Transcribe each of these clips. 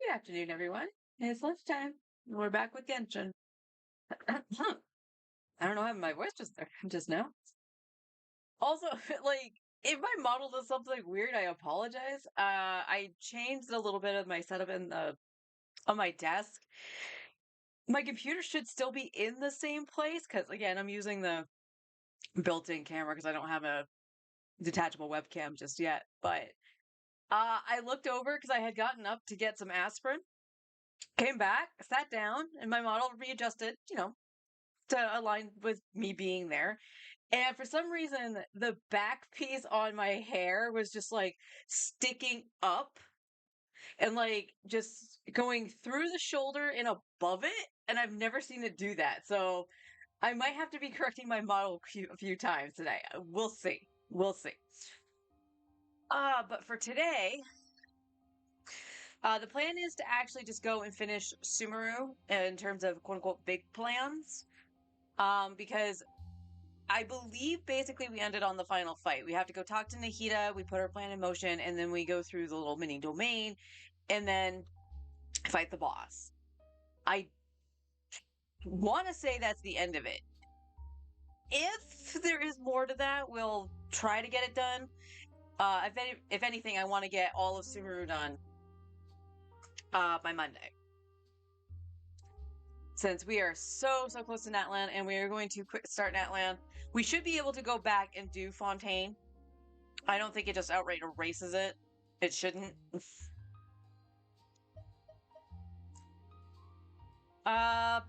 Good afternoon, everyone. It's lunchtime. We're back with Genshin. I don't know how my voice just there just now. Also, like if my model does something weird, I apologize. I changed a little bit of my setup in the on my desk. My computer should still be in the same place because again, I'm using the built-in camera because I don't have a detachable webcam just yet. But I looked over because I had gotten up to get some aspirin, came back, sat down, and my model readjusted, to align with me being there. And for some reason, the back piece on my hair was just like sticking up and like just going through the shoulder and above it. And I've never seen it do that. So I might have to be correcting my model a few times today. We'll see. We'll see. But for today, the plan is to actually just go and finish Sumeru in terms of quote unquote big plans. Because I believe basically we ended on the final fight. We have to go talk to Nahida, we put our plan in motion, and then we go through the little mini domain and then fight the boss. I want to say that's the end of it. If there is more to that, we'll try to get it done. If anything, I want to get all of Sumeru done by Monday. Since we are so close to Natlan and we are going to quick start Natlan, we should be able to go back and do Fontaine. I don't think it just outright erases it. It shouldn't. uh,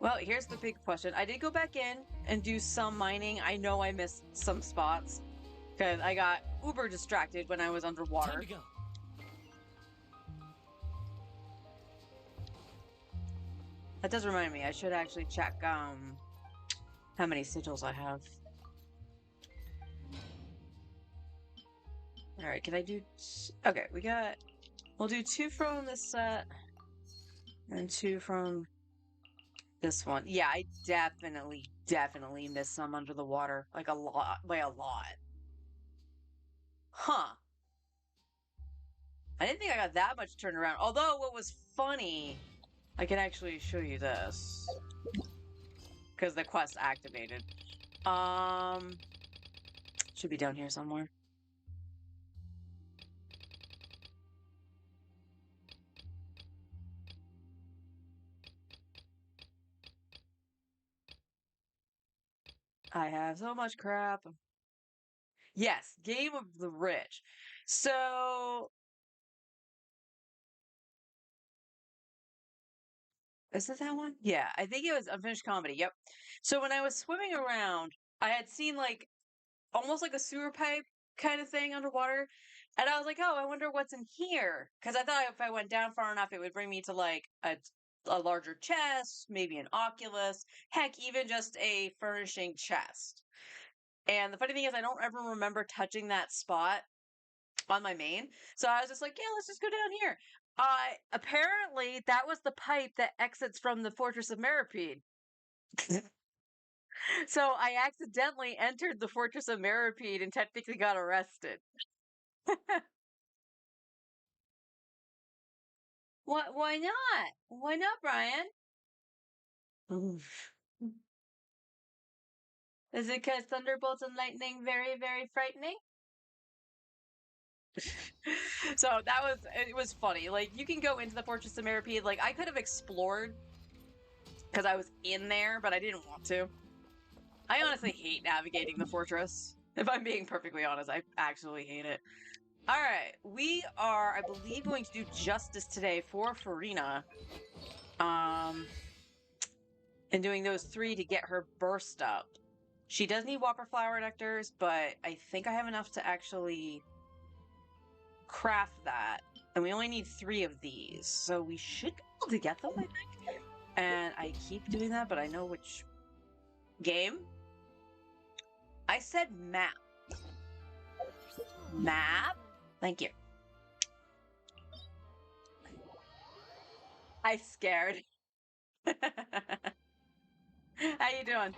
well, here's the big question. I did go back in and do some mining. I know I missed some spots because I got uber distracted when I was underwater. Time to go. That does remind me, I should actually check how many sigils I have. All right, can I do? Okay, we'll do 2 from this set and 2 from this one. Yeah, I definitely missed some under the water, like a lot, by a lot. Huh. I didn't think I got that much turned around. Although what was funny, I can actually show you this because the quest activated. Should be down here somewhere. I have so much crap. Yes, Game of the Rich. So, is it that one? Yeah, I think it was Unfinished Comedy. Yep. So when I was swimming around, I had seen like almost like a sewer pipe kind of thing underwater. And I was like, oh, I wonder what's in here. Because I thought if I went down far enough, it would bring me to like a larger chest, maybe an Oculus, heck, even just a furnishing chest. And the funny thing is, I don't ever remember touching that spot on my main. So I was just like, yeah, let's just go down here. Apparently, that was the pipe that exits from the Fortress of Meripede. So I accidentally entered the Fortress of Meripede and technically got arrested. What? Why not? Why not, Brian? Oof. Is it because thunderbolts and lightning very frightening? So it was funny. Like you can go into the Fortress of Meripede. Like I could have explored because I was in there, but I didn't want to. I honestly hate navigating the fortress. If I'm being perfectly honest, I actually hate it. All right, we are, I believe, going to do justice today for Farina. And doing those 3 to get her burst up. She does need Whopper Flower Nectars, but I think I have enough to actually craft that. And we only need 3 of these, so we should be able to get them, I think. And I keep doing that, but I know which game. I said map. Map? Thank you. I scared. How you doing?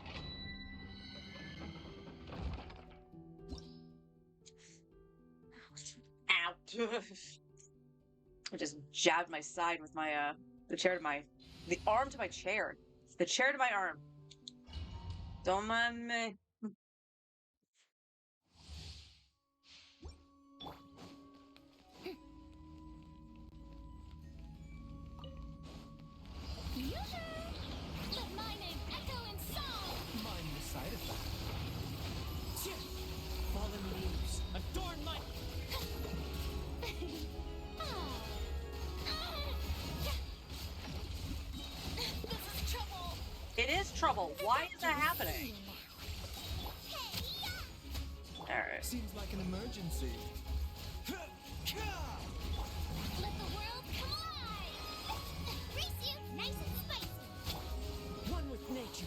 Ouch. I just jabbed my side with my the chair to my the arm to my chair. The chair to my arm. Don't mind me. Let my name echo in song. Mind the side effect. Fallen leaves adorn my. This is trouble. It is trouble. Why is that happening? Alright. Seems like an emergency. Let the world come alive. Grease you nice and spicy. One with nature.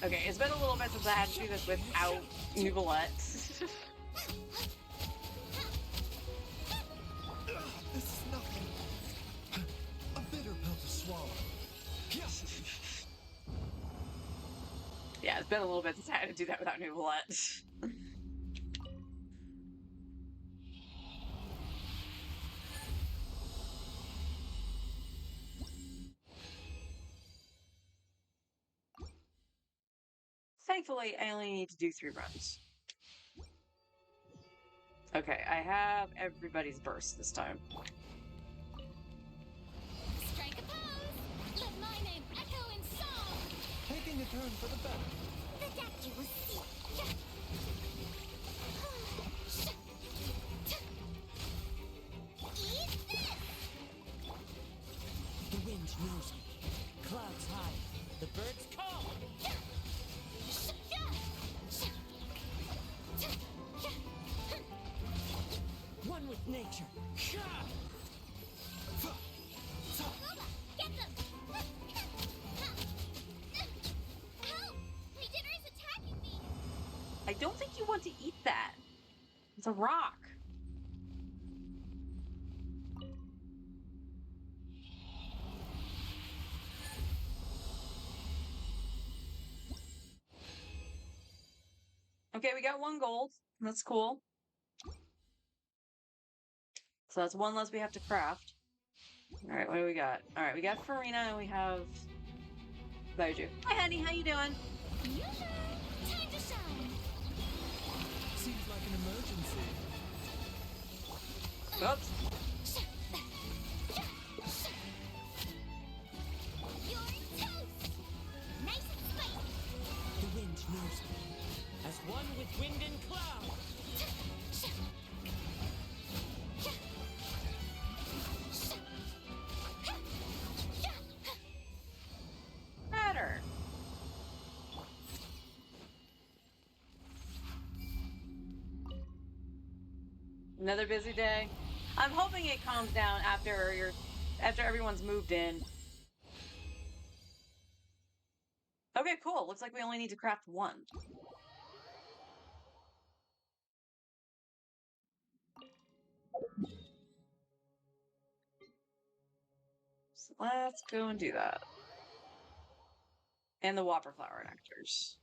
Okay, it's been a little bit since I had to do this without Nouvellette. This is nothing. A bitter pill to swallow. Yeah, it's been a little bit since I had to do that without Nouvellette. Thankfully, I only need to do 3 runs. Okay, I have everybody's burst this time. Strike a pose. Let my name echo in song. Taking a turn for the better. The deck you will see. Eat this. The wind knows me. Clouds high. The birds call. One with nature. Loba, get them. Help! My dinner is attacking me. I don't think you want to eat that. It's a rock. Okay, we got 1 gold. That's cool. So that's 1 less we have to craft. Alright, what do we got? Alright, we got Farina and we have Baiju. Hi honey, how you doing? Time to shine. Seems like an emergency. Oops. You're toast. Nice and spicy. The wind knows me. As one with wind and cloud. Better. Another busy day. I'm hoping it calms down after everyone's moved in. Okay, cool. Looks like we only need to craft 1. So let's go and do that. And the Whopper Flower Nectars.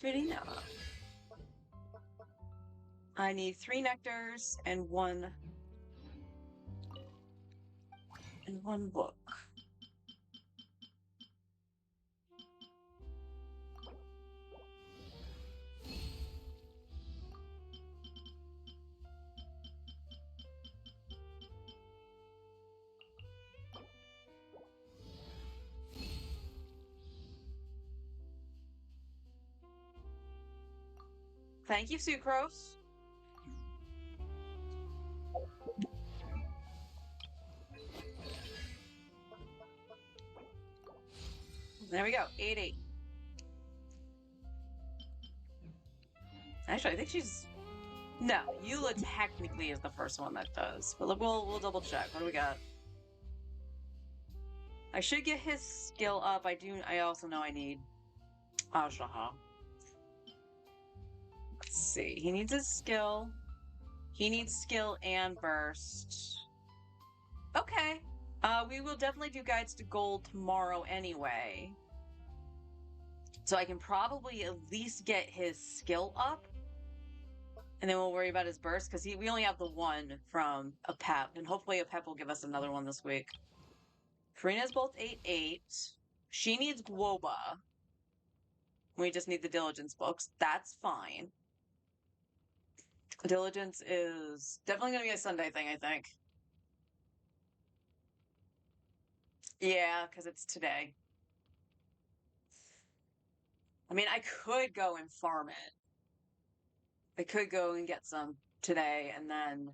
Fitting up. I need 3 nectars and 1 book. Thank you, Sucrose. There we go, 8-8. Actually, I think she's... No, Eula technically is the first one that does. But look, we'll double check. What do we got? I should get his skill up. I also know I need Ajaha. Let's see. He needs a skill. He needs skill and burst. Okay. We will definitely do guides to gold tomorrow anyway. So I can probably at least get his skill up. And then we'll worry about his burst, because we only have the one from a pep. And hopefully a pep will give us another one this week. Karina's both 8-8. She needs Guoba. We just need the diligence books. That's fine. Diligence is definitely going to be a Sunday thing, I think. Yeah, because it's today. I mean, I could go and farm it. I could go and get some today, and then...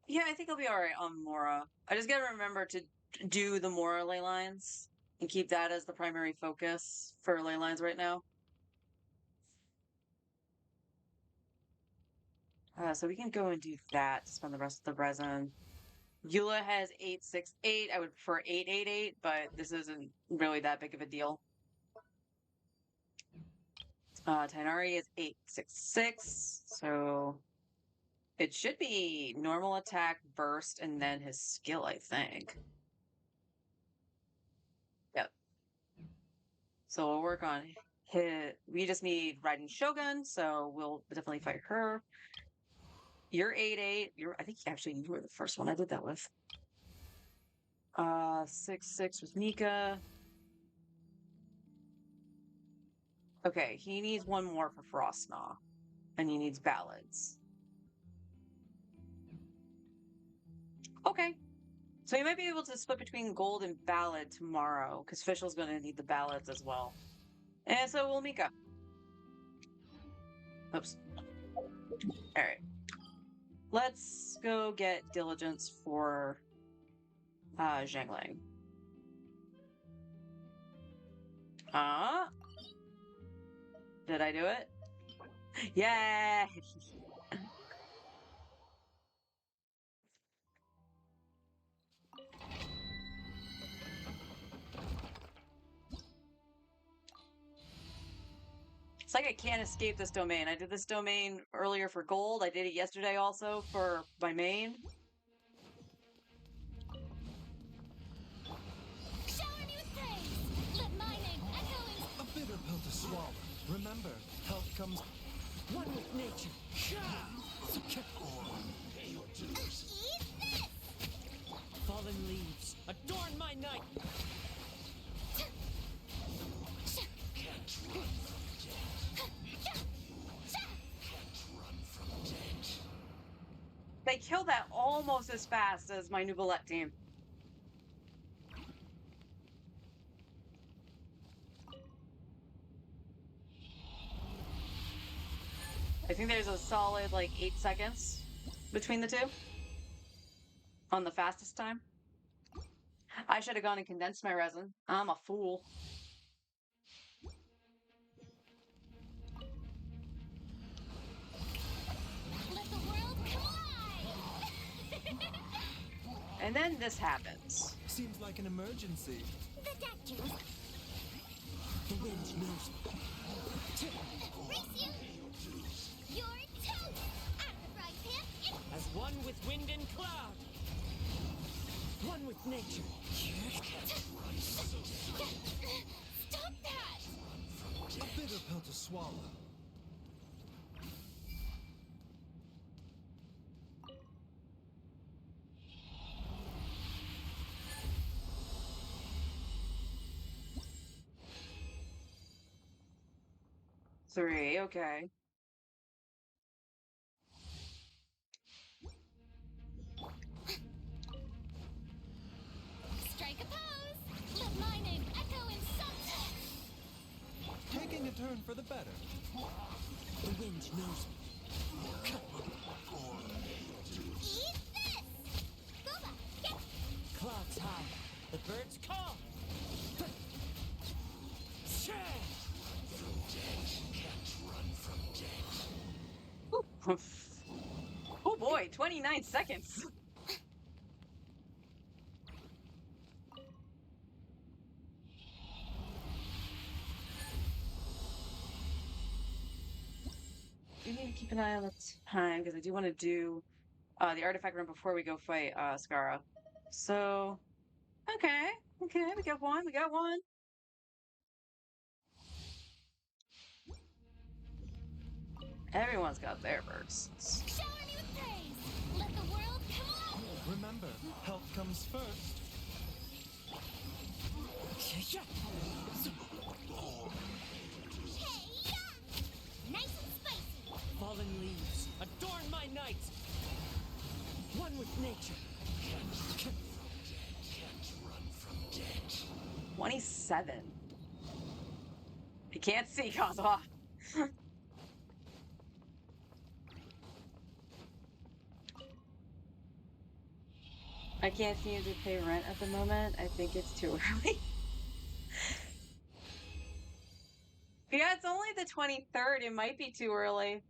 Yeah, I think I'll be alright on Mora. I just gotta remember to do the Mora ley lines and keep that as the primary focus for ley lines right now. So we can go and do that to spend the rest of the resin. Eula has 8-6-8. I would prefer 8-8-8, but this isn't really that big of a deal. Tainari is 8-6-6, so it should be normal attack, burst, and then his skill, I think. Yep. So we'll work on hit. We just need Raiden Shogun, so we'll definitely fight her. You're 8-8. I think actually you were the first one I did that with. 6-6 with Mika. Okay, he needs one more for Frostgnaw. And he needs ballads. Okay. So you might be able to split between gold and ballad tomorrow, because Fischl's going to need the ballads as well. And so will Mika. Oops. All right. Let's go get diligence for Zhanglang. Did I do it? Yeah. It's like I can't escape this domain. I did this domain earlier for gold. I did it yesterday also for my main. Shower me with praise. Let my name echo in. A bitter pill to swallow. Remember, health comes one with nature. Eat this. Fallen leaves, adorn my night! They kill that almost as fast as my Nubalette team. I think there's a solid, like, 8 seconds between the two. On the fastest time. I should have gone and condensed my resin. I'm a fool. Let the world come alive. And then this happens. Seems like an emergency. The doctors. The wind knows me. Race you. You're toast. Out of the frying pan. As one with wind and cloud! One with nature! Stop that. A bitter pill to swallow. Three, okay. Strike a pose. Let my name echo in sunset. Taking a turn for the better. The wind knows me. Eat this. Booba, get. Clouds high, the birds call! Oh boy, 29 seconds. keep an eye on the time because I do want to do the artifact room before we go fight Skara. So, okay, we got one, we got one. Everyone's got their bursts. Shower me with praise. Let the world come alive. Remember, health comes first. Hey-ya! Nice and spicy. Fallen leaves, adorn my night. One with nature. 27. You can't see, Kazuha. I can't seem to pay rent at the moment. I think it's too early. Yeah, it's only the 23rd. It might be too early.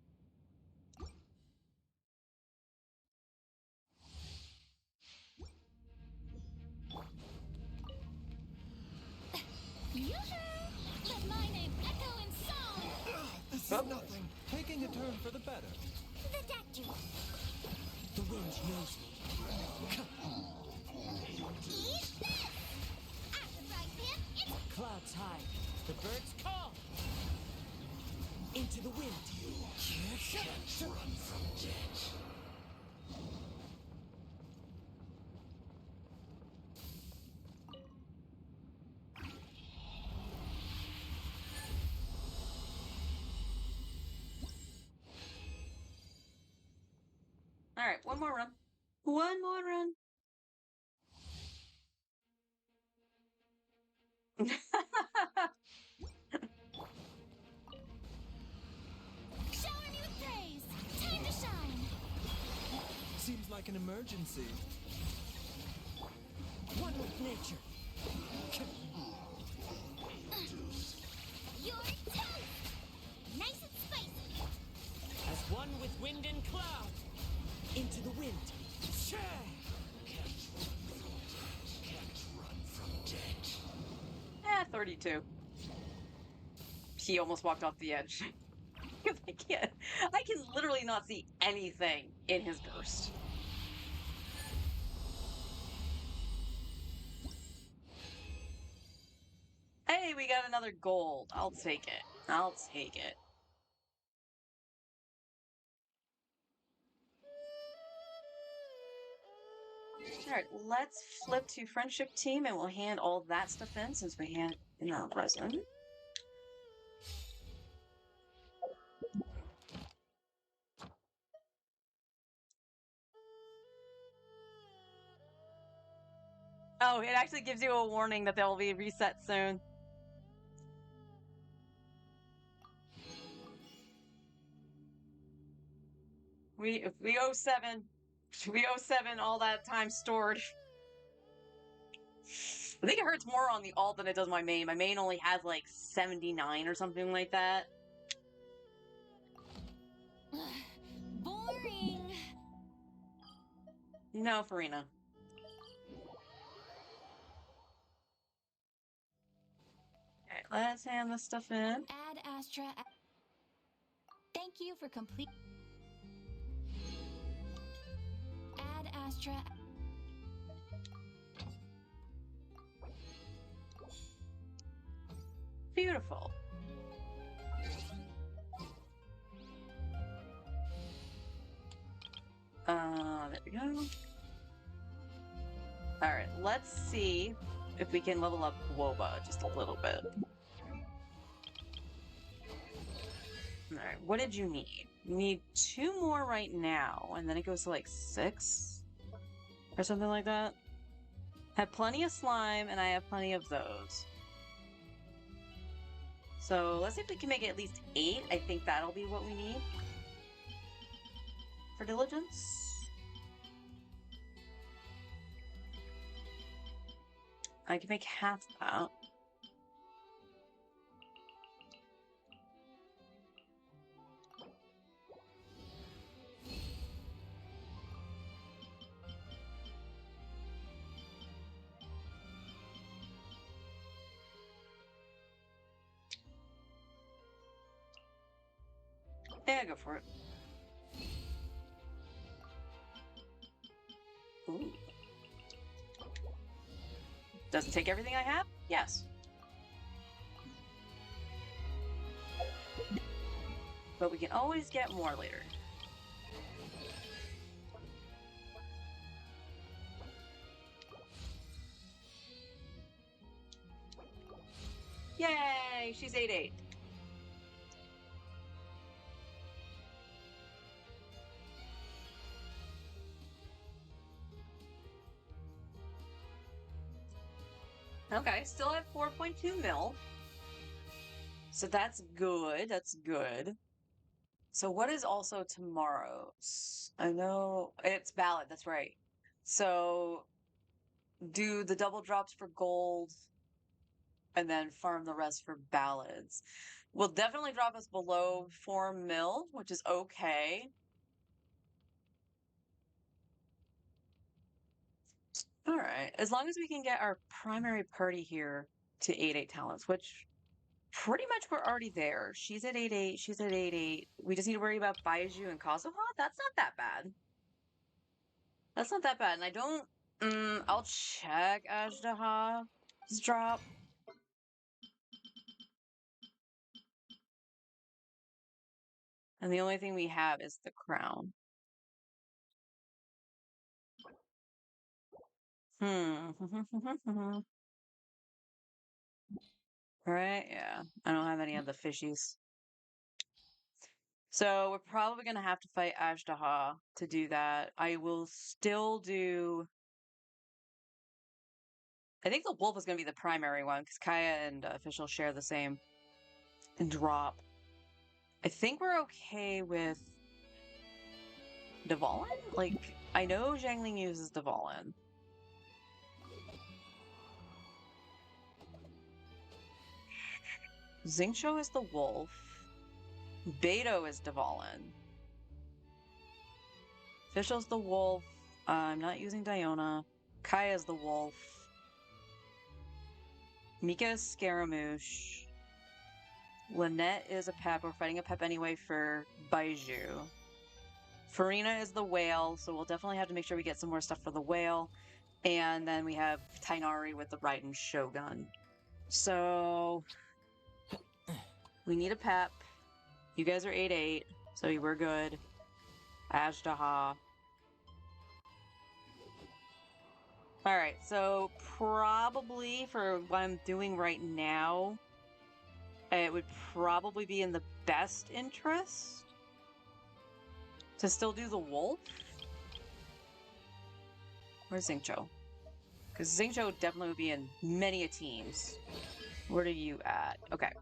Yoo-hoo! Let my name echo in song. This is nothing. Taking a turn for the better. The doctor. The wind knows me. Eat this! After frying pan, it's Clouds high. The birds call. Into the wind. All right, one more run. One more run. shower me with praise. Time to shine. Seems like an emergency. One with nature. Your toast. Nice and spicy. As one with wind and cloud. Into the wind. Share. 32. He almost walked off the edge. I can literally not see anything in his burst. Hey, we got another gold. I'll take it. I'll take it. Alright, let's flip to friendship team and we'll hand all that stuff in since we hand in our resin. Oh, it actually gives you a warning that they'll be reset soon. We owe 7. We owe 7 all that time stored. I think it hurts more on the alt than it does my main. My main only has like 79 or something like that. Boring. No, Farina. Okay, let's hand this stuff in. Ad Astra. Thank you for complete. Ad Astra. Beautiful. There we go. Alright, let's see if we can level up Woba just a little bit. Alright, what did you need? You need 2 more right now, and then it goes to like 6? Or something like that? Have plenty of slime, and I have plenty of those. So let's see if we can make it at least 8. I think that'll be what we need for diligence. I can make half that. Yeah, go for it. Ooh. Does it take everything I have? Yes. But we can always get more later. Yay! She's 8-8. Okay, still at 4.2 mil. So that's good. That's good. So what is also tomorrow's? I know it's ballot, that's right. So do the double drops for gold and then farm the rest for ballads. Will definitely drop us below 4 mil, which is okay. All right. As long as we can get our primary party here to 8-8 talents, which pretty much we're already there. She's at 8-8. She's at 8-8. We just need to worry about Baiju and Kazuha. That's not that bad. That's not that bad. And I don't. I'll check Ajdaha's drop. And the only thing we have is the crown. Right? Yeah. I don't have any of the fishies. So we're probably gonna have to fight Ajdaha to do that. I will still do. I think the wolf is gonna be the primary one because Kaya and Official share the same drop. I think we're okay with Dvalin? Like, I know Zhangling uses Dvalin. Xingqiu is the wolf. Beto is Dvalin. Official's the wolf. I'm not using Diona. Kaya's the wolf. Mika is Scaramouche. Lynette is a pep. We're fighting a pep anyway for Baiju. Farina is the whale, so we'll definitely have to make sure we get some more stuff for the whale. And then we have Tainari with the Raiden Shogun. So we need a pep. You guys are 8-8, so we're good. Ajdaha. Alright, so probably for what I'm doing right now, it would probably be in the best interest to still do the wolf. Where's Xingqiu? Because Xingqiu definitely would be in many a teams. Where are you at? Okay.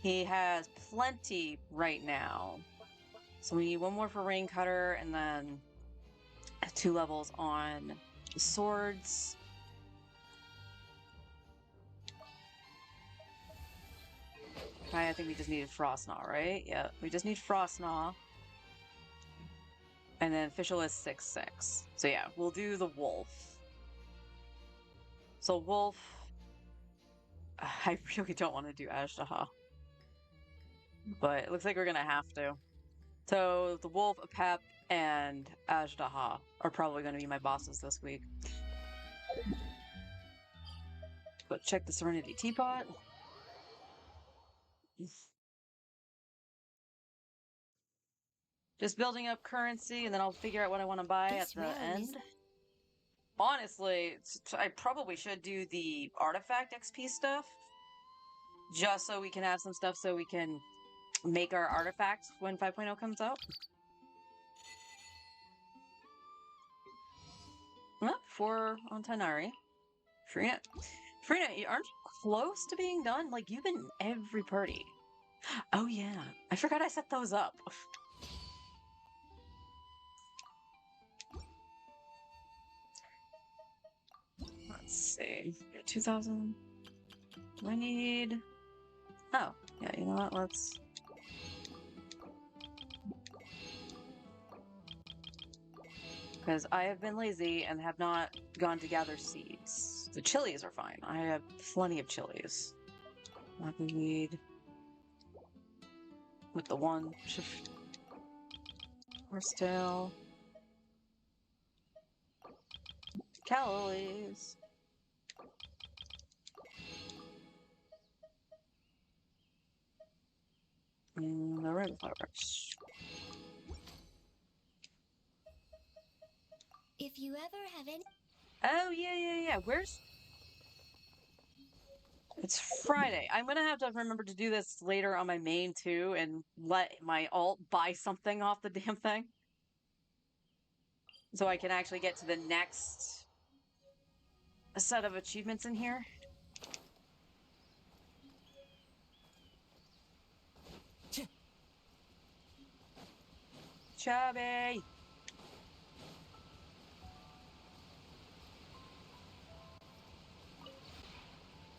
He has plenty right now. So we need one more for Rain Cutter and then 2 levels on swords. I think we just needed Frostgnaw, right? Yeah, we just need Frostgnaw. And then Official is 6-6. So yeah, we'll do the wolf. So wolf... I really don't want to do Ajdaha. But it looks like we're gonna have to. So the wolf, Apep, and Ajdaha are probably gonna be my bosses this week. But check the Serenity Teapot. Just building up currency, and then I'll figure out what I want to buy This at the road end. is Honestly, I probably should do the artifact XP stuff. Just so we can have some stuff so we can make our artifacts when 5.0 comes out. Well, 4 on Tanari. Frina, aren't you close to being done? Like, you've been in every party. Oh, yeah. I forgot I set those up. Let's see. 2,000. Do I need... Oh, yeah, you know what? Let's... Because I have been lazy and have not gone to gather seeds. The chilies are fine. I have plenty of chilies. What we need... With the one... Horsetail... Calories. The rim flowers. If you ever have any... Oh, yeah. Where's... It's Friday. I'm gonna have to remember to do this later on my main, too, and let my alt buy something off the damn thing. So I can actually get to the next set of achievements in here. Chubby!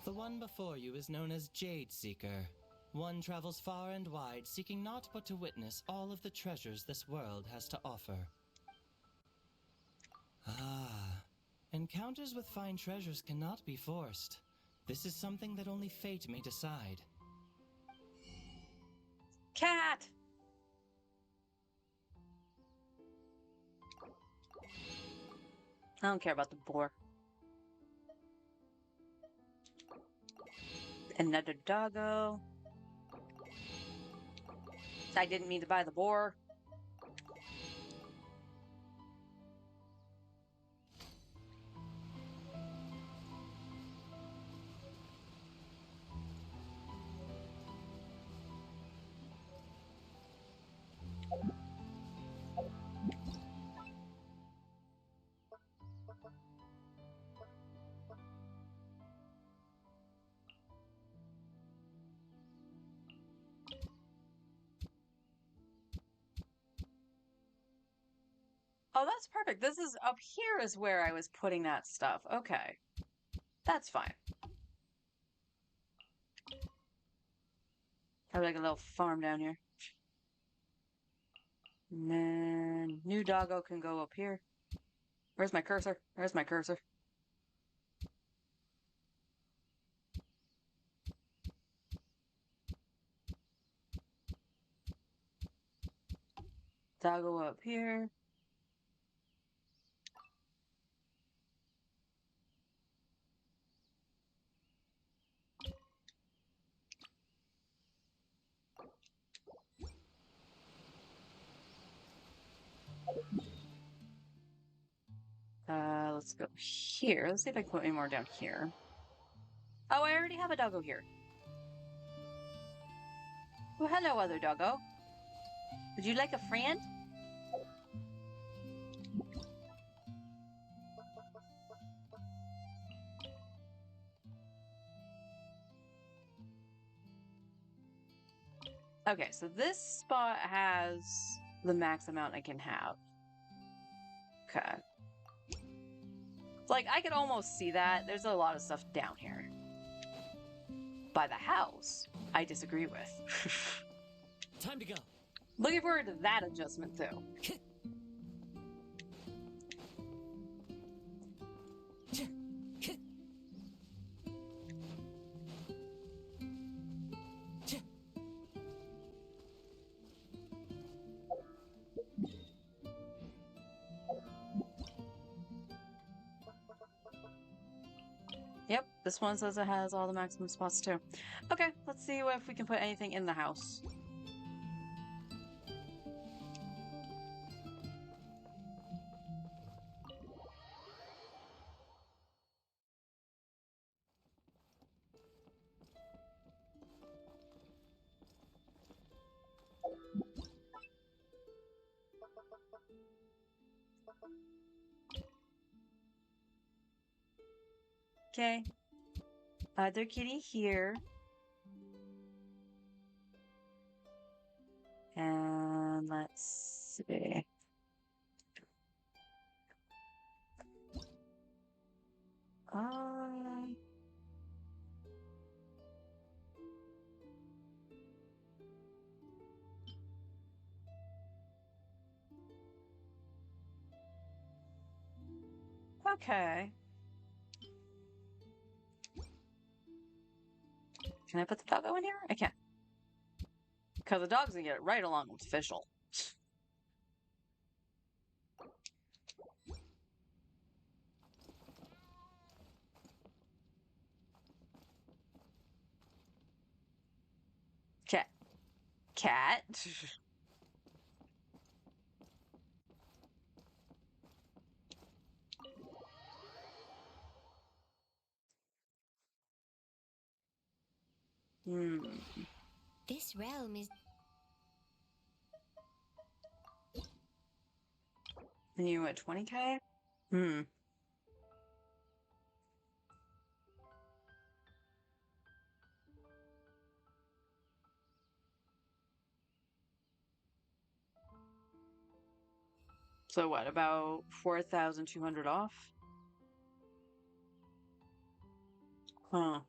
The one before you is known as Jade Seeker. One travels far and wide, seeking naught but to witness all of the treasures this world has to offer. Ah, encounters with fine treasures cannot be forced. This is something that only fate may decide. Cat! I don't care about the boar. Another doggo. I didn't mean to buy the boar. Oh, that's perfect. This is up here is where I was putting that stuff. Okay. That's fine. Have like a little farm down here. And then new doggo can go up here. Where's my cursor? Where's my cursor? Doggo up here. Let's go here. Let's see if I can put any more down here. Oh, I already have a doggo here. Oh, hello, other doggo. Would you like a friend? Okay, so this spot has the max amount I can have. Okay. Like, I could almost see that. There's a lot of stuff down here. By the house, I disagree with. Time to go. Looking forward to that adjustment, too. Yep, this one says it has all the maximum spots too. Okay, let's see if we can put anything in the house. Okay. Other kitty here. And let's see. Um, okay. Can I put the doggo in here? I can't. Because the dog's gonna get it right along with Fischl. cat. Hmm. This realm is And you at 20K? Hmm. So what, about 4,200 off? Huh.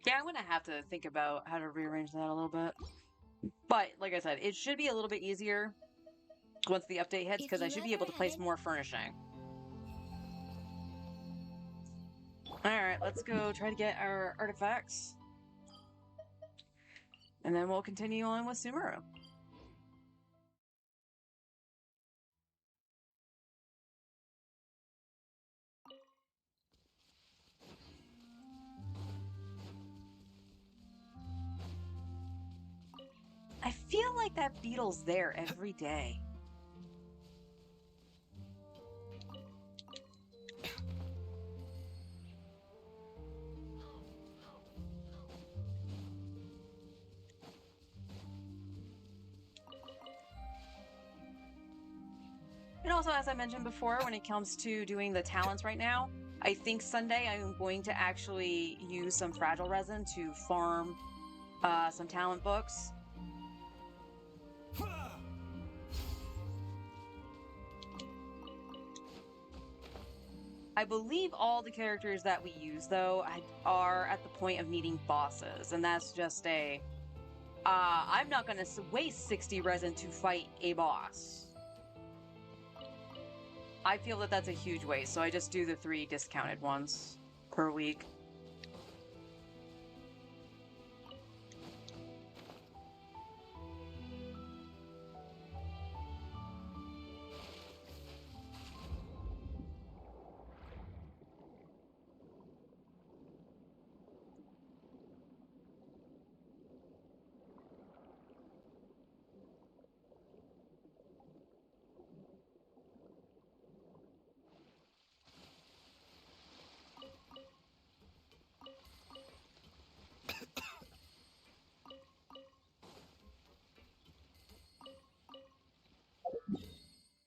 Yeah, I'm gonna have to think about how to rearrange that a little bit. But like I said, it should be a little bit easier once the update hits if because I you should be ever able to had place it. more furnishing. Alright, let's go try to get our artifacts. And then we'll continue on with Sumeru. I feel like that beetle's there every day. And also, as I mentioned before, when it comes to doing the talents right now, I think Sunday I'm going to actually use some fragile resin to farm some talent books. I believe all the characters that we use, though, are at the point of needing bosses, and that's just a. I'm not going to waste 60 resin to fight a boss. I feel that that's a huge waste, so I just do the 3 discounted ones per week.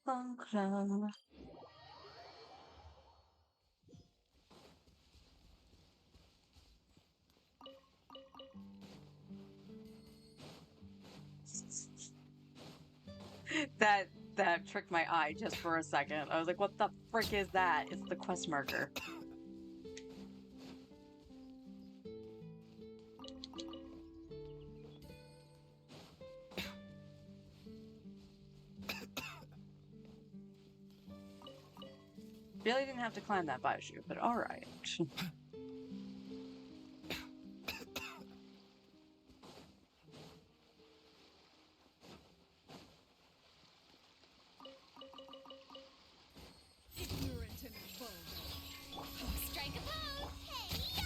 Clunk, clunk. That tricked my eye just for a second. I was like, what the frick is that? It's the quest marker. Really didn't have to climb that bioshoot, but alright. Ignorant and vulgar. Strike a pose. Hey, yeah.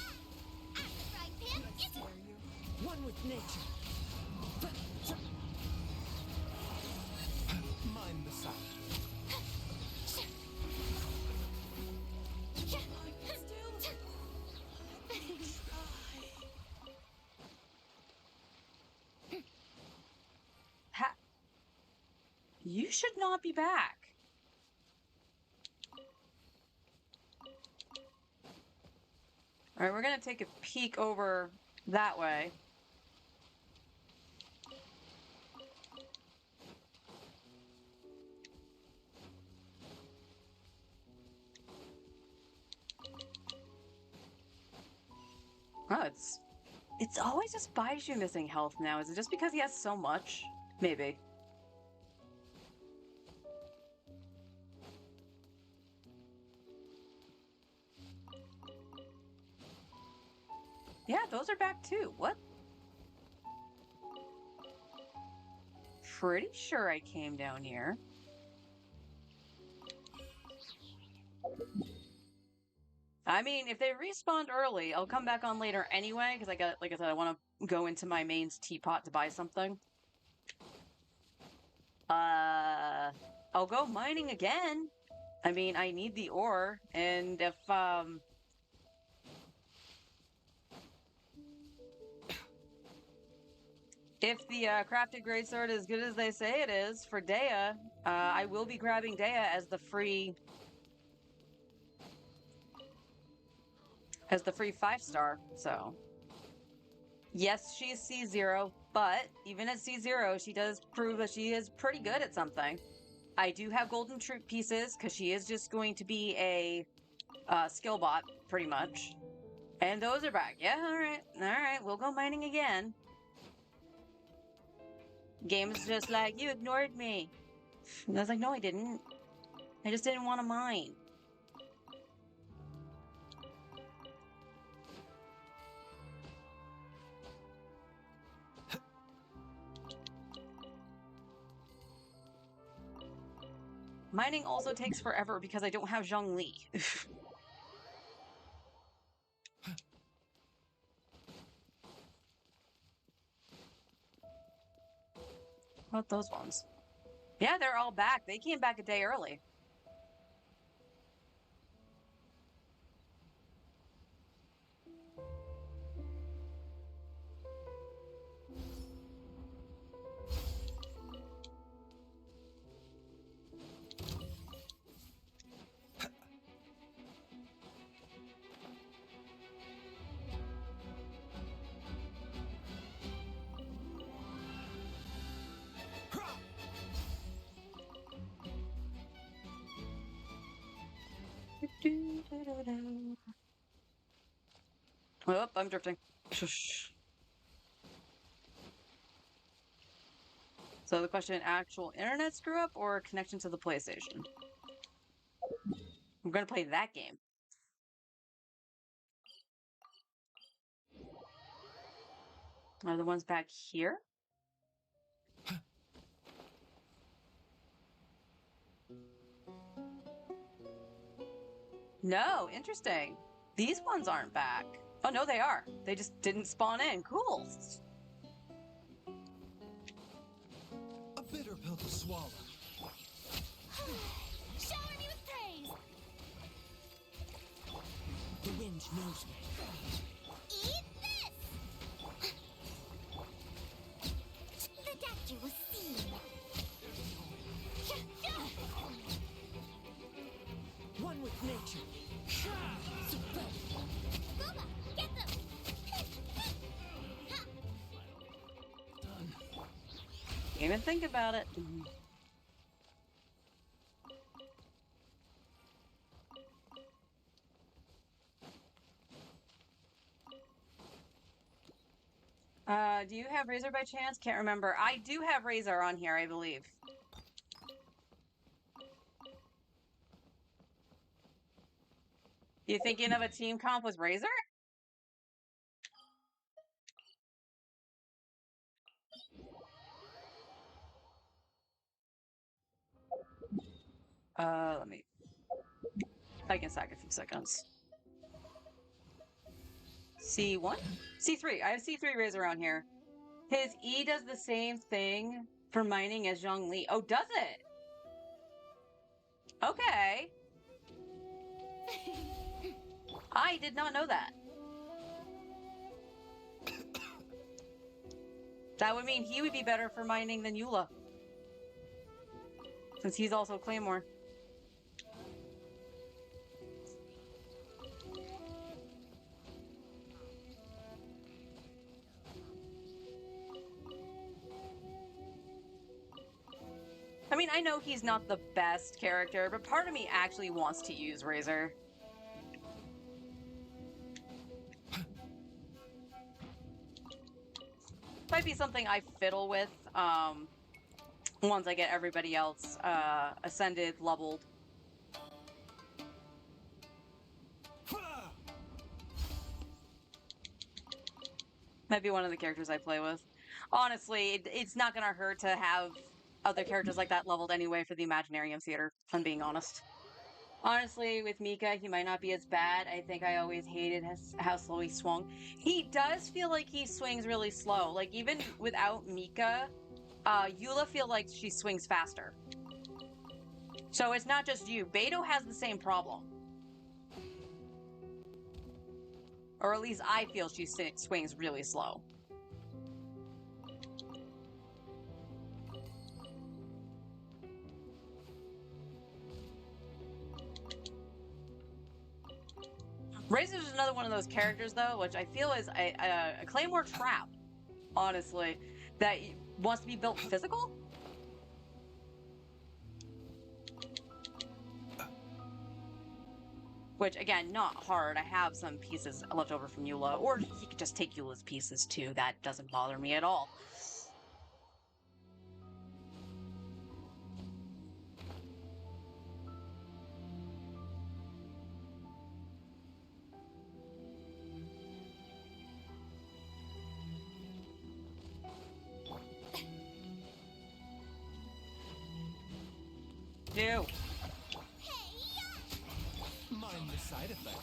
Axe frying pan. I dare you. One with nature. Mind the side. Ha- you should not be back. Alright, we're gonna take a peek over that way. Oh, it's always just Baiju missing health now. Is it just because he has so much? Maybe. Yeah, those are back too. What? Pretty sure I came down here. I mean, if they respawned early, I'll come back on later anyway, because like I said, I want to go into my mains teapot to buy something. I'll go mining again. I mean, I need the ore, and if the crafted greatsword is as good as they say it is for Dea, I will be grabbing Dea as the free 5-star. So yes, she's C0, but even at C0, she does prove that she is pretty good at something. I do have golden troop pieces because she is just going to be a skill bot, pretty much. And those are back. Yeah, all right, we'll go mining again. Game's just like, you ignored me. And I was like, no, I didn't. I just didn't want to mine. Mining also takes forever because I don't have Zhongli. What those ones? Yeah, they're all back. They came back a day early. Oh, I'm drifting. Shush. So the question, actual internet screw up or connection to the PlayStation? I'm gonna play that game. Are the ones back here? No, interesting. These ones aren't back. Oh, no, they are. They just didn't spawn in. Cool. A bitter pill to swallow. Shower me with praise. The wind knows me. Eat this. The doctor was seen. One with nature. Booba, get them. Didn't even think about it. Do you have Razor by chance? Can't remember. I do have Razor on here, I believe. You thinking of a team comp with Razor? Let me. I can sack a few seconds. C1? C3. I have C3 Razor on here. His E does the same thing for mining as Zhongli. Oh, does it? Okay. I did not know that. That would mean he would be better for mining than Eula. Since he's also Claymore. I mean, I know he's not the best character, but part of me actually wants to use Razor. Might be something I fiddle with once I get everybody else ascended, leveled. Might be one of the characters I play with. Honestly, it's not gonna hurt to have other characters like that leveled anyway for the Imaginarium Theater, if I'm being honest. Honestly, with Mika, he might not be as bad. I think I always hated how slow he swung. He does feel like he swings really slow. Like, even without Mika, Eula feel like she swings faster. So it's not just you. Beto has the same problem. Or at least I feel she swings really slow. Razor's another one of those characters, though, which I feel is a Claymore trap, honestly, that wants to be built physical. Which, again, not hard. I have some pieces left over from Eula, or he could just take Eula's pieces, too. That doesn't bother me at all. No. Mind the side effect.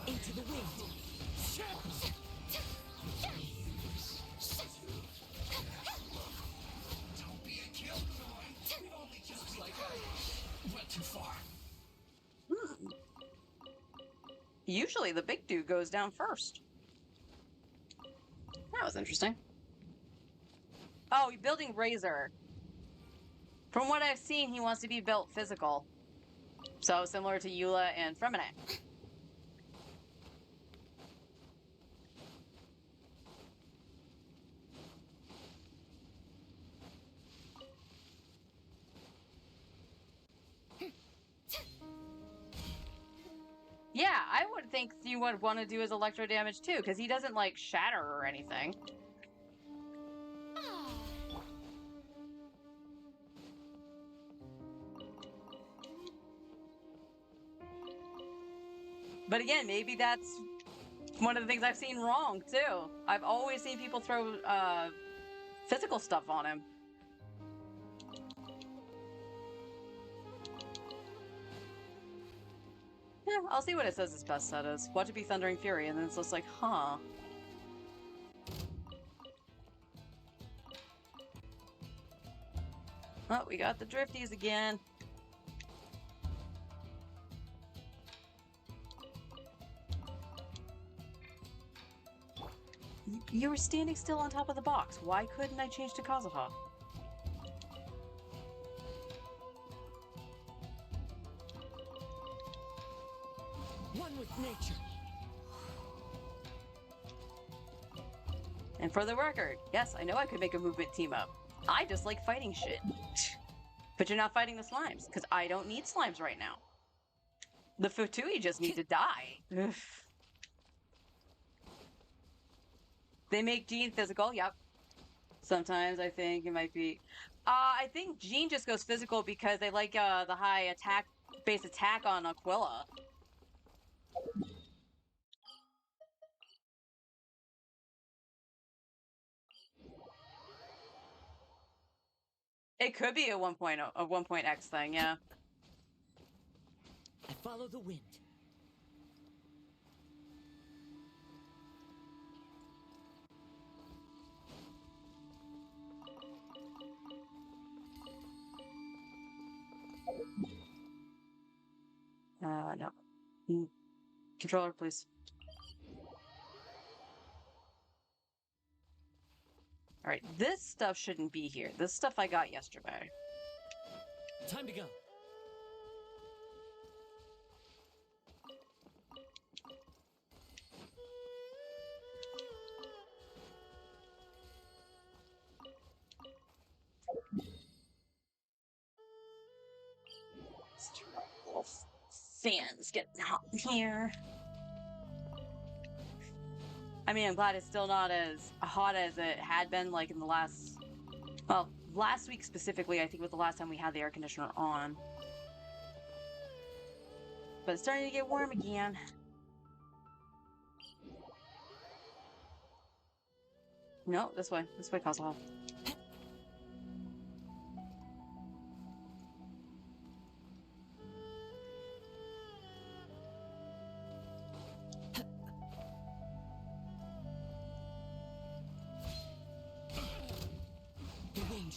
Into the wind. Don't be a killjoy. It only just like I went too far. Usually the big dude goes down first. That was interesting. Oh, you're building Razor. From what I've seen, he wants to be built physical. So similar to Eula and Fremine. Yeah, I would think you would want to do his electro damage too, because he doesn't like shatter or anything. But again, maybe that's one of the things I've seen wrong too. I've always seen people throw physical stuff on him. Yeah, I'll see what it says his best set is. What to be Thundering Fury, and then it's just like, huh. Oh, we got the drifties again. You were standing still on top of the box. Why couldn't I change to Kazuha? One with nature. And for the record, yes, I know I could make a movement team up. I just like fighting shit. But you're not fighting the slimes, because I don't need slimes right now. The Futui just need to die. They make Jean physical, yep. Sometimes I think it might be. I think Jean just goes physical because they like the high attack, base attack on Aquila. It could be a 1.0, a 1.x thing, yeah. I follow the wind. No. Controller, please. Alright, this stuff shouldn't be here. This stuff I got yesterday. Time to go. Little fans getting hot in here. I mean, I'm glad it's still not as hot as it had been, like, in the last... Well, last week specifically, I think was the last time we had the air conditioner on. But it's starting to get warm again. No, this way. This way, Kazuha.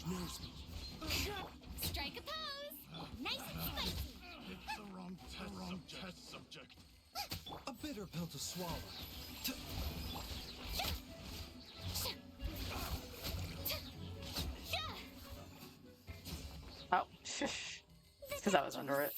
snares me. Strike a pose. Nice and spicy. It's the wrong test subject. A bitter pill to swallow. Oh, because I was under it.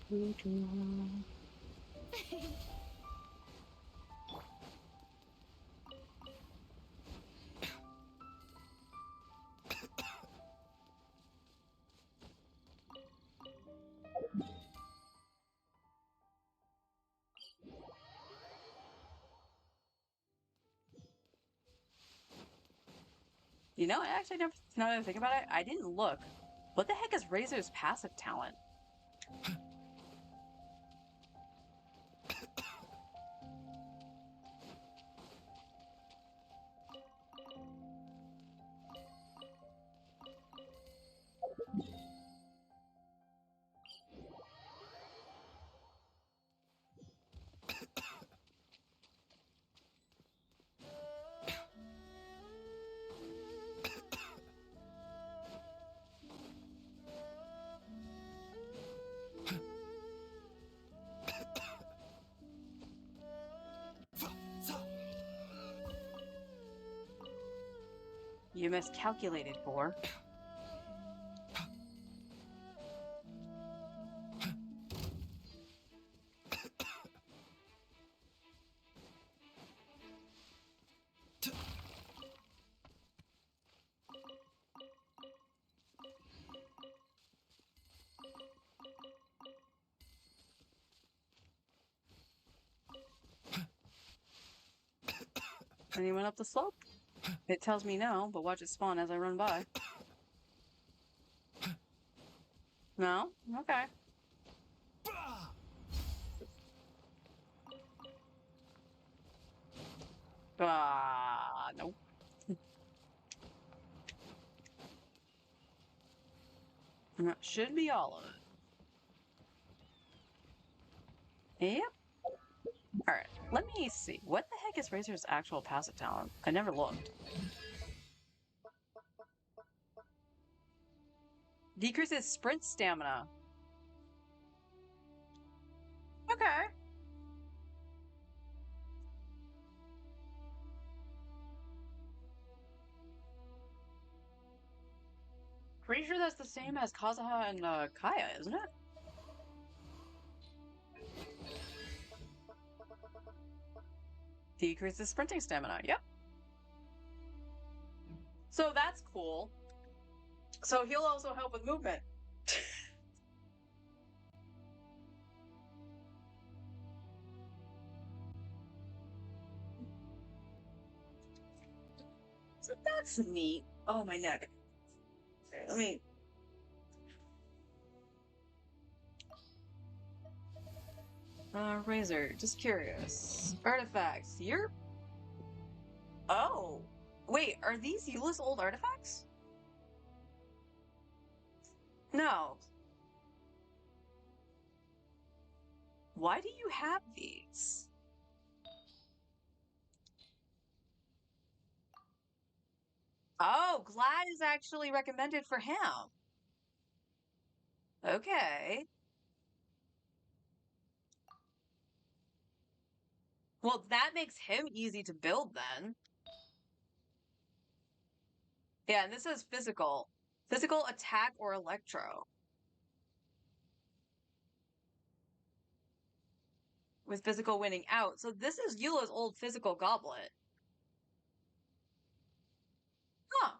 See you now. You know, I actually never, now that I think about it, I didn't look. What the heck is Razor's passive talent? You miscalculated, Boar. Anyone up the slope? It tells me no, but watch it spawn as I run by. No? Okay. Ah, nope. That should be all of it. Yep. Alright, let me see. What the heck is Razor's actual passive talent? I never looked. Decreases sprint stamina. Okay. Pretty sure that's the same as Kazuha and Kaya, isn't it? Decreases sprinting stamina. Yep. So that's cool. So he'll also help with movement. So that's neat. Oh, my neck. Okay, let me. Razor, just curious. Artifacts. You're. Oh. Wait, are these Eula's old artifacts? No. Why do you have these? Oh, Glad is actually recommended for him. Okay. Well, that makes him easy to build then. Yeah, and this is physical. Physical, attack, or electro. With physical winning out. So this is Eula's old physical goblet. Huh.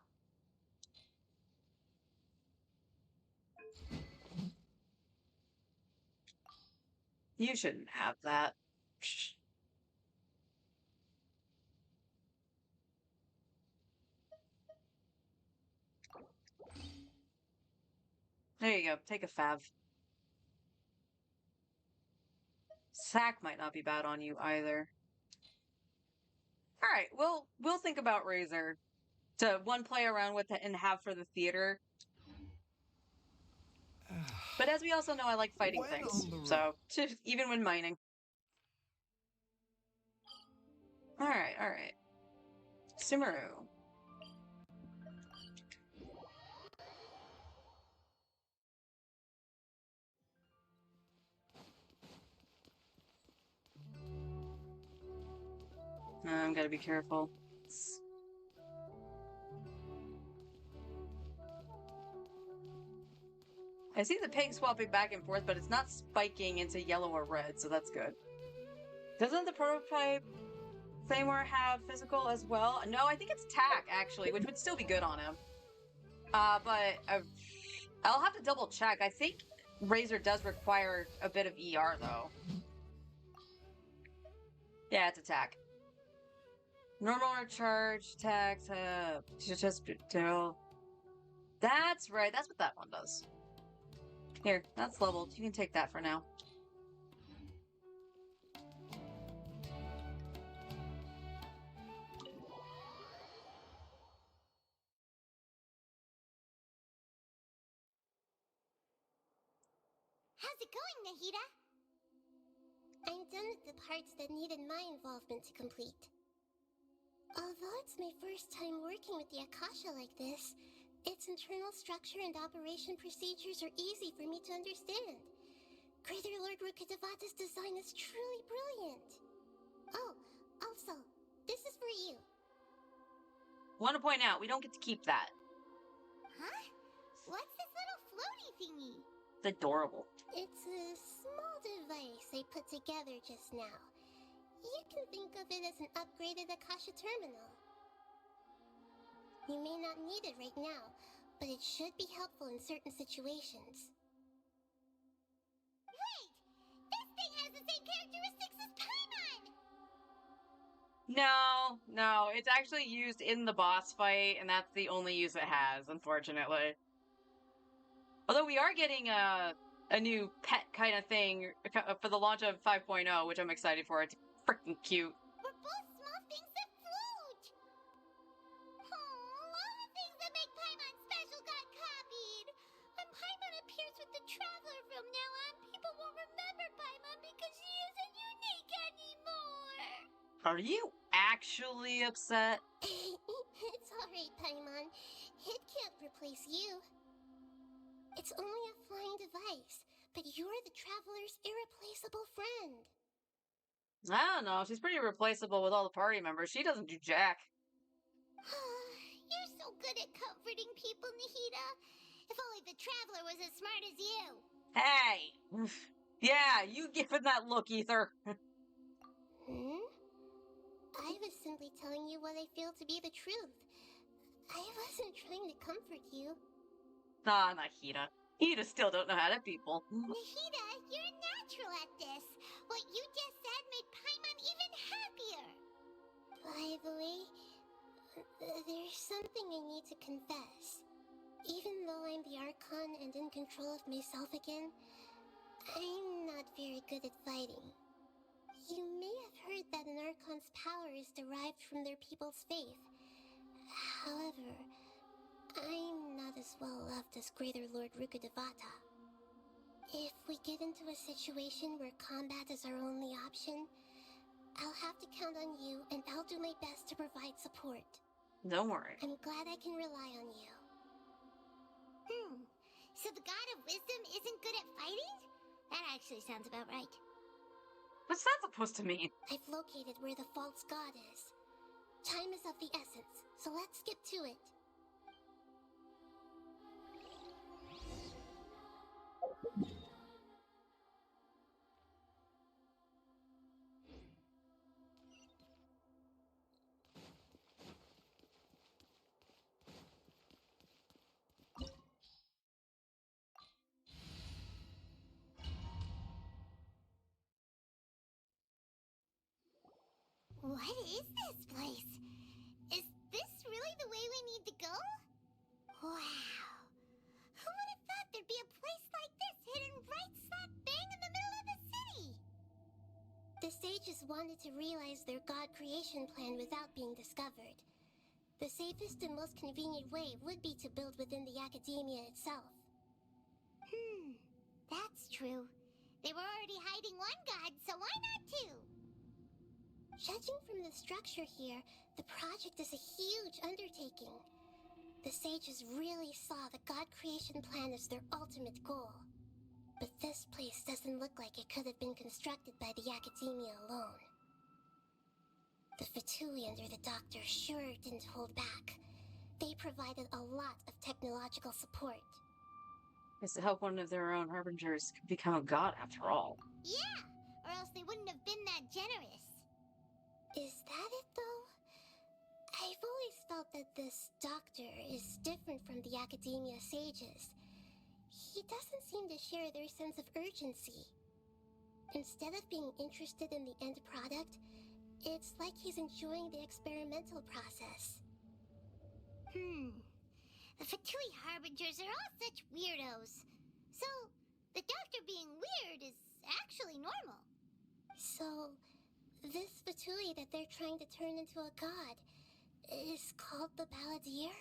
You shouldn't have that. Shh. There you go. Take a fav. Sack might not be bad on you either. All right, we'll think about Razor to one play around with it and have for the theater. But as we also know, I like fighting When things, on the road. so even when mining. All right, all right. Sumeru. I'm gotta be careful. I see the pig swapping back and forth, but it's not spiking into yellow or red, so that's good. Doesn't the prototype Thamor have physical as well? No, I think it's tack, actually, which would still be good on him. But I'll have to double check. I think Razor does require a bit of ER, though. Yeah, it's attack. Normal recharge, attack, just tell. That's right, that's what that one does. Here, that's leveled. You can take that for now. How's it going, Nahida? I'm done with the parts that needed my involvement to complete. Although it's my first time working with the Akasha like this, its internal structure and operation procedures are easy for me to understand. Greater Lord Rukkhadevata's design is truly brilliant. Oh, also, this is for you. Want to point out, we don't get to keep that. Huh? What's this little floaty thingy? It's adorable. It's a small device I put together just now. You can think of it as an upgraded Akasha terminal. You may not need it right now, but it should be helpful in certain situations. Wait! This thing has the same characteristics as Paimon! No, it's actually used in the boss fight, and that's the only use it has, unfortunately. Although we are getting a new pet kind of thing for the launch of 5.0, which I'm excited for. It's freaking cute. We're both small things that float! Oh, all the things that make Paimon special got copied! When Paimon appears with the Traveler from now on, people won't remember Paimon because she isn't unique anymore! Are you actually upset? It's alright, Paimon. It can't replace you. It's only a flying device, but you're the Traveler's irreplaceable friend. I don't know. She's pretty replaceable with all the party members. She doesn't do jack. You're so good at comforting people, Nahida. If only the Traveler was as smart as you. Hey! Yeah, you giving that look, Ether. Hmm? I was simply telling you what I feel to be the truth. I wasn't trying to comfort you. Ah, Nahida. You just still don't know how to people. Nahida, you're natural at this. What you just said made Paimon even happier. By the way, there's something I need to confess. Even though I'm the Archon and in control of myself again, I'm not very good at fighting. You may have heard that an Archon's power is derived from their people's faith. However, I'm not as well loved as Greater Lord Rukkhadevata. If we get into a situation where combat is our only option, I'll have to count on you, and I'll do my best to provide support. Don't worry. I'm glad I can rely on you. So the God of Wisdom isn't good at fighting? That actually sounds about right. What's that supposed to mean? I've located where the false god is. Time is of the essence, so let's get to it. What is this place? Is this really the way we need to go? Wow. Who would have thought there'd be a place like this hidden right slap bang in the middle of the city? The sages wanted to realize their god creation plan without being discovered. The safest and most convenient way would be to build within the academia itself. That's true. They were already hiding one god, so why not two? Judging from the structure here, the project is a huge undertaking. The sages really saw the god creation plan as their ultimate goal. But this place doesn't look like it could have been constructed by the academia alone. The Fatui under the Doctor sure didn't hold back. They provided a lot of technological support. It's to help one of their own harbingers become a god after all. Yeah, or else they wouldn't have been that generous. Is that it, though? I've always felt that this doctor is different from the academia sages. He doesn't seem to share their sense of urgency. Instead of being interested in the end product, it's like he's enjoying the experimental process. The Fatui Harbingers are all such weirdos. So, the doctor being weird is actually normal. So, this Fatui that they're trying to turn into a god is called the Balladeer?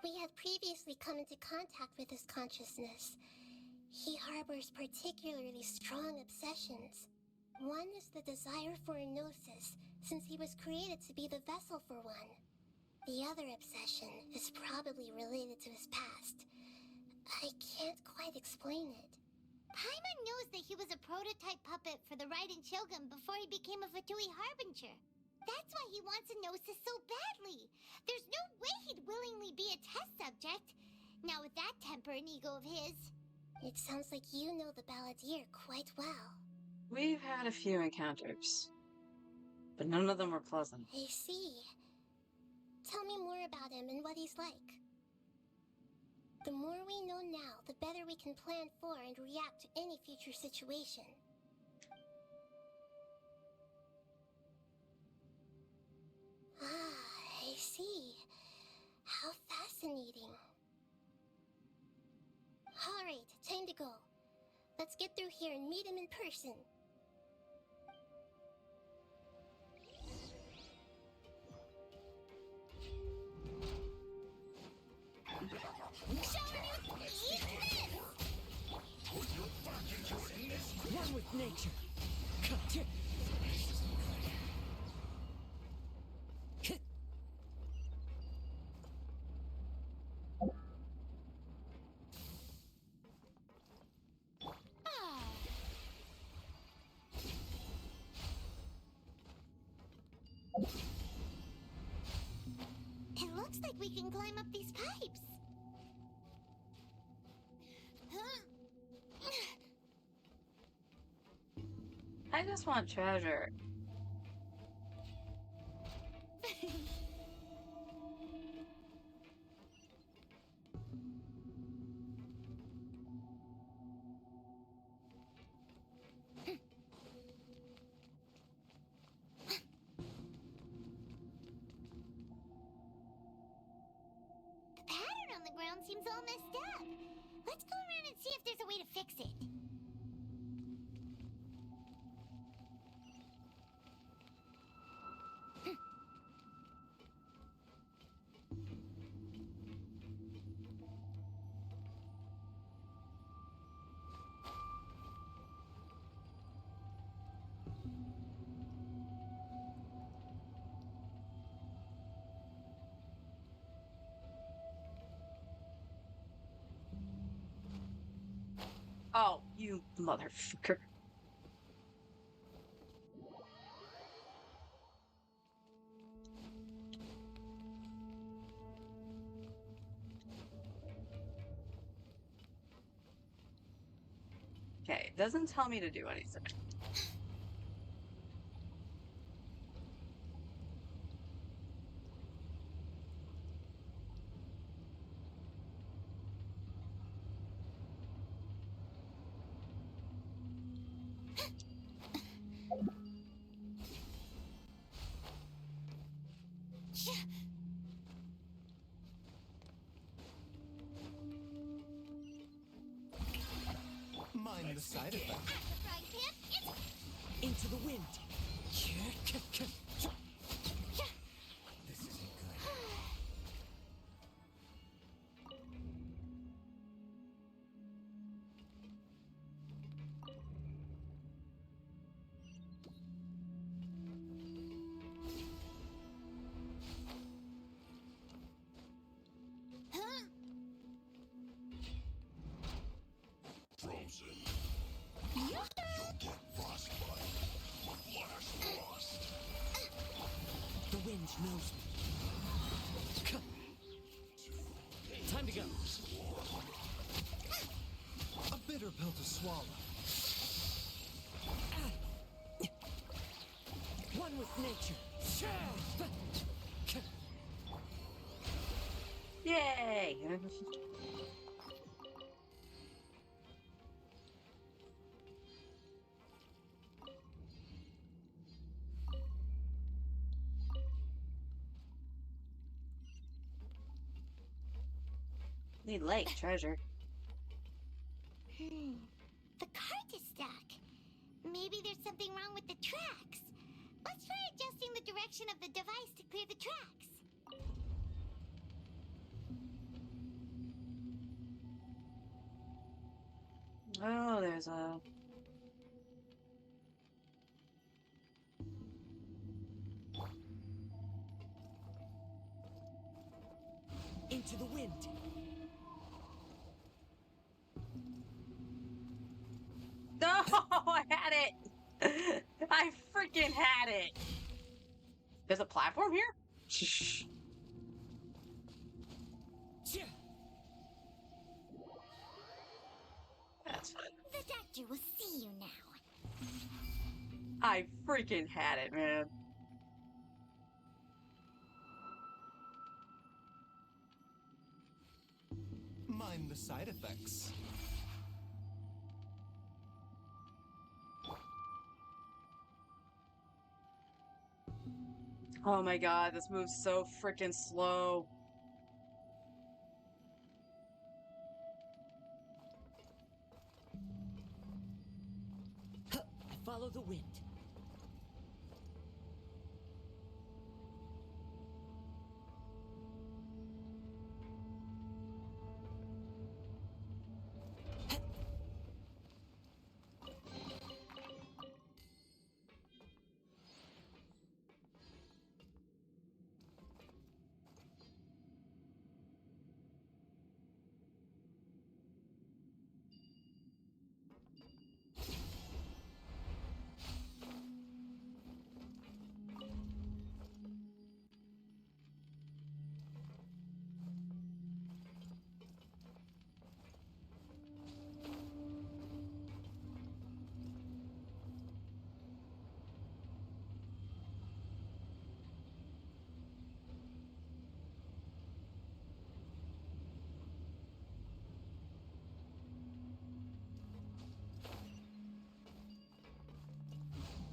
We had previously come into contact with his consciousness. He harbors particularly strong obsessions. One is the desire for a gnosis, since he was created to be the vessel for one. The other obsession is probably related to his past. I can't quite explain it. Paimon knows that he was a prototype puppet for the Raiden Shogun before he became a Fatui Harbinger. That's why he wants a gnosis so badly. There's no way he'd willingly be a test subject. Now with that temper and ego of his. It sounds like you know the Balladeer quite well. We've had a few encounters, but none of them were pleasant. I see. Tell me more about him and what he's like. The more we know now, the better we can plan for and react to any future situation. I see. How fascinating. Alright, time to go. Let's get through here and meet him in person. One with nature. Cut. It looks like we can climb up these pipes. I just want treasure. The pattern on the ground seems all messed up. Let's go around and see if there's a way to fix it. Oh, you motherfucker. Okay, it doesn't tell me to do anything. the side effect. At the frying pan, it's... Into the wind. This isn't good. Huh? Frozen. Yoo-hoo! You'll get frostbite. Flash frost. The wind knows me. Time to go. A bitter pill to swallow. One with nature. Yay! Need lake treasure. The cart is stuck. Maybe there's something wrong with the tracks. Let's try adjusting the direction of the device to clear the tracks. Oh, there's a... Into the wind. No, I had it! I freaking had it! There's a platform here? Shh. That's fine. The doctor will see you now. I freaking had it, man. Mind the side effects. Oh my god, this moves so freaking slow. I follow the wind.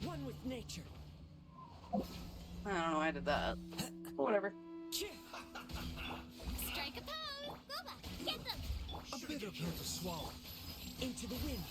One with nature. I don't know why I did that. But whatever. Strike a pose. Boba, get them. A bitter pill to swallow. Into the wind.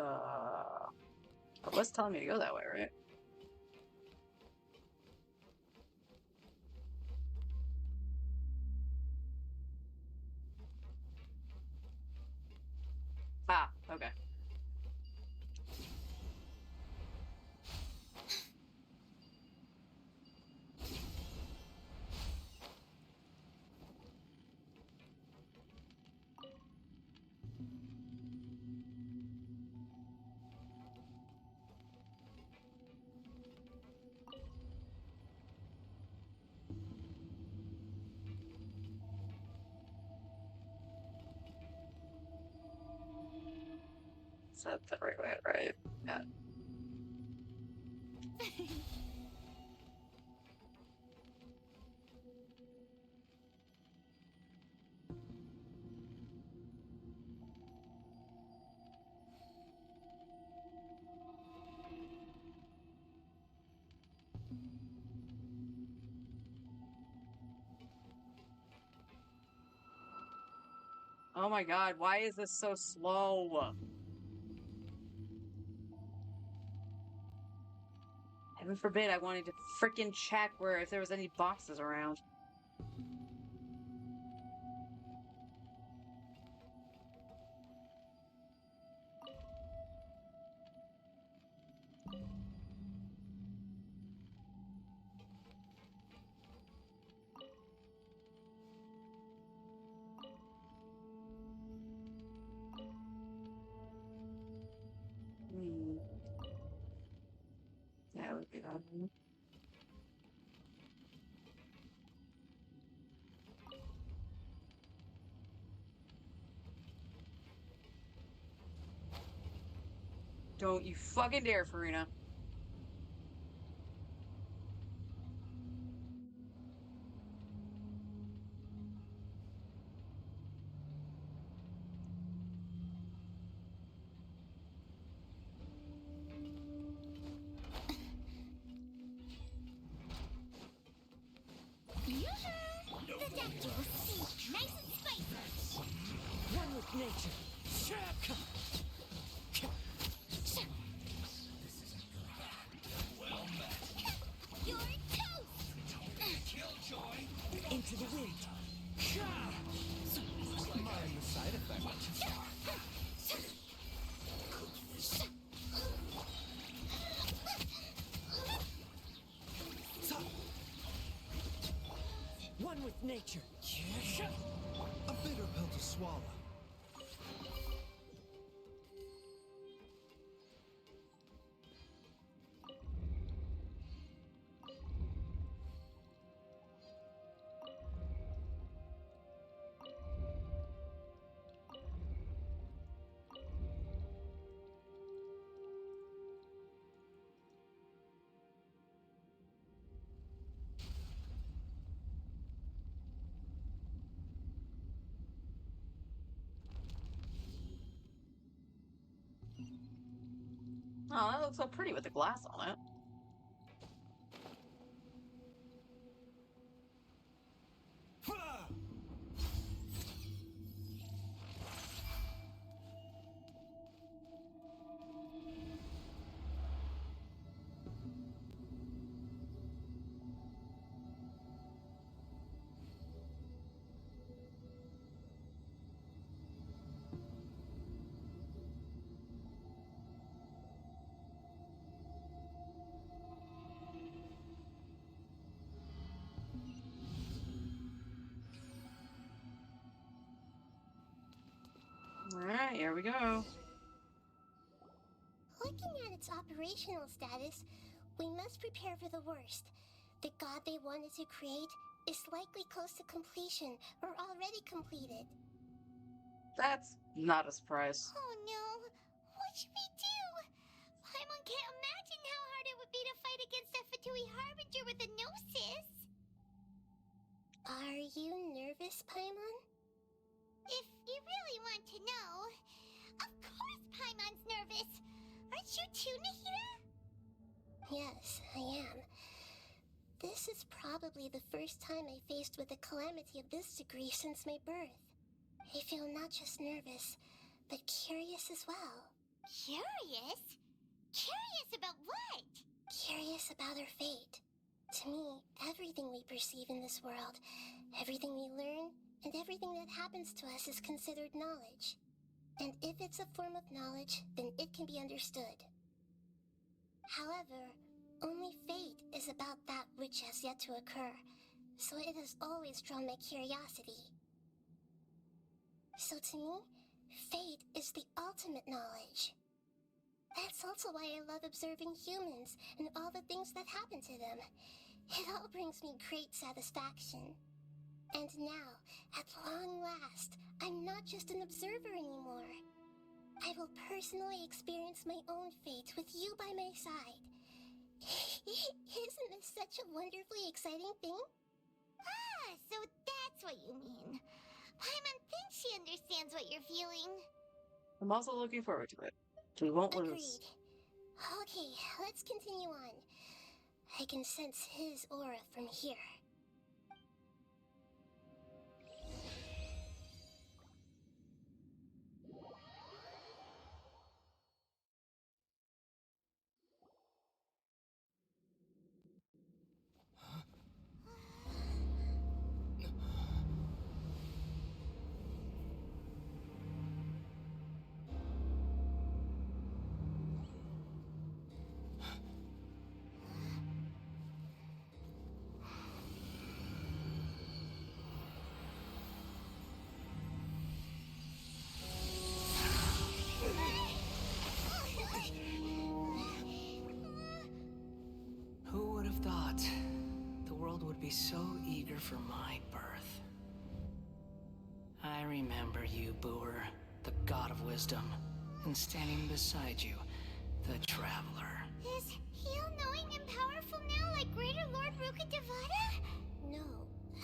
Ah. It was telling me to go that way, right? Ah, okay. Said the right way, right? Yeah. Oh my god, why is this so slow? Heaven forbid I wanted to freaking check where if there was any boxes around. Hmm. That would be that one. Don't you fucking dare, Farina. The deck will seem nice and spicy. One with nature. You're toast! Into the wind. Mind the side effect. One with nature. A bitter pill to swallow. Oh, that looks so pretty with the glass on it. Alright, here we go. Looking at its operational status, we must prepare for the worst. The god they wanted to create is likely close to completion or already completed. That's not a surprise. Oh no! What should we do? Paimon can't imagine how hard it would be to fight against a Fatui Harbinger with a Gnosis! Are you nervous, Paimon? If you really want to know, of course Paimon's nervous! Aren't you too, Nahida? Yes, I am. This is probably the first time I faced with a calamity of this degree since my birth. I feel not just nervous, but curious as well. Curious? Curious about what? Curious about our fate. To me, everything we perceive in this world, everything we learn, and everything that happens to us is considered knowledge. And if it's a form of knowledge, then it can be understood. However, only fate is about that which has yet to occur, so it has always drawn my curiosity. So to me, fate is the ultimate knowledge. That's also why I love observing humans and all the things that happen to them. It all brings me great satisfaction. And now, at long last, I'm not just an observer anymore. I will personally experience my own fate with you by my side. Isn't this such a wonderfully exciting thing? Ah, so that's what you mean. Paimon thinks she understands what you're feeling. I'm also looking forward to it. We won't lose. Agreed. Okay, let's continue on. I can sense his aura from here. Who would have thought the world would be so eager for my birth? I remember you, Boor, the god of wisdom, and standing beside you, the traveler. Is he all-knowing and powerful now like Greater Lord Rukkhadevata? No,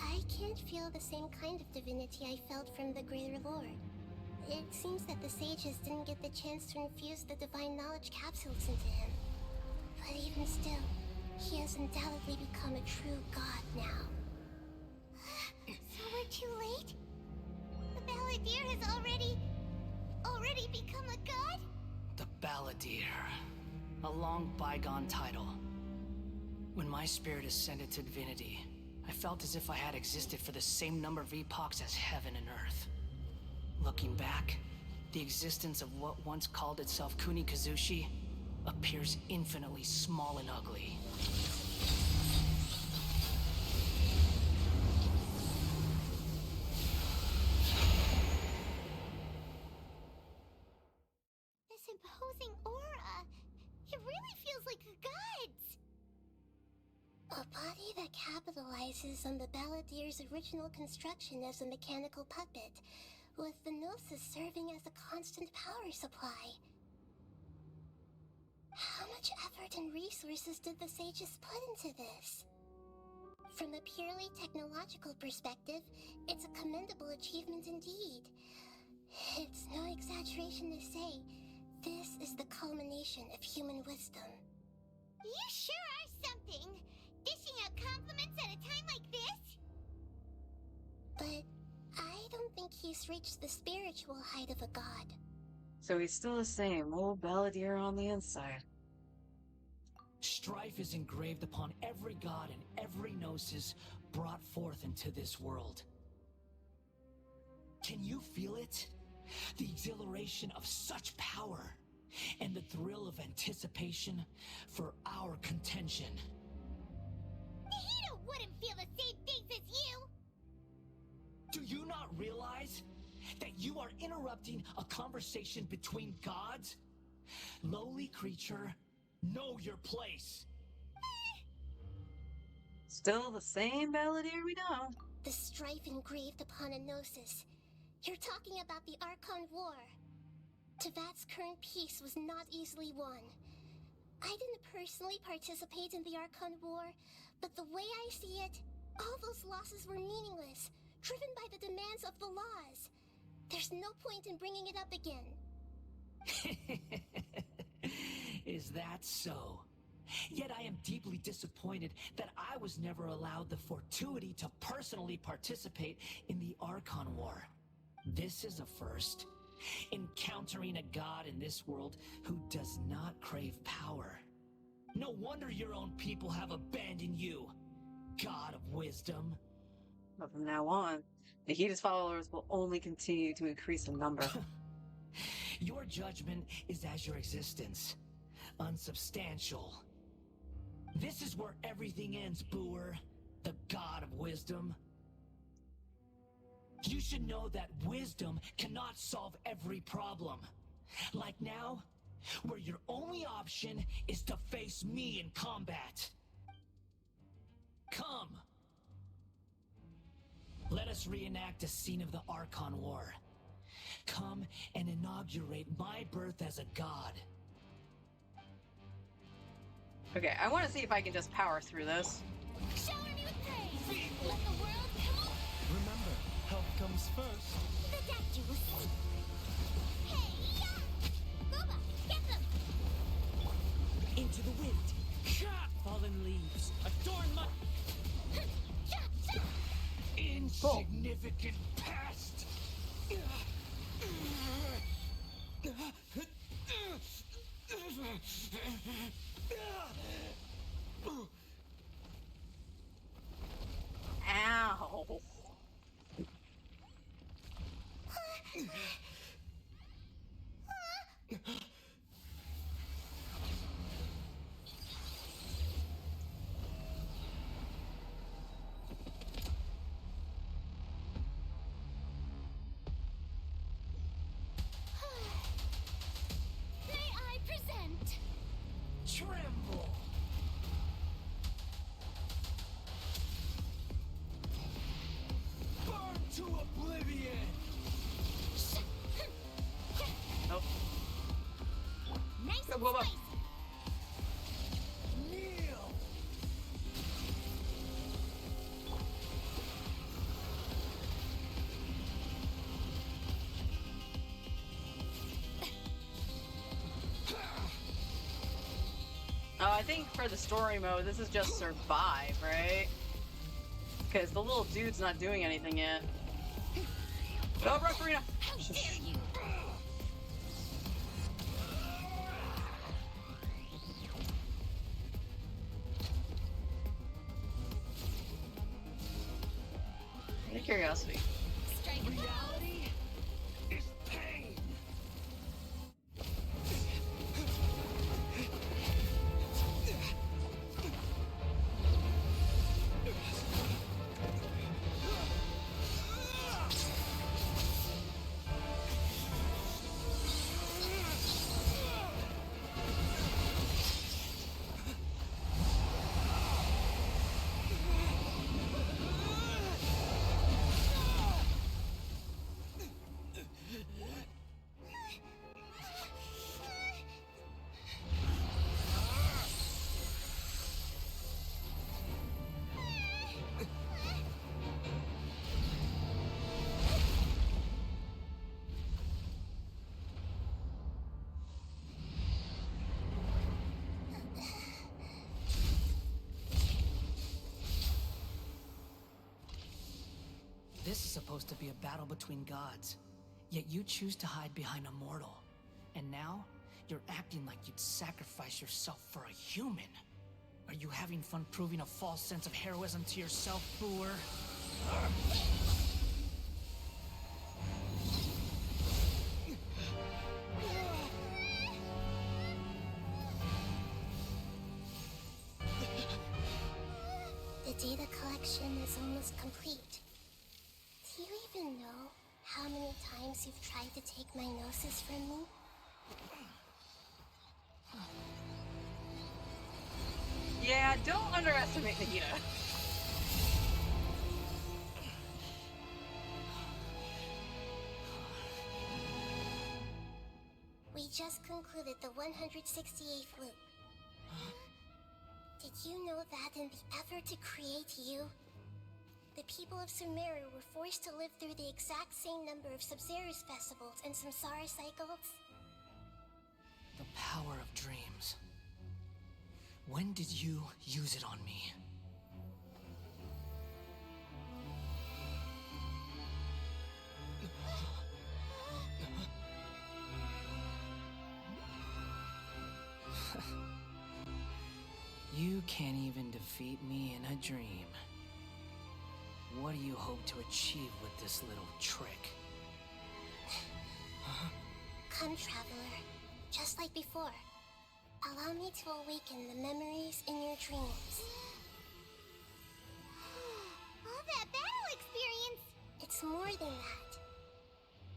I can't feel the same kind of divinity I felt from the Greater Lord. It seems that the sages didn't get the chance to infuse the divine knowledge capsules into him. But even still, he has undoubtedly become a true god now. So we're too late? The Balladeer has already become a god? The Balladeer. A long bygone title. When my spirit ascended to divinity, I felt as if I had existed for the same number of epochs as heaven and earth. Looking back, the existence of what once called itself Kunikazushi appears infinitely small and ugly. This imposing aura, it really feels like a god's. A body that capitalizes on the Balladeer's original construction as a mechanical puppet, with the Gnosis serving as a constant power supply. How much effort and resources did the sages put into this? From a purely technological perspective, it's a commendable achievement indeed. It's no exaggeration to say, this is the culmination of human wisdom. You sure are something! Dishing out compliments at a time like this? But I don't think he's reached the spiritual height of a god. So he's still the same old Balladeer on the inside. Strife is engraved upon every god and every gnosis brought forth into this world. Can you feel it? The exhilaration of such power and the thrill of anticipation for our contention. Nihito wouldn't feel the same things as you! Do you not realize that you are interrupting a conversation between gods? Lowly creature, know your place. Still the same Balladeer we know. The strife engraved upon a gnosis. You're talking about the Archon War. Tevat's current peace was not easily won. I didn't personally participate in the Archon War, but the way I see it, all those losses were meaningless, driven by the demands of the laws. There's no point in bringing it up again. Is that so? Yet I am deeply disappointed that I was never allowed the fortuity to personally participate in the Archon War. This is a first. Encountering a god in this world who does not crave power. No wonder your own people have abandoned you, god of wisdom. But from now on, Nikita's followers will only continue to increase in number. Your judgment is as your existence, unsubstantial. This is where everything ends, Boor, the god of wisdom. You should know that wisdom cannot solve every problem. Like now, where your only option is to face me in combat. Come! Let us reenact a scene of the Archon War. Come and inaugurate my birth as a god. Okay, I want to see if I can just power through this. Shower me with praise! Let the world come on! Remember, health comes first. The doctor will see. Hey, yeah! Boba, get them! Into the wind. Shot! Fallen leaves. Adorn my... Chop, chop! Insignificant pest! Ow. May I present? Tremble! Burn to oblivion! Nope. Nice Go, and Boba. spicy. Kneel! Oh, I think for the story mode, this is just survive, right? Because the little dude's not doing anything yet. Go, Rokarina! How dare you! Out of curiosity. Strike a pose! Reality is pain! This is supposed to be a battle between gods, yet you choose to hide behind a mortal. And now, you're acting like you'd sacrifice yourself for a human. Are you having fun proving a false sense of heroism to yourself, Boor? The data collection is almost complete. Do you even know how many times you've tried to take my gnosis from me? Yeah, don't underestimate Nikita. We just concluded the 168th loop. Did you know that in the effort to create you, the people of Sumeru were forced to live through the exact same number of Sub-Zerus festivals and Samsara cycles? The power of dreams. When did you use it on me? You can't even defeat me in a dream. What do you hope to achieve with this little trick? Come, Traveler. Just like before. Allow me to awaken the memories in your dreams. All that battle experience! It's more than that.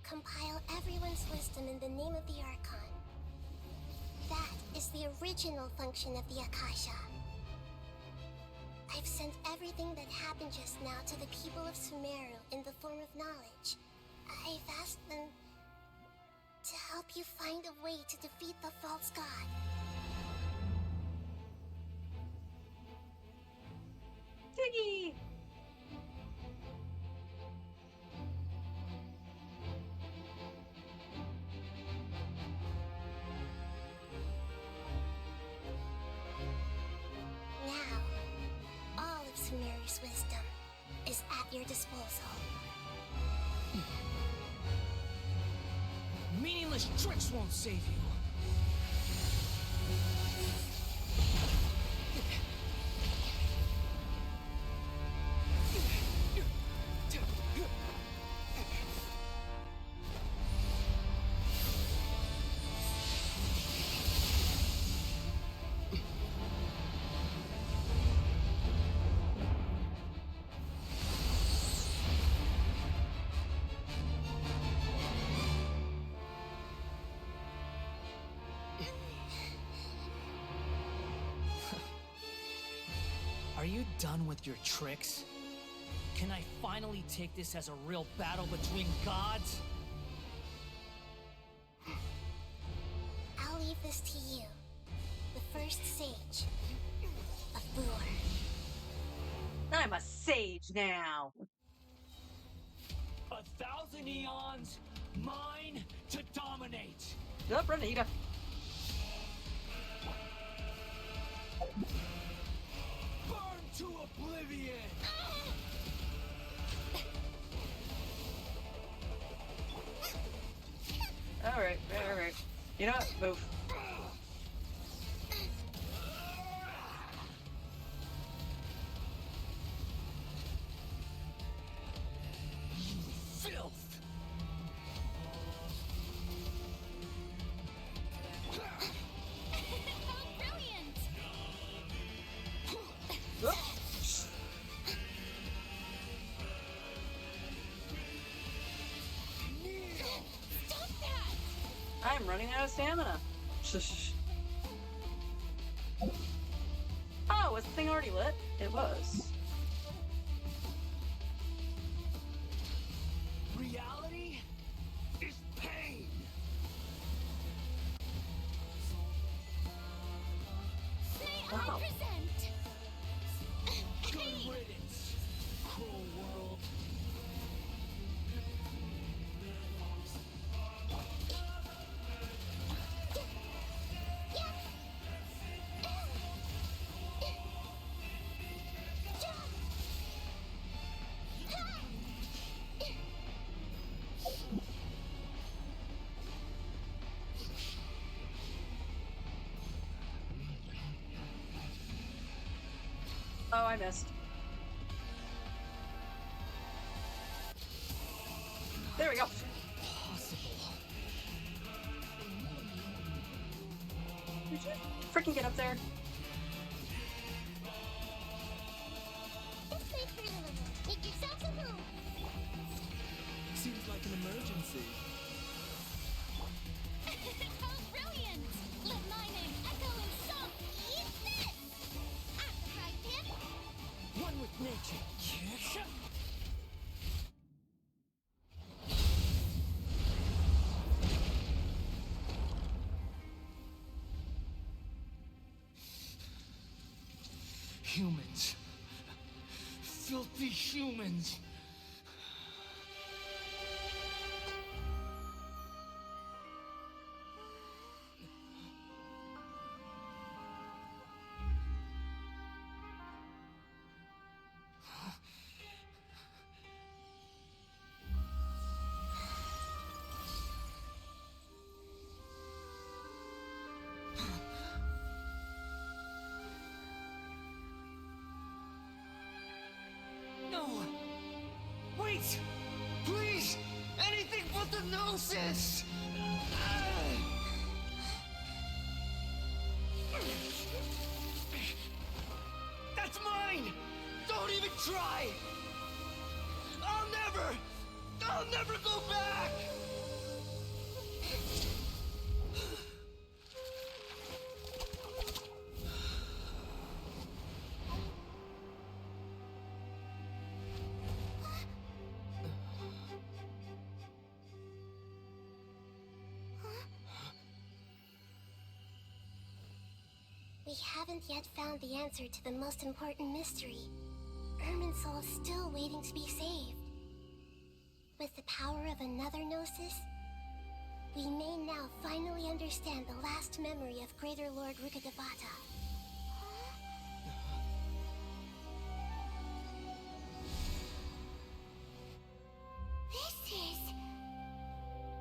Compile everyone's wisdom in the name of the Archon. That is the original function of the Akasha. I've sent everything that happened just now to the people of Sumeru in the form of knowledge. I've asked them to help you find a way to defeat the false god. Tiggy! Now, all of Sumeri's wisdom is at your disposal. Meaningless tricks won't save you. Are you done with your tricks? Can I finally take this as a real battle between gods? I'll leave this to you. The first sage of Boor. I'm a sage now. 1,000 eons, mine to dominate. Up, Renita. Burn to oblivion. Alright, alright. You know what? Move. Filth. How brilliant! Oop. Stop that! I'm running out of stamina. Oh, was the thing already lit? It was. Reality is pain. May Wow. I present? Good riddance, cruel world. Oh, I missed. There we go. Did you freaking get up there? This way for a little. Make yourselves a move. Seems like an emergency. How brilliant! Let my name echo in song. Eat this! I'm the pride pip. One with nature. Yes. Humans. Filthy humans. No! Wait! Please! Anything but the gnosis! That's mine! Don't even try! I'll never go back! haven't yet found the answer to the most important mystery. Irminsul is still waiting to be saved. With the power of another Gnosis, we may now finally understand the last memory of Greater Lord Rukkhadevata. This is...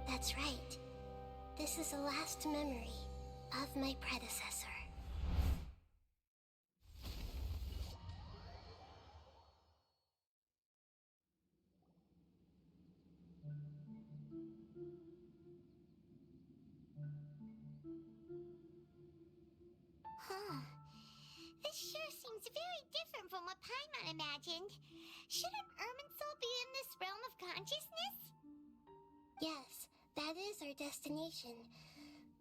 That's right. This is the last memory of my predecessor. Huh. This sure seems very different from what Paimon imagined. Shouldn't Irminsul be in this realm of consciousness? Yes, that is our destination.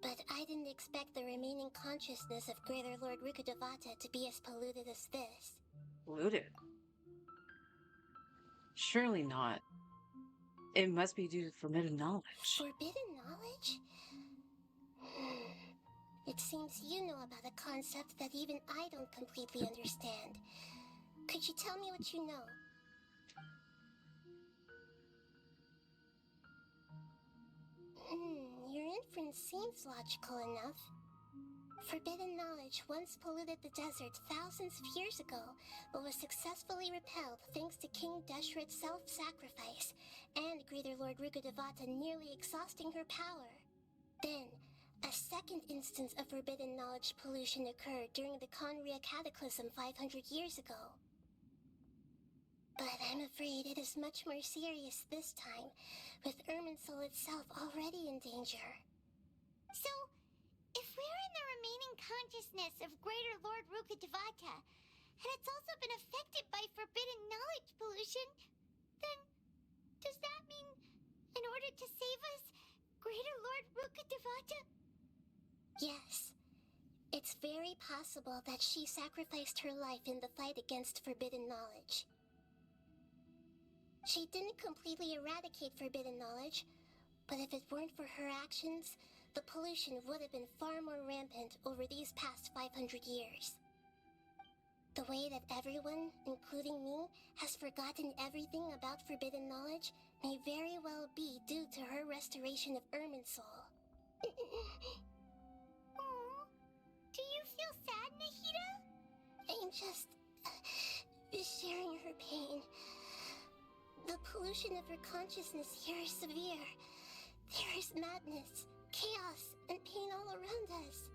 But I didn't expect the remaining consciousness of Greater Lord Rukkhadevata to be as polluted as this. Polluted? Surely not. It must be due to forbidden knowledge. Forbidden knowledge? It seems you know about a concept that even I don't completely understand. Could you tell me what you know? Your inference seems logical enough. Forbidden knowledge once polluted the desert thousands of years ago, but was successfully repelled thanks to King Deshret's self-sacrifice and Greater Lord Rukkhadevata nearly exhausting her power. Then, a second instance of forbidden knowledge pollution occurred during the Conria Cataclysm 500 years ago. But I'm afraid it is much more serious this time, with Irminsul itself already in danger. So, if we're in the remaining consciousness of Greater Lord Rukkhadevata, and it's also been affected by forbidden knowledge pollution, then does that mean, in order to save us, Greater Lord Rukkhadevata? Yes. It's very possible that she sacrificed her life in the fight against forbidden knowledge. She didn't completely eradicate forbidden knowledge, but if it weren't for her actions, the pollution would have been far more rampant over these past 500 years. The way that everyone, including me, has forgotten everything about forbidden knowledge may very well be due to her restoration of Irminsul. Aww. Do you feel sad, Nahida? I'm just... sharing her pain. The pollution of her consciousness here is severe. There is madness, chaos, and pain all around us.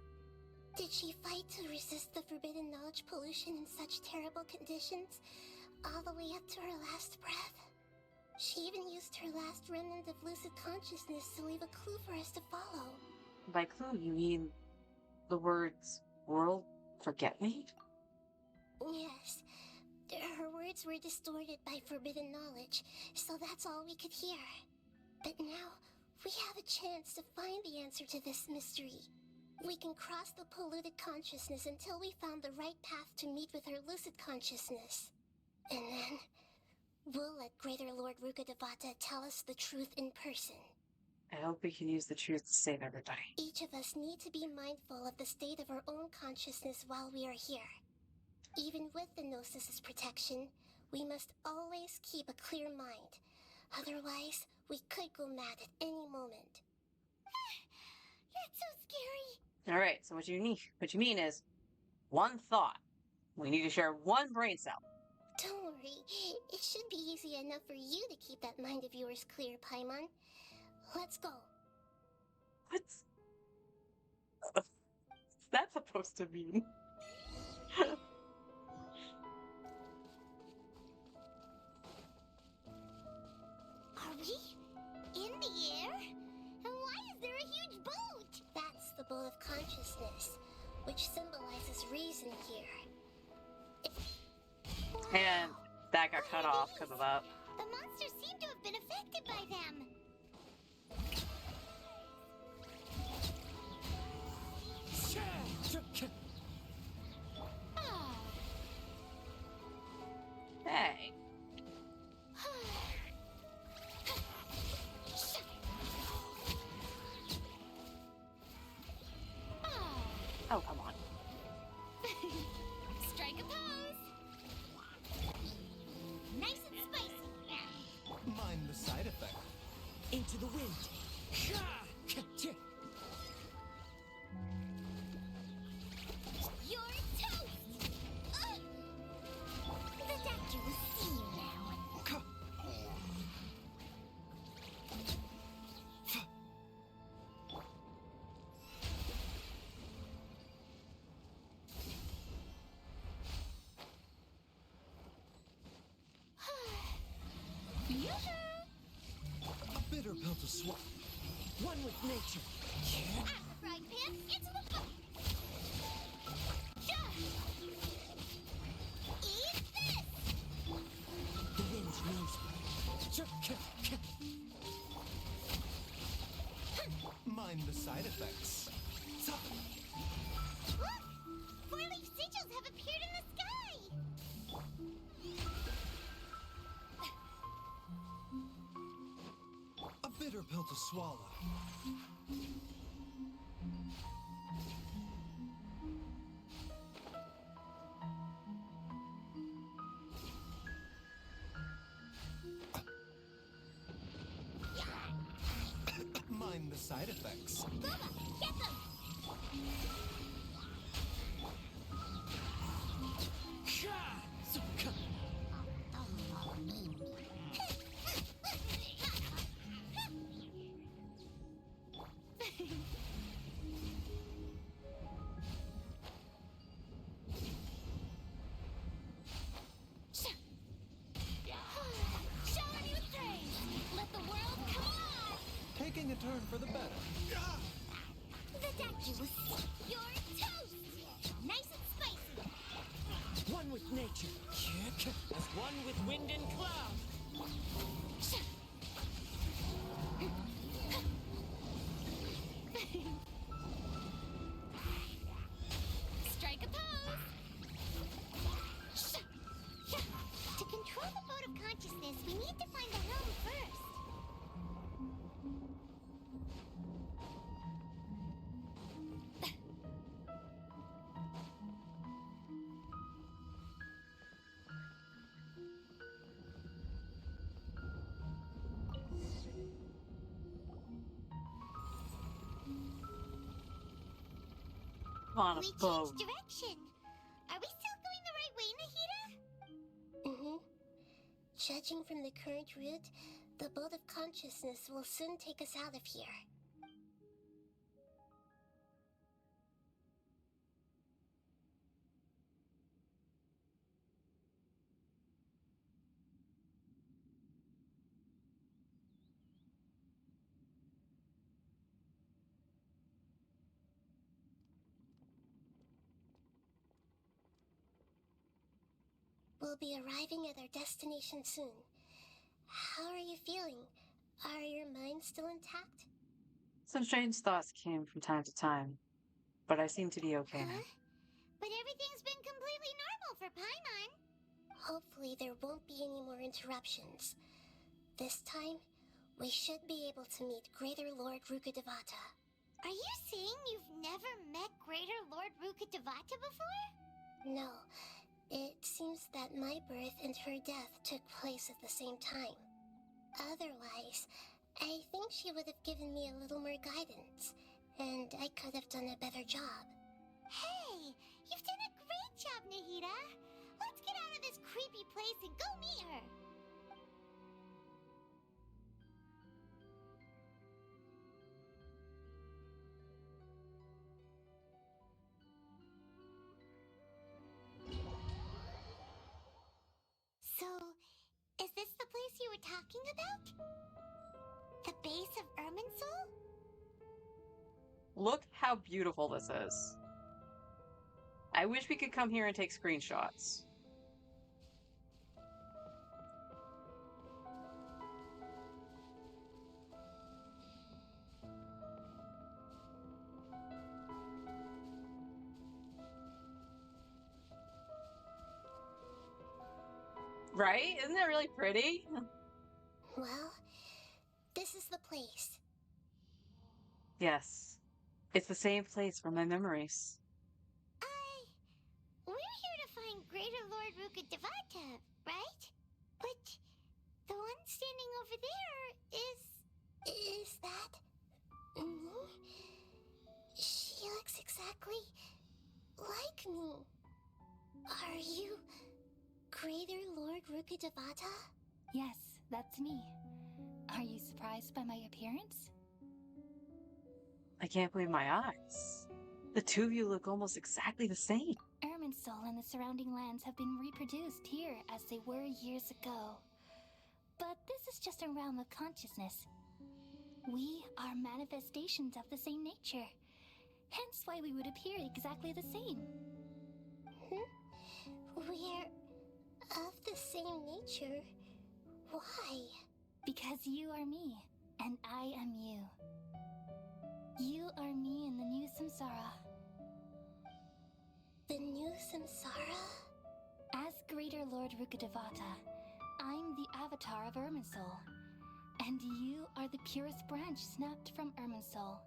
Did she fight to resist the forbidden knowledge pollution in such terrible conditions, all the way up to her last breath? She even used her last remnant of lucid consciousness to leave a clue for us to follow. By clue, you mean the words world forget me? Yes. Her words were distorted by forbidden knowledge, so that's all we could hear. But now, we have a chance to find the answer to this mystery. We can cross the polluted consciousness until we found the right path to meet with her lucid consciousness. And then, we'll let Greater Lord Rukkhadevata tell us the truth in person. I hope we can use the truth to save everybody. Each of us need to be mindful of the state of our own consciousness while we are here. Even with the Gnosis' protection, we must always keep a clear mind. Otherwise, we could go mad at any moment. That's so scary. Alright, so what you mean is one thought. We need to share one brain cell. Don't worry. It should be easy enough for you to keep that mind of yours clear, Paimon. Let's go. What's that supposed to mean? Are we in the air? And why is there a huge boat? That's the boat of consciousness, which symbolizes reason here. And that got cut off because of that. The monsters seem to have been affected by them. Hey. Oh, come on. into the wind. You're toast! The doctor will see you now. A bitter pill to swallow. One with nature. Out of the frying pan, into the fire! Eat this! The wind knows me. Mind the side effects. Look! Four-leaf sigils have appeared in the sky! A bitter pill to swallow. Mind the side effects. Bubba, get them! Shower me with praise! Let the world come alive! Taking a turn for the better. The doctor will see your toast! Nice and spicy! One with nature. As one with wind and cloud. Strike a pose! To control the boat of consciousness, we need to find the helm first. On a We boat. changed direction. Are we still going the right way, Nahida? Mm-hmm. Judging from the current route, the boat of consciousness will soon take us out of here. We'll be arriving at our destination soon. How are you feeling? Are your minds still intact? Some strange thoughts came from time to time, but I seem to be okay now. But everything's been completely normal for Paimon. Hopefully there won't be any more interruptions. This time, we should be able to meet Greater Lord Rukkhadevata. Are you saying you've never met Greater Lord Rukkhadevata before? No. It seems that my birth and her death took place at the same time. Otherwise, I think she would have given me a little more guidance, and I could have done a better job. Hey, you've done a great job, Nahida. Let's get out of this creepy place and go meet her. So, is this the place you were talking about? The base of Irminsul? Look how beautiful this is. I wish we could come here and take screenshots. Right? Isn't that really pretty? Well, this is the place. Yes. It's the same place from my memories. We're here to find Greater Lord Rukkhadevata, right? But the one standing over there is Is that me? She looks exactly like me. Are you Greater Lord Rukkhadevata? Yes, that's me. Are you surprised by my appearance? I can't believe my eyes. The two of you look almost exactly the same. Irminsul and the surrounding lands have been reproduced here as they were years ago. But this is just a realm of consciousness. We are manifestations of the same nature, hence why we would appear exactly the same. We're of the same nature. Why? Because you are me, and I am you. You are me in the new samsara. The new samsara? As Greater Lord Rukkhadevata, I'm the avatar of Irminsul, and you are the purest branch snapped from Irminsul.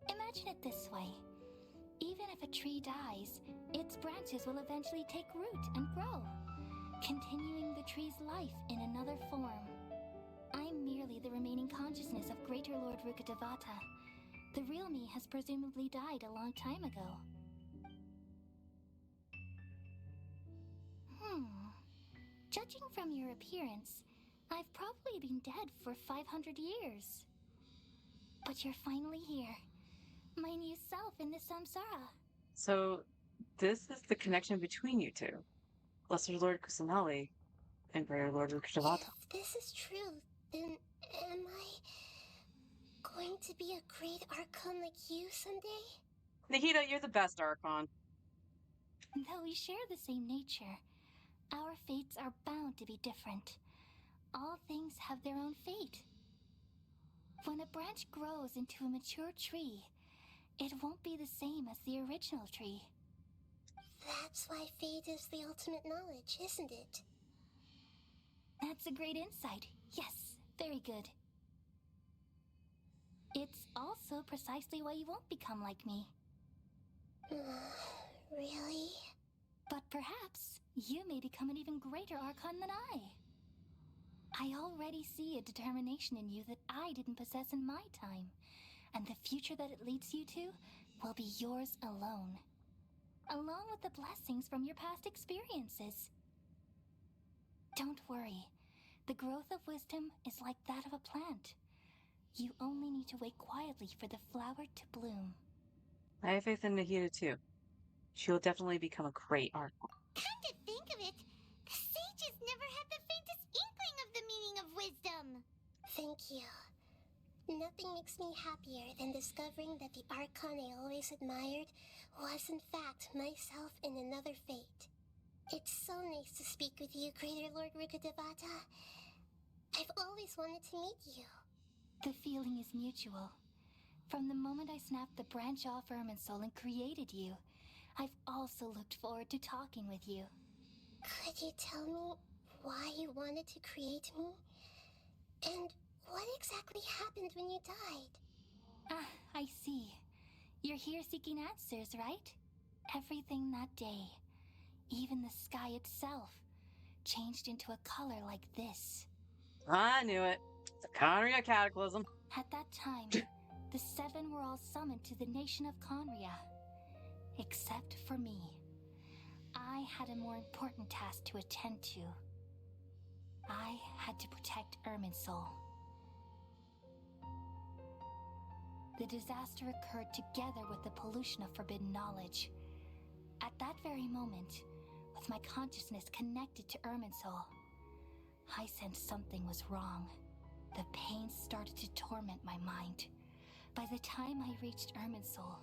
Imagine it this way. Even if a tree dies, its branches will eventually take root and grow, continuing the tree's life in another form. I'm merely the remaining consciousness of Greater Lord Rukkhadevata. The real me has presumably died a long time ago. Judging from your appearance, I've probably been dead for 500 years. But you're finally here. My new self in the samsara. So, this is the connection between you two. Lesser Lord Kusanali and Greater Lord Rukkhadevata. If this is true, then am I going to be a great Archon like you someday? Nikita, you're the best Archon. Though we share the same nature, our fates are bound to be different. All things have their own fate. When a branch grows into a mature tree, it won't be the same as the original tree. That's why fate is the ultimate knowledge, isn't it? That's a great insight. Yes, very good. It's also precisely why you won't become like me. Really? But perhaps you may become an even greater Archon than I. I already see a determination in you that I didn't possess in my time, and the future that it leads you to will be yours alone, along with the blessings from your past experiences. Don't worry. The growth of wisdom is like that of a plant. You only need to wait quietly for the flower to bloom. I have faith in Nikita too. She'll definitely become a great Archon. Come to think of it, the sages never had the faintest inkling of the meaning of wisdom. Thank you. Nothing makes me happier than discovering that the Archon I always admired was in fact myself in another fate. It's so nice to speak with you, Greater Lord Rukkhadevata. I've always wanted to meet you. The feeling is mutual. From the moment I snapped the branch off Irminsul and created you, I've also looked forward to talking with you. Could you tell me why you wanted to create me? And what exactly happened when you died? Ah, I see. You're here seeking answers, right? Everything that day, even the sky itself, changed into a color like this. I knew it. It's a Conria cataclysm. At that time, the seven were all summoned to the nation of Conria. Except for me. I had a more important task to attend to. I had to protect Irminsul. The disaster occurred together with the pollution of forbidden knowledge. At that very moment, with my consciousness connected to Irminsul, I sensed something was wrong. The pain started to torment my mind. By the time I reached Irminsul,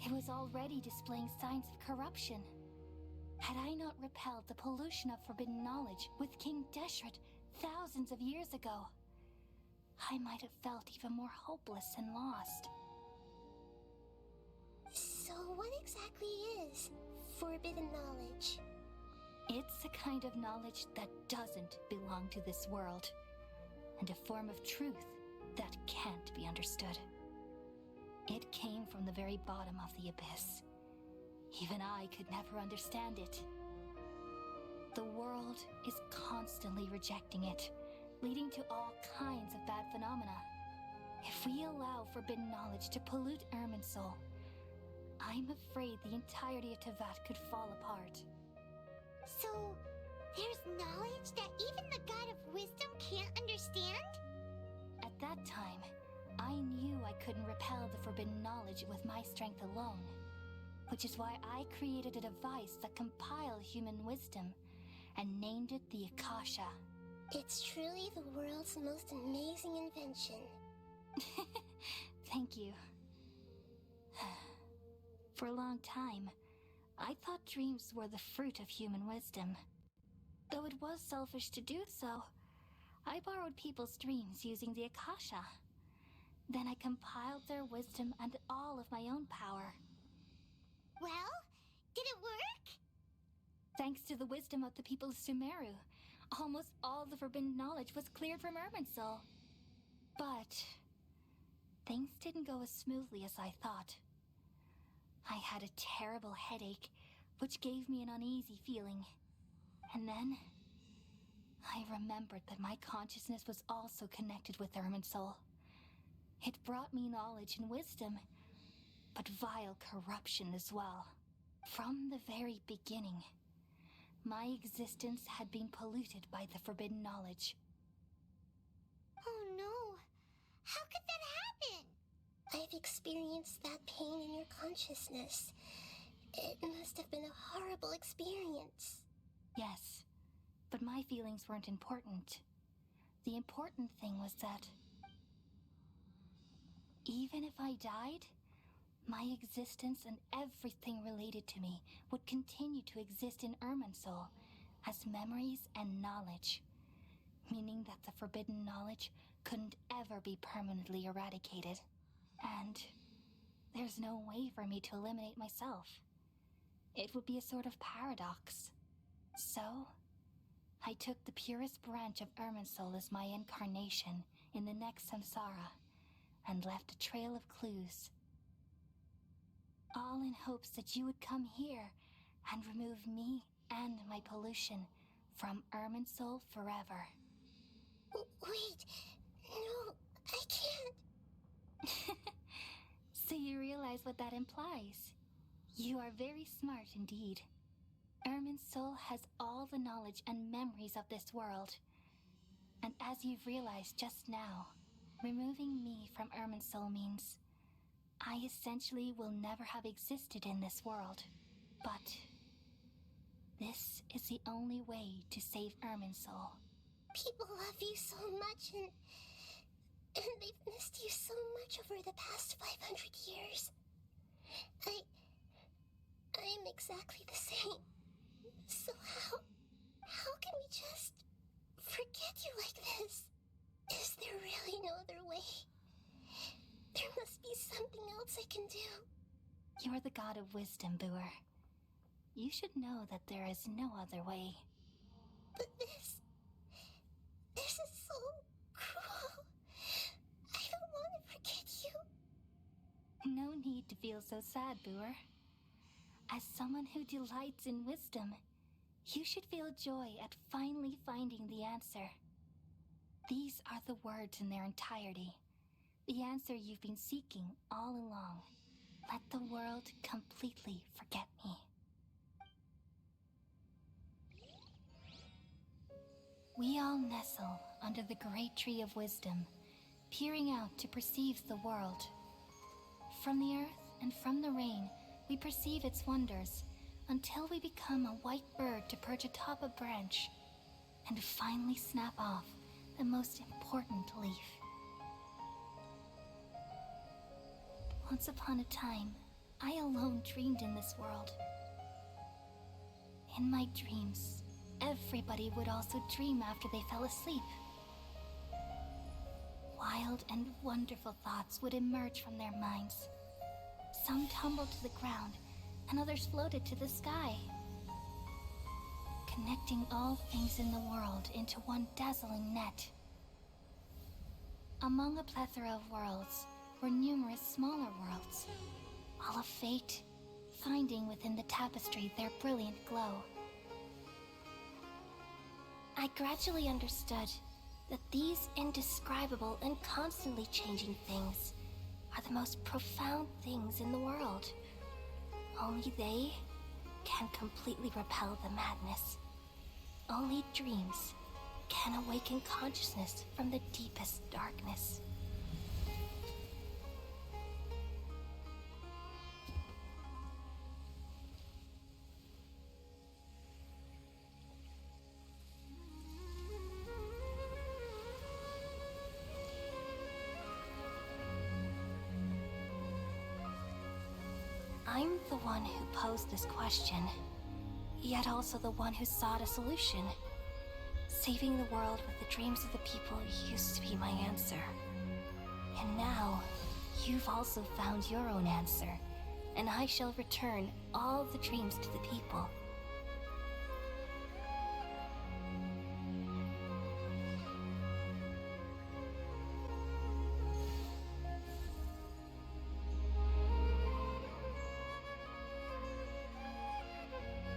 it was already displaying signs of corruption. Had I not repelled the pollution of forbidden knowledge with King Deshret thousands of years ago, I might have felt even more hopeless and lost. So what exactly is forbidden knowledge? It's a kind of knowledge that doesn't belong to this world, and a form of truth that can't be understood. It came from the very bottom of the abyss. Even I could never understand it. The world is constantly rejecting it, leading to all kinds of bad phenomena. If we allow forbidden knowledge to pollute Irminsul, I'm afraid the entirety of Tevat could fall apart. So, there's knowledge that even the God of Wisdom can't understand? At that time, I knew I couldn't repel the forbidden knowledge with my strength alone, which is why I created a device that compiled human wisdom and named it the Akasha. It's truly the world's most amazing invention. Thank you. For a long time, I thought dreams were the fruit of human wisdom. Though it was selfish to do so, I borrowed people's dreams using the Akasha. Then I compiled their wisdom and all of my own power. Well, did it work? Thanks to the wisdom of the people of Sumeru, almost all the forbidden knowledge was cleared from Irminsul. But things didn't go as smoothly as I thought. I had a terrible headache, which gave me an uneasy feeling. And then I remembered that my consciousness was also connected with Irminsul. It brought me knowledge and wisdom, but vile corruption as well. From the very beginning, my existence had been polluted by the forbidden knowledge. Oh no. How could that happen? I've experienced that pain in your consciousness. It must have been a horrible experience. Yes, but my feelings weren't important. The important thing was that even if I died, my existence and everything related to me would continue to exist in Irminsul as memories and knowledge, meaning that the forbidden knowledge couldn't ever be permanently eradicated. And there's no way for me to eliminate myself. It would be a sort of paradox. So, I took the purest branch of Irminsul as my incarnation in the next samsara, and left a trail of clues. All in hopes that you would come here and remove me and my pollution from Irminsul forever. Wait, no, I can't. So you realize what that implies. You are very smart indeed. Irminsul has all the knowledge and memories of this world. And as you've realized just now, removing me from Irminsul means I essentially will never have existed in this world. But this is the only way to save Irminsul. People love you so much and they've missed you so much over the past 500 years. I'm exactly the same. So how can we just forget you like this? Is there really no other way? There must be something else I can do. You're the god of wisdom, Booer. You should know that there is no other way. But this is so cruel. I don't want to forget you. No need to feel so sad, Booer. As someone who delights in wisdom, you should feel joy at finally finding the answer. These are the words in their entirety. The answer you've been seeking all along. Let the world completely forget me. We all nestle under the great tree of wisdom, peering out to perceive the world. From the earth and from the rain, we perceive its wonders, until we become a white bird to perch atop a branch, and finally snap off the most important leaf. Once upon a time, I alone dreamed in this world. In my dreams, everybody would also dream after they fell asleep. Wild and wonderful thoughts would emerge from their minds. Some tumbled to the ground, and others floated to the sky, connecting all things in the world into one dazzling net. Among a plethora of worlds were numerous smaller worlds, all of fate, finding within the tapestry their brilliant glow. I gradually understood that these indescribable and constantly changing things are the most profound things in the world. Only they can completely repel the madness. Only dreams can awaken consciousness from the deepest darkness. I'm the one who posed this question, yet also the one who sought a solution. Saving the world with the dreams of the people used to be my answer. And now, you've also found your own answer, and I shall return all the dreams to the people.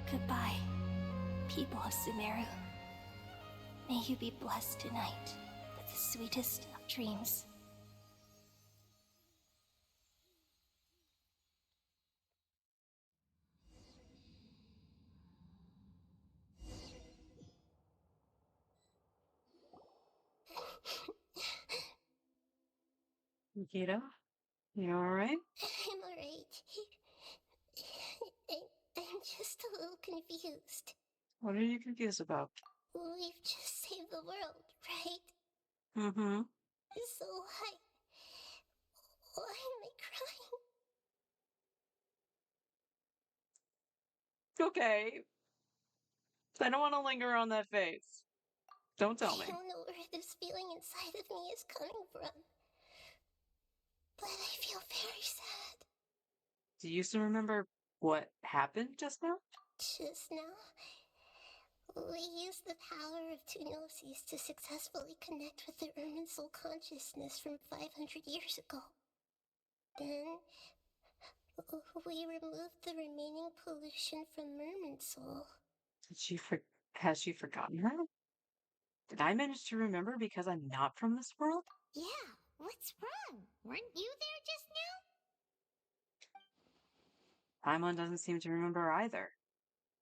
Goodbye, people of Sumeru. May you be blessed tonight with the sweetest of dreams. Nikita, you alright? I'm alright. I'm just a little confused. What are you confused about? We've just saved the world, right? Mm-hmm. So why am I crying? Okay. I don't want to linger on that face. Don't tell me. I don't know where this feeling inside of me is coming from, but I feel very sad. Do you still remember what happened just now? Just now, we used the power of two gnosis to successfully connect with the Irminsul consciousness from 500 years ago. Then, we removed the remaining pollution from Irminsul. Has she forgotten her? Did I manage to remember because I'm not from this world? Yeah, what's wrong? Weren't you there just now? Paimon doesn't seem to remember either.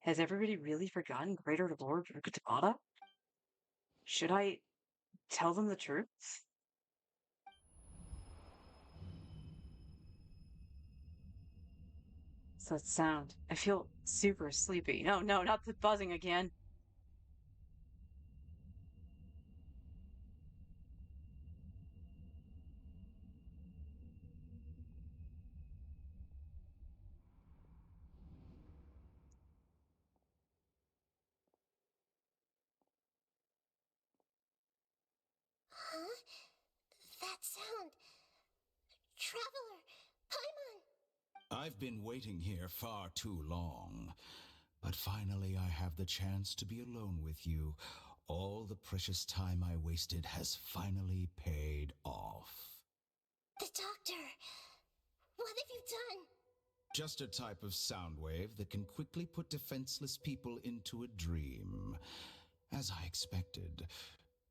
Has everybody really forgotten Greater Lord Rukatabata? Should I tell them the truth? What's that sound? I feel super sleepy. No, not the buzzing again. Huh? That sound. Traveler! Paimon! I've been waiting here far too long. But finally I have the chance to be alone with you. All the precious time I wasted has finally paid off. The doctor! What have you done? Just a type of sound wave that can quickly put defenseless people into a dream. As I expected,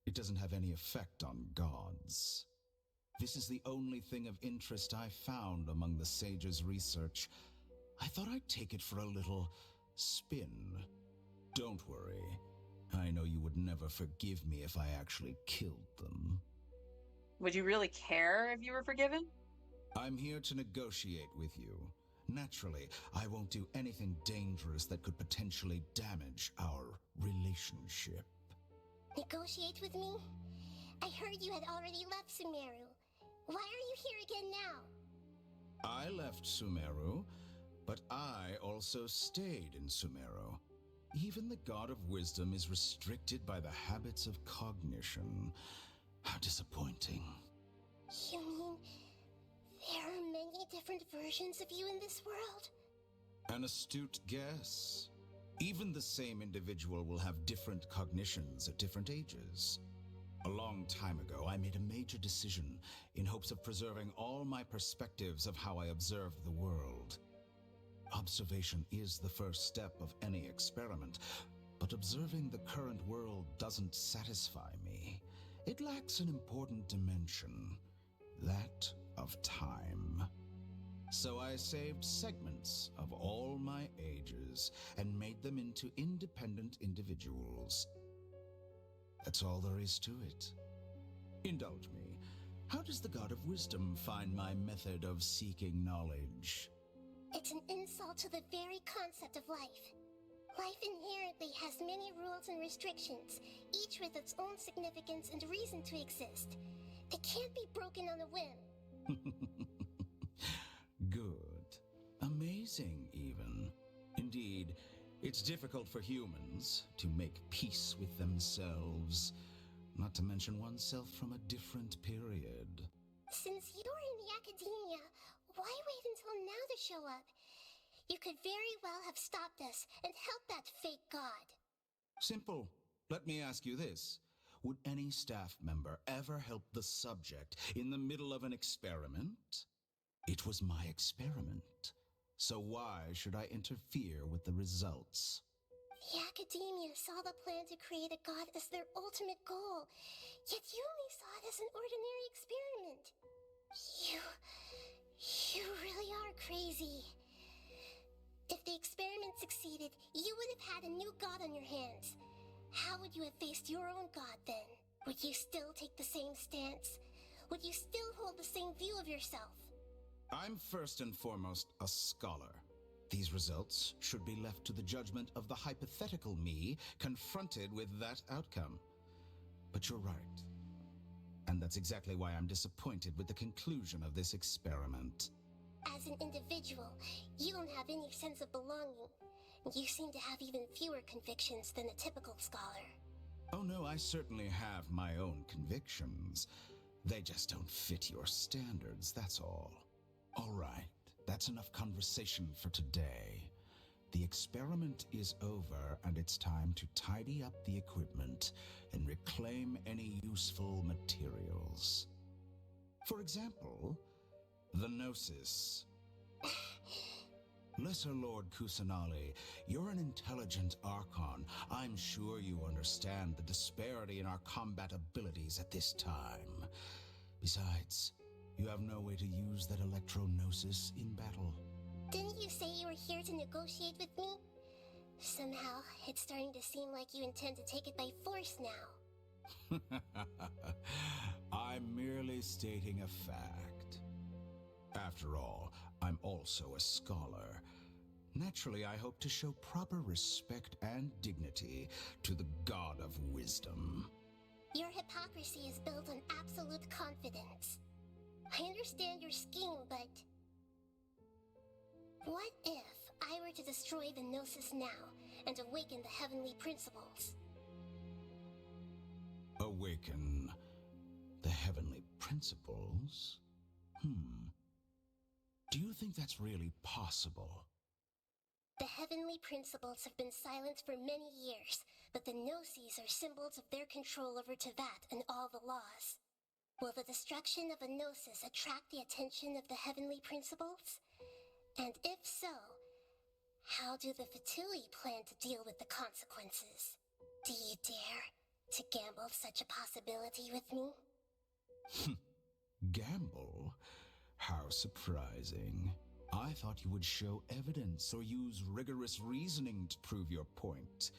it doesn't have any effect on gods. This is the only thing of interest I found among the sage's research. I thought I'd take it for a little spin. Don't worry. I know you would never forgive me if I actually killed them. Would you really care if you were forgiven? I'm here to negotiate with you. Naturally, I won't do anything dangerous that could potentially damage our relationship. Negotiate with me? I heard you had already left Sumeru. Why are you here again now? I left Sumeru, but I also stayed in Sumeru. Even the God of Wisdom is restricted by the habits of cognition. How disappointing. You mean there are many different versions of you in this world? An astute guess. Even the same individual will have different cognitions at different ages. A long time ago, I made a major decision in hopes of preserving all my perspectives of how I observed the world. Observation is the first step of any experiment, but observing the current world doesn't satisfy me. It lacks an important dimension, that of time. So I saved segments of all my ages and made them into independent individuals. That's all there is to it. Indulge me. How does the God of Wisdom find my method of seeking knowledge? It's an insult to the very concept of life. Life inherently has many rules and restrictions, each with its own significance and reason to exist. They can't be broken on a whim. Good. Amazing, even. Indeed, it's difficult for humans to make peace with themselves, not to mention oneself from a different period. Since you're in the academia, why wait until now to show up? You could very well have stopped us and helped that fake god. Simple. Let me ask you this. Would any staff member ever help the subject in the middle of an experiment? It was my experiment. So why should I interfere with the results? The academia saw the plan to create a god as their ultimate goal, yet you only saw it as an ordinary experiment. You really are crazy. If the experiment succeeded, you would have had a new god on your hands. How would you have faced your own god then? Would you still take the same stance? Would you still hold the same view of yourself? I'm first and foremost a scholar. These results should be left to the judgment of the hypothetical me confronted with that outcome. But you're right. And that's exactly why I'm disappointed with the conclusion of this experiment. As an individual, you don't have any sense of belonging. You seem to have even fewer convictions than a typical scholar. Oh no, I certainly have my own convictions. They just don't fit your standards, that's all. All right, that's enough conversation for today. The experiment is over, and it's time to tidy up the equipment and reclaim any useful materials. For example, the Gnosis. Lesser Lord Kusanali, you're an intelligent Archon. I'm sure you understand the disparity in our combat abilities at this time. Besides, you have no way to use that Electro-Gnosis in battle. Didn't you say you were here to negotiate with me? Somehow, it's starting to seem like you intend to take it by force now. I'm merely stating a fact. After all, I'm also a scholar. Naturally, I hope to show proper respect and dignity to the God of Wisdom. Your hypocrisy is built on absolute confidence. I understand your scheme, but... what if I were to destroy the Gnosis now and awaken the heavenly principles? Awaken the heavenly principles? Do you think that's really possible? The heavenly principles have been silent for many years, but the Gnosis are symbols of their control over Tevat and all the laws. Will the destruction of a Gnosis attract the attention of the heavenly principles? And if so, how do the Fatui plan to deal with the consequences? Do you dare to gamble such a possibility with me? Gamble? How surprising. I thought you would show evidence or use rigorous reasoning to prove your point.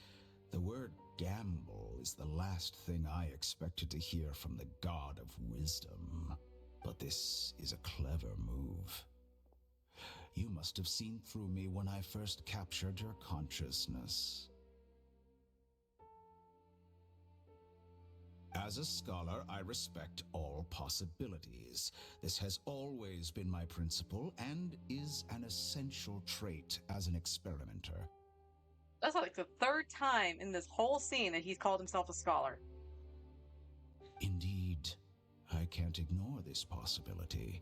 The word gamble is the last thing I expected to hear from the God of Wisdom. But this is a clever move. You must have seen through me when I first captured your consciousness. As a scholar, I respect all possibilities. This has always been my principle and is an essential trait as an experimenter. That's like the third time in this whole scene that he's called himself a scholar. Indeed, I can't ignore this possibility.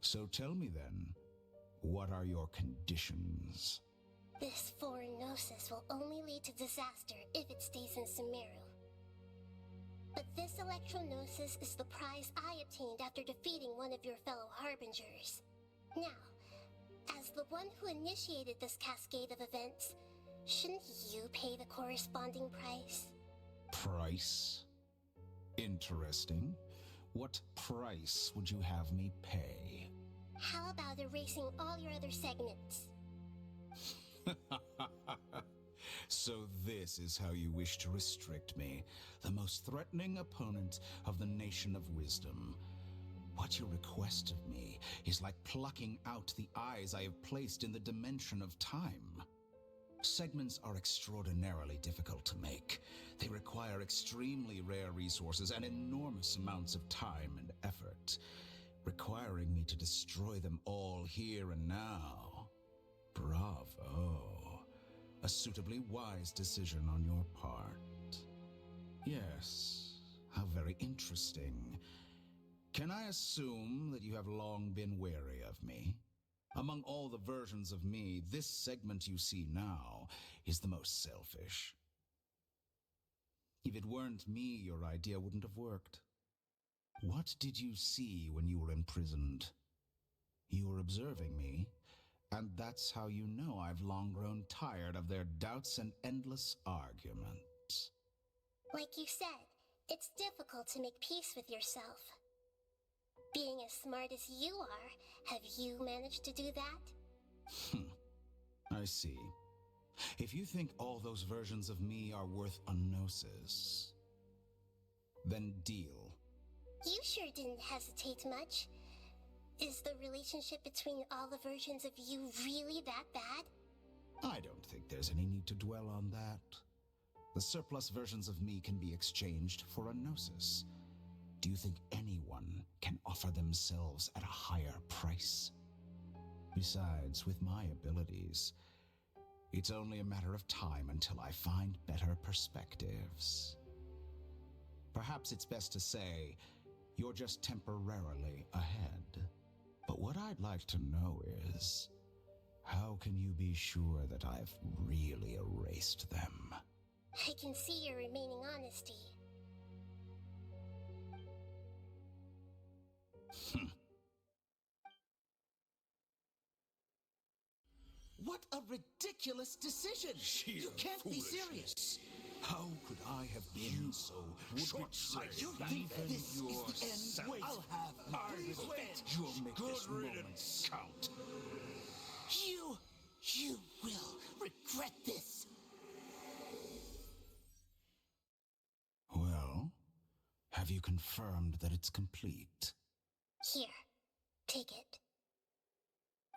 So tell me then, what are your conditions? This foreign Gnosis will only lead to disaster if it stays in Sumeru. But this Electro-Gnosis is the prize I obtained after defeating one of your fellow Harbingers. Now, as the one who initiated this cascade of events, shouldn't you pay the corresponding price? Price? Interesting. What price would you have me pay? How about erasing all your other segments? So this is how you wish to restrict me, the most threatening opponent of the Nation of Wisdom. What you request of me is like plucking out the eyes I have placed in the dimension of time. Segments are extraordinarily difficult to make. They require extremely rare resources and enormous amounts of time and effort, requiring me to destroy them all here and now. Bravo. A suitably wise decision on your part. Yes, how very interesting. Can I assume that you have long been wary of me? Among all the versions of me, this segment you see now is the most selfish. If it weren't me, your idea wouldn't have worked. What did you see when you were imprisoned? You were observing me, and that's how you know I've long grown tired of their doubts and endless arguments. Like you said, it's difficult to make peace with yourself. Being as smart as you are, have you managed to do that? I see. If you think all those versions of me are worth a gnosis, then deal. You sure didn't hesitate much. Is the relationship between all the versions of you really that bad? I don't think there's any need to dwell on that. The surplus versions of me can be exchanged for a gnosis. Do you think anyone can offer themselves at a higher price? Besides, with my abilities, it's only a matter of time until I find better perspectives. Perhaps it's best to say you're just temporarily ahead. But what I'd like to know is, how can you be sure that I've really erased them? I can see your remaining honesty. What a ridiculous decision! You can't be serious! How could I have been so short-sighted? You think this is the end? Wait, I'll have our revenge! You'll make this moment count. You will regret this! Well, have you confirmed that it's complete? Here, take it.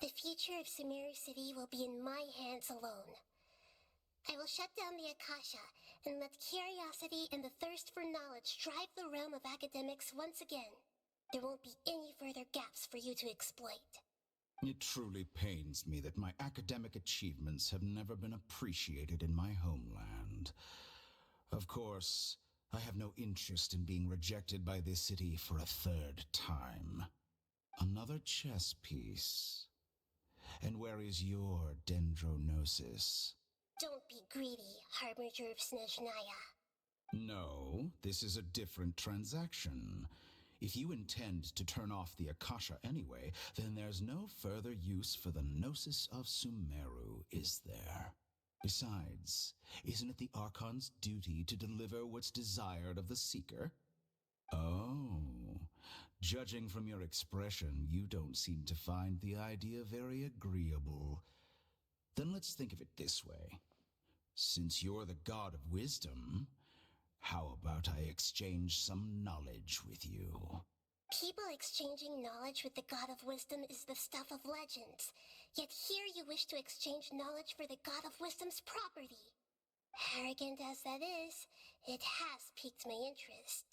The future of Sumeru City will be in my hands alone. I will shut down the Akasha and let curiosity and the thirst for knowledge drive the realm of academics once again. There won't be any further gaps for you to exploit. It truly pains me that my academic achievements have never been appreciated in my homeland. Of course, I have no interest in being rejected by this city for a third time. Another chess piece. And where is your dendronosis? Don't be greedy, Harbinger of Snezhnaya. No, this is a different transaction. If you intend to turn off the Akasha anyway, then there's no further use for the Gnosis of Sumeru, is there? Besides, isn't it the Archon's duty to deliver what's desired of the Seeker? Oh, judging from your expression, you don't seem to find the idea very agreeable. Then let's think of it this way. Since you're the god of wisdom, how about I exchange some knowledge with you? People exchanging knowledge with the God of Wisdom is the stuff of legends. Yet here you wish to exchange knowledge for the God of Wisdom's property. Arrogant as that is, it has piqued my interest.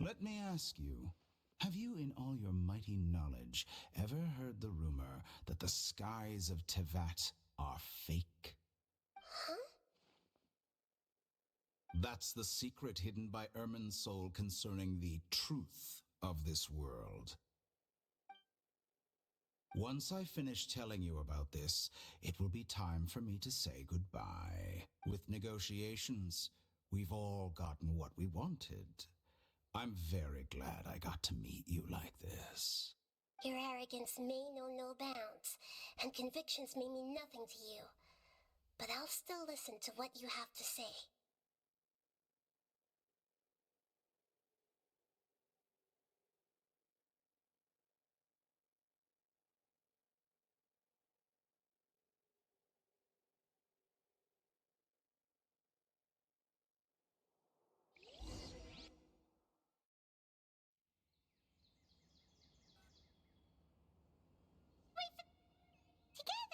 Let me ask you, have you in all your mighty knowledge ever heard the rumor that the skies of Tevat are fake? Huh? That's the secret hidden by Ermin's soul concerning the truth of this world. Once I finish telling you about this, it will be time for me to say goodbye. With negotiations, we've all gotten what we wanted. I'm very glad I got to meet you like this. Your arrogance may know no bounds, and convictions may mean nothing to you. But I'll still listen to what you have to say.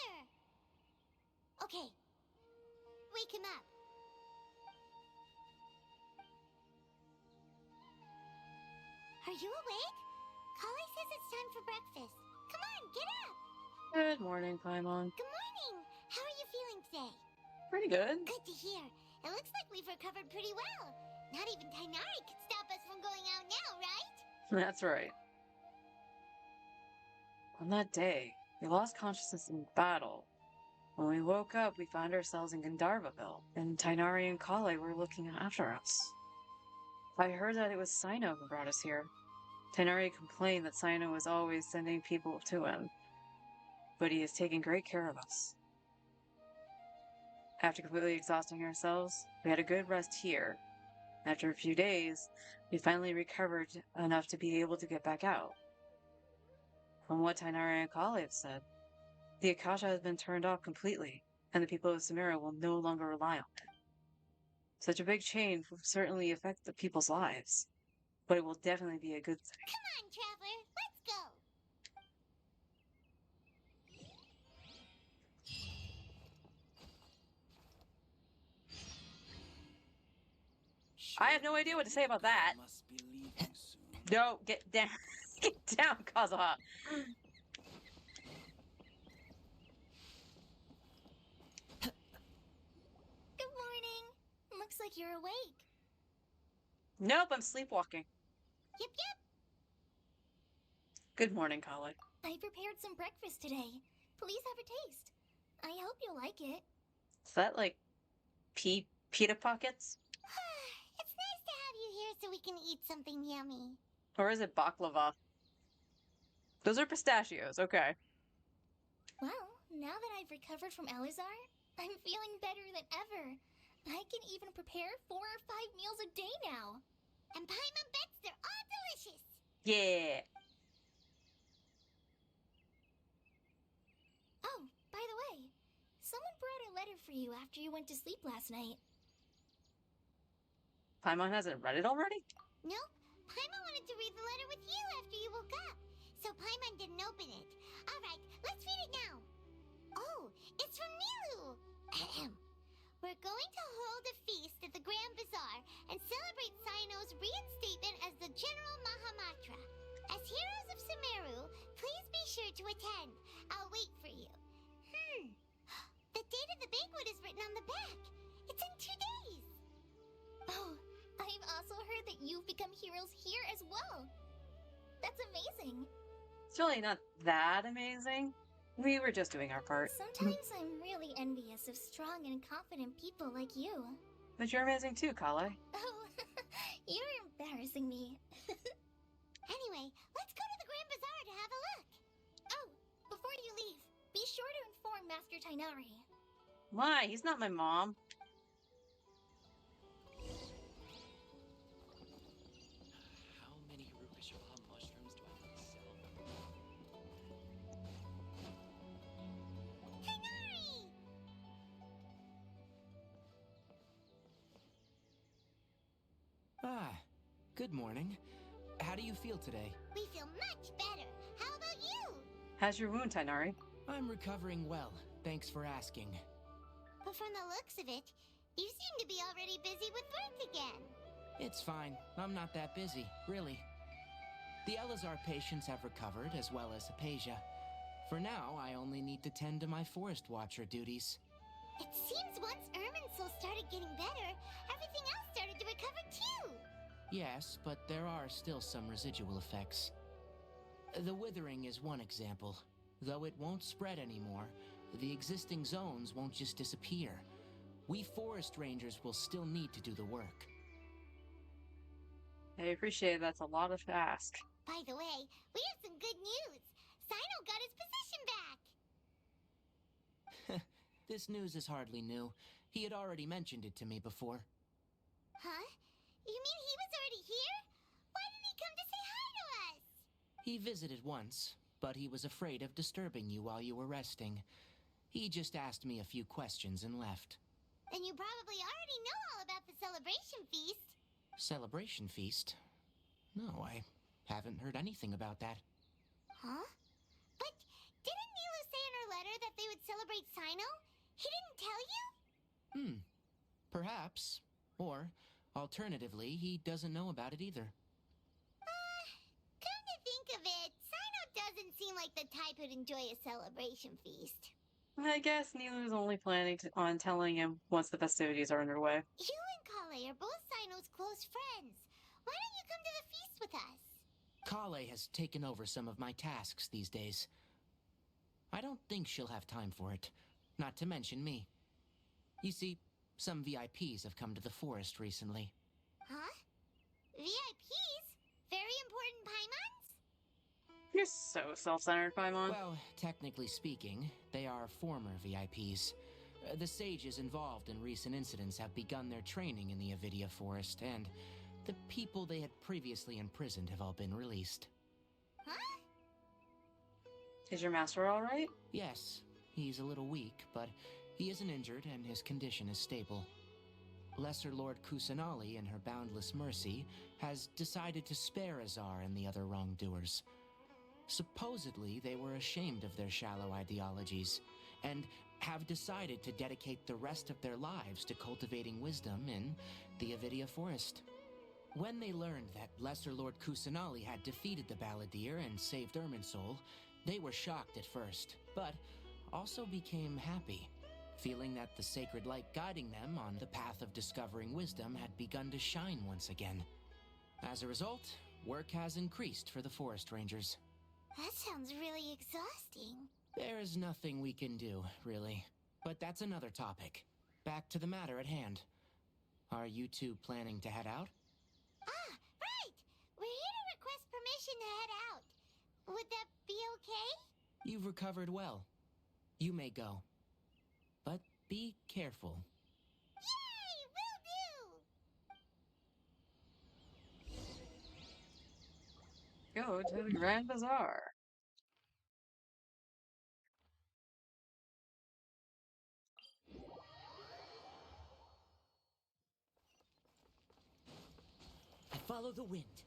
together. Okay. Wake him up. Are you awake? Kale says it's time for breakfast. Come on, get up. Good morning, Paimon. Good morning. How are you feeling today? Pretty good. Good to hear. It looks like we've recovered pretty well. Not even Tainari could stop us from going out now, right? That's right. On that day, we lost consciousness in battle. When we woke up, we found ourselves in Gandharvaville, and Tainari and Kale were looking after us. I heard that it was Sino who brought us here. Tainari complained that Sino was always sending people to him, but he is taking great care of us. After completely exhausting ourselves, we had a good rest here. After a few days, we finally recovered enough to be able to get back out. From what Tainari and Kale have said, the Akasha has been turned off completely, and the people of Samira will no longer rely on it. Such a big change will certainly affect the people's lives, but it will definitely be a good thing. Come on, Traveler. Let's go. I have no idea what to say about that. Must be leaving soon. No, get down. Get down, Kazuha. Good morning. Looks like you're awake. Nope, I'm sleepwalking. Yep, yep. Good morning, Kale. I prepared some breakfast today. Please have a taste. I hope you'll like it. Is that like pita pockets? It's nice to have you here so we can eat something yummy. Or is it baklava? Those are pistachios, okay. Well, now that I've recovered from Elazar, I'm feeling better than ever. I can even prepare 4 or 5 meals a day now. And Paimon bets they're all delicious. Yeah. Oh, by the way, someone brought a letter for you after you went to sleep last night. Paimon hasn't read it already? Nope. Paimon wanted to read the letter with you after you woke up. So Paimon didn't open it. Alright, let's read it now. Oh, it's from Nilu. Ahem. We're going to hold a feast at the Grand Bazaar and celebrate Sino's reinstatement as the General Mahamatra. As heroes of Sumeru, please be sure to attend. I'll wait for you. The date of the banquet is written on the back. It's in 2 days. Oh, I've also heard that you've become heroes here as well. That's amazing. It's really not that amazing. We were just doing our part. Sometimes I'm really envious of strong and confident people like you. But you're amazing too, Kale. Oh, you're embarrassing me. Anyway, let's go to the Grand Bazaar to have a look. Oh, before you leave, be sure to inform Master Tainari. Why? He's not my mom. How many Rupeshaw mushrooms do I need to sell? Tainari! Ah, good morning. How do you feel today? We feel much better. How about you? How's your wound, Tainari? I'm recovering well. Thanks for asking. But from the looks of it, you seem to be already busy with work again. It's fine. I'm not that busy, really. The Elazar patients have recovered, as well as Hypatia. For now, I only need to tend to my Forest Watcher duties. It seems once Irminsul started getting better, everything else started to recover too. Yes, but there are still some residual effects. The withering is one example. Though it won't spread anymore, the existing zones won't just disappear. We forest rangers will still need to do the work. I appreciate that's a lot to ask. By the way, we have some good news. Sino got his position back. This news is hardly new. He had already mentioned it to me before. Huh? You mean he was already here? Why didn't he come to say hi to us? He visited once, but he was afraid of disturbing you while you were resting. He just asked me a few questions and left. Then you probably already know all about the celebration feast. Celebration feast? No, I haven't heard anything about that. Huh? But didn't Nilu say in her letter letter that they would celebrate Sino? He didn't tell you? Perhaps. Or, alternatively, he doesn't know about it either. Come to think of it, Sino doesn't seem like the type who'd enjoy a celebration feast. I guess Nilu's only planning on telling him once the festivities are underway. You and Kale are both Sino's close friends. Why don't you come to the feast with us? Kale has taken over some of my tasks these days. I don't think she'll have time for it, not to mention me. You see, some VIPs have come to the forest recently. Huh? VIPs? Very important Paimons? You're so self-centered, Paimon. Well, technically speaking, they are former VIPs. The sages involved in recent incidents have begun their training in the Avidia Forest, and the people they had previously imprisoned have all been released. Huh? Is your master all right? Yes, he's a little weak, but he isn't injured and his condition is stable. Lesser Lord Kusanali, in her boundless mercy, has decided to spare Azar and the other wrongdoers. Supposedly, they were ashamed of their shallow ideologies, and have decided to dedicate the rest of their lives to cultivating wisdom in the Avidia Forest. When they learned that Lesser Lord Kusanali had defeated the Balladeer and saved Irminsul, they were shocked at first, but also became happy, feeling that the sacred light guiding them on the path of discovering wisdom had begun to shine once again. As a result, work has increased for the forest rangers. That sounds really exhausting. There is nothing we can do, really. But that's another topic. Back to the matter at hand. Are you two planning to head out? Ah, right! We're here to request permission to head out. Would that be okay? You've recovered well. You may go. But be careful. Yay, will do! Go to the Grand Bazaar. I follow the wind.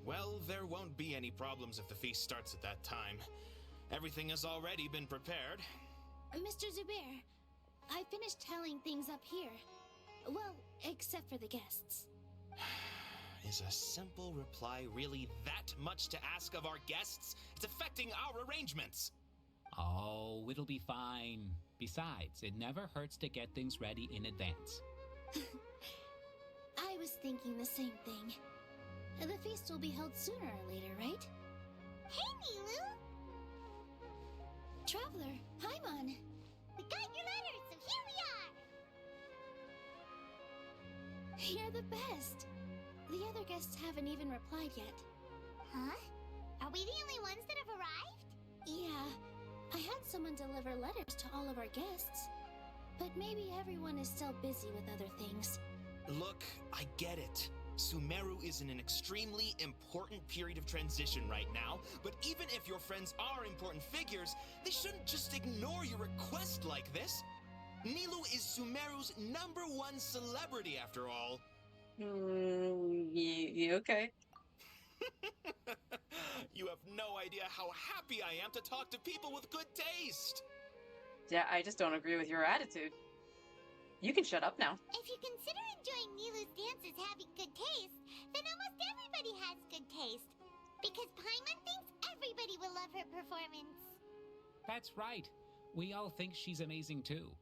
Well, there won't be any problems if the feast starts at that time. Everything has already been prepared. Mr. Zubair, I finished tallying things up here. Well, except for the guests. Is a simple reply really that much to ask of our guests? It's affecting our arrangements. Oh, it'll be fine. Besides, it never hurts to get things ready in advance. I was thinking the same thing. The feast will be held sooner or later, right? Hey, Nilu! Traveler, Paimon! We got your letter, so here we are! You're the best! The other guests haven't even replied yet. Huh? Are we the only ones that have arrived? Yeah, I had someone deliver letters to all of our guests. But maybe everyone is still busy with other things. Look, I get it. Sumeru is in an extremely important period of transition right now, but even if your friends are important figures, they shouldn't just ignore your request like this. Nilu is Sumeru's #1 celebrity, after all. Okay. You have no idea how happy I am to talk to people with good taste. Yeah, I just don't agree with your attitude. You can shut up now. If you consider enjoying Nilu's dances having good taste, then almost everybody has good taste. Because Paimon thinks everybody will love her performance. That's right. We all think she's amazing too.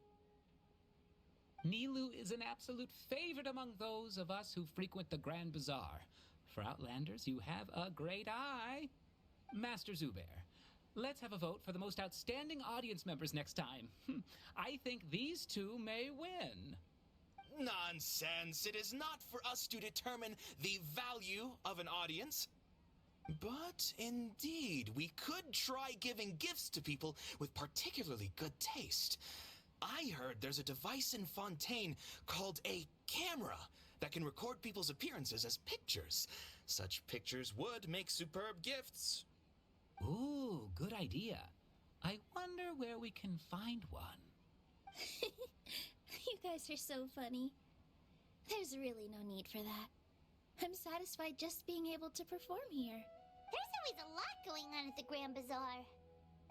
Nilu is an absolute favorite among those of us who frequent the Grand Bazaar. For Outlanders, you have a great eye. Master Zubair, let's have a vote for the most outstanding audience members next time. I think these two may win. Nonsense! It is not for us to determine the value of an audience. But indeed, we could try giving gifts to people with particularly good taste. I heard there's a device in Fontaine called a camera that can record people's appearances as pictures. Such pictures would make superb gifts. Ooh, good idea. I wonder where we can find one. You guys are so funny. There's really no need for that. I'm satisfied just being able to perform here. There's always a lot going on at the Grand Bazaar.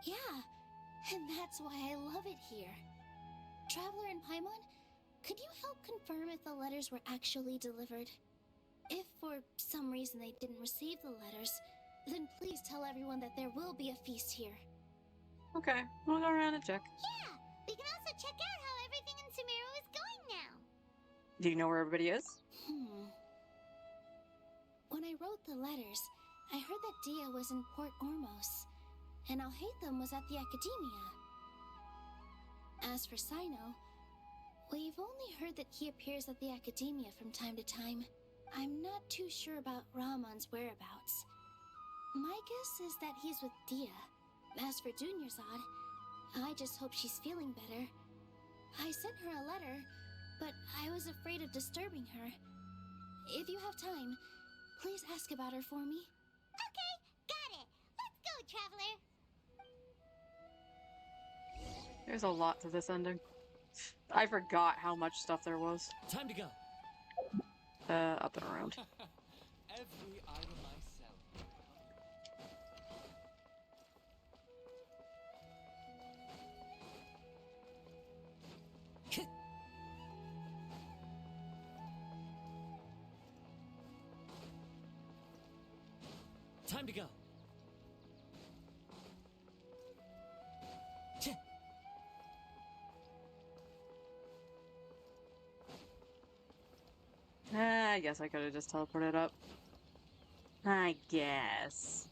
Yeah, and that's why I love it here. Traveler and Paimon, could you help confirm if the letters were actually delivered? If for some reason they didn't receive the letters, then please tell everyone that there will be a feast here. Okay, we'll go around and check. Yeah, we can also check out how everything in Sumeru is going now. Do you know where everybody is? When I wrote the letters, I heard that Dia was in Port Ormos, and Alhaitham was at the Academia. As for Sino, we've only heard that he appears at the Academia from time to time. I'm not too sure about Ramon's whereabouts. My guess is that he's with Dia. As for Dunyarzad, I just hope she's feeling better. I sent her a letter, but I was afraid of disturbing her. If you have time, please ask about her for me. Okay, got it. Let's go, Traveler. There's a lot to this ending. I forgot how much stuff there was. Time to go. Up and around. Every item I sell. Time to go. I guess I could have just teleported up. I guess.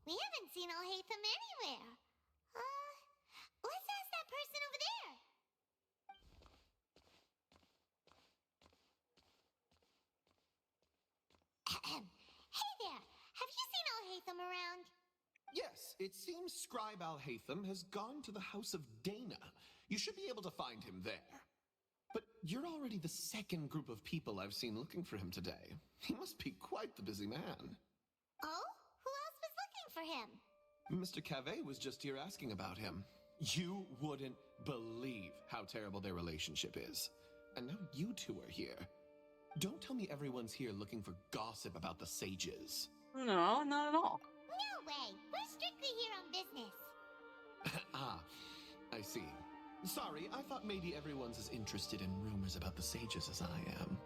We haven't seen Alhaitham anywhere. Let's ask that person over there. Hey there, have you seen Alhaitham around? Yes, it seems Scribe Alhaitham has gone to the House of Dana. You should be able to find him there. But you're already the second group of people I've seen looking for him today. He must be quite the busy man. Oh? Who else was looking for him? Mr. Cave was just here asking about him. You wouldn't believe how terrible their relationship is. And now you two are here. Don't tell me everyone's here looking for gossip about the sages. No, not at all. No way. We're strictly here on business. Ah, I see. Sorry, I thought maybe everyone's as interested in rumors about the sages as I am.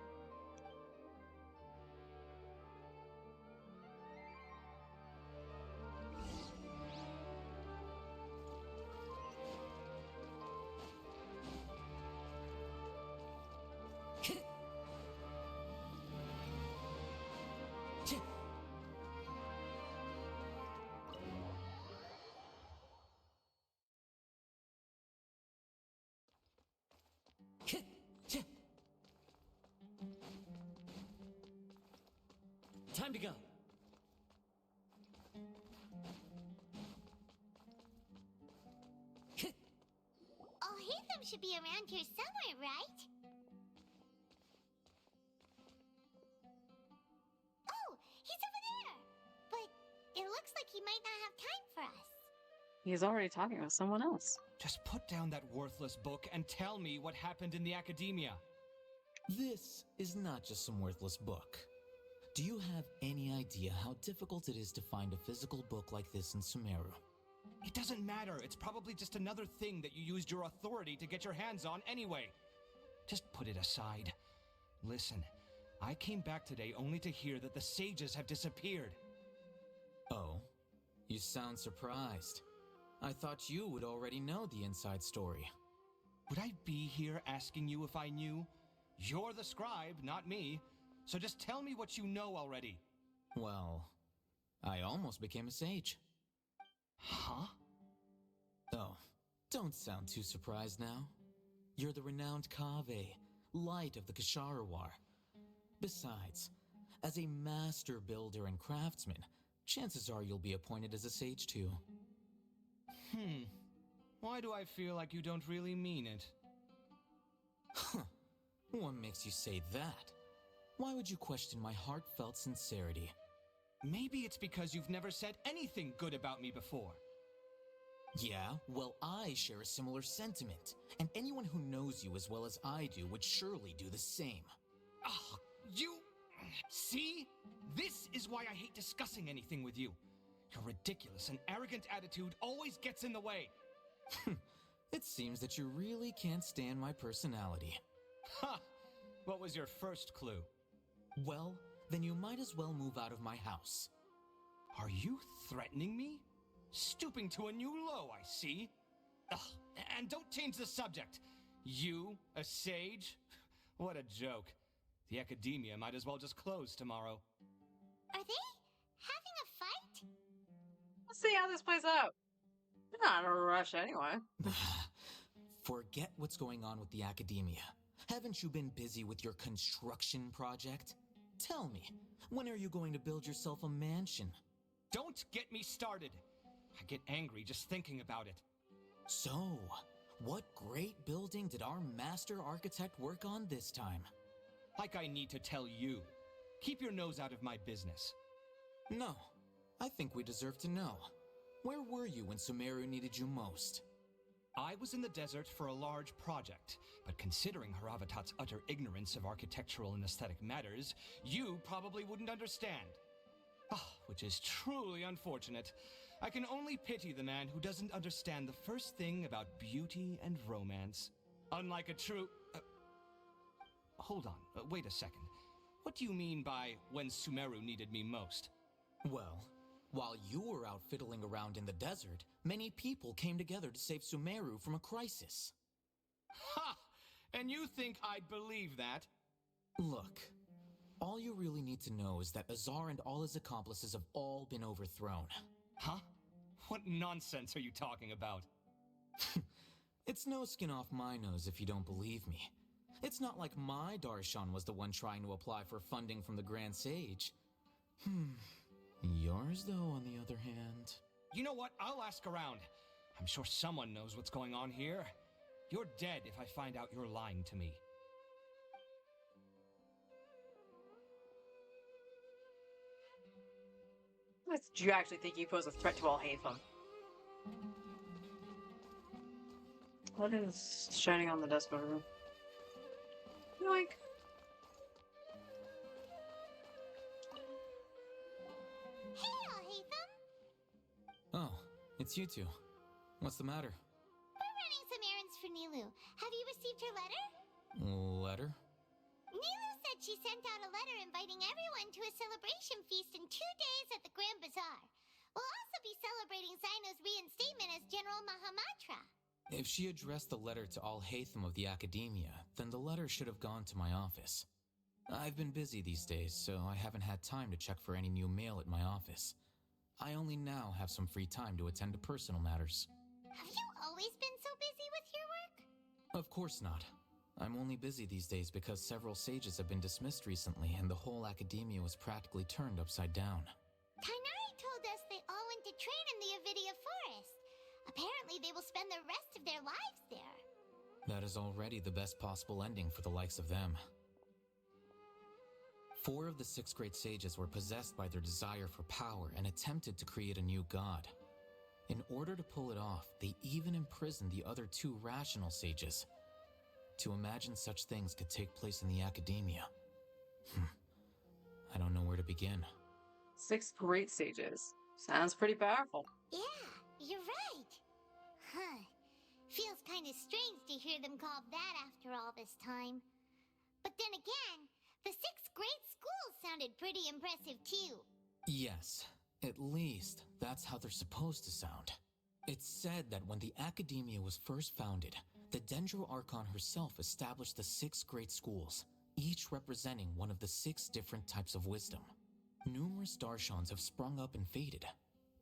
Time to go. Alhaitham should be around here somewhere, right? Oh, he's over there! But it looks like he might not have time for us. He's already talking with someone else. Just put down that worthless book and tell me what happened in the academia. This is not just some worthless book. Do you have any idea how difficult it is to find a physical book like this in Sumeru? It doesn't matter. It's probably just another thing that you used your authority to get your hands on anyway. Just put it aside. Listen, I came back today only to hear that the sages have disappeared. Oh, you sound surprised. I thought you would already know the inside story. Would I be here asking you if I knew? You're the scribe, not me. So just tell me what you know already. Well, I almost became a sage. Huh? Oh, Don't sound too surprised now. You're the renowned Kaveh, light of the Kasharawar. Besides, as a master builder and craftsman, chances are you'll be appointed as a sage too. Why do I feel like you don't really mean it? Huh. What makes you say that? Why would you question my heartfelt sincerity? Maybe it's because you've never said anything good about me before. Yeah, well, I share a similar sentiment, and anyone who knows you as well as I do would surely do the same. Oh, you... See? This is why I hate discussing anything with you. Your ridiculous and arrogant attitude always gets in the way. It seems that you really can't stand my personality. Ha! What was your first clue? Well, then you might as well move out of my house. Are you threatening me? Stooping to a new low, I see. Ugh, and don't change the subject. You, a sage? What a joke. The academia might as well just close tomorrow. Are they having a fight? Let's see how this plays out. We're not in a rush anyway. Forget what's going on with the academia. Haven't you been busy with your construction project? Tell me, when are you going to build yourself a mansion? Don't get me started. I get angry just thinking about it. So, what great building did our master architect work on this time? Like I need to tell you. Keep your nose out of my business. No, I think we deserve to know. Where were you when Sumeru needed you most? I was in the desert for a large project, but considering Haravatat's utter ignorance of architectural and aesthetic matters, you probably wouldn't understand. Which is truly unfortunate. I can only pity the man who doesn't understand the first thing about beauty and romance. Unlike a true... Hold on, wait a second. What do you mean by when Sumeru needed me most? Well, while you were out fiddling around in the desert, many people came together to save Sumeru from a crisis. Ha! And you think I'd believe that? Look, all you really need to know is that Azar and all his accomplices have all been overthrown. Huh? What nonsense are you talking about? It's no skin off my nose if you don't believe me. It's not like my Darshan was the one trying to apply for funding from the Grand Sage. Yours, though, on the other hand... You know what? I'll ask around. I'm sure someone knows what's going on here. You're dead if I find out you're lying to me. Do you actually think you pose a threat to all Hatham? What is shining on the desk over here? Yoink. Hey, all Hatham! Oh, it's you two. What's the matter? We're running some errands for Nilu. Have you received her letter? Letter? Nilu said she sent out a letter inviting everyone to a celebration feast in 2 days at the Grand Bazaar. We'll also be celebrating Zaino's reinstatement as General Mahamatra. If she addressed the letter to all Hatham of the Academia, then the letter should have gone to my office. I've been busy these days, so I haven't had time to check for any new mail at my office. I only now have some free time to attend to personal matters. Have you always been so busy with your work? Of course not. I'm only busy these days because several sages have been dismissed recently and the whole Academia was practically turned upside down. Tainari told us they all went to train in the Avidia Forest. Apparently they will spend the rest of their lives there. That is already the best possible ending for the likes of them. 4 of the 6 great sages were possessed by their desire for power and attempted to create a new god. In order to pull it off, they even imprisoned the other 2 rational sages. To imagine such things could take place in the Academia. I don't know where to begin. 6 great sages. Sounds pretty powerful. Yeah, you're right. Huh. Feels kind of strange to hear them called that after all this time. But then again, the 6 great schools sounded pretty impressive too. Yes, at least that's how they're supposed to sound. It's said that when the Academia was first founded, the Dendro Archon herself established the 6 great schools, each representing one of the 6 different types of wisdom. Numerous Darshans have sprung up and faded.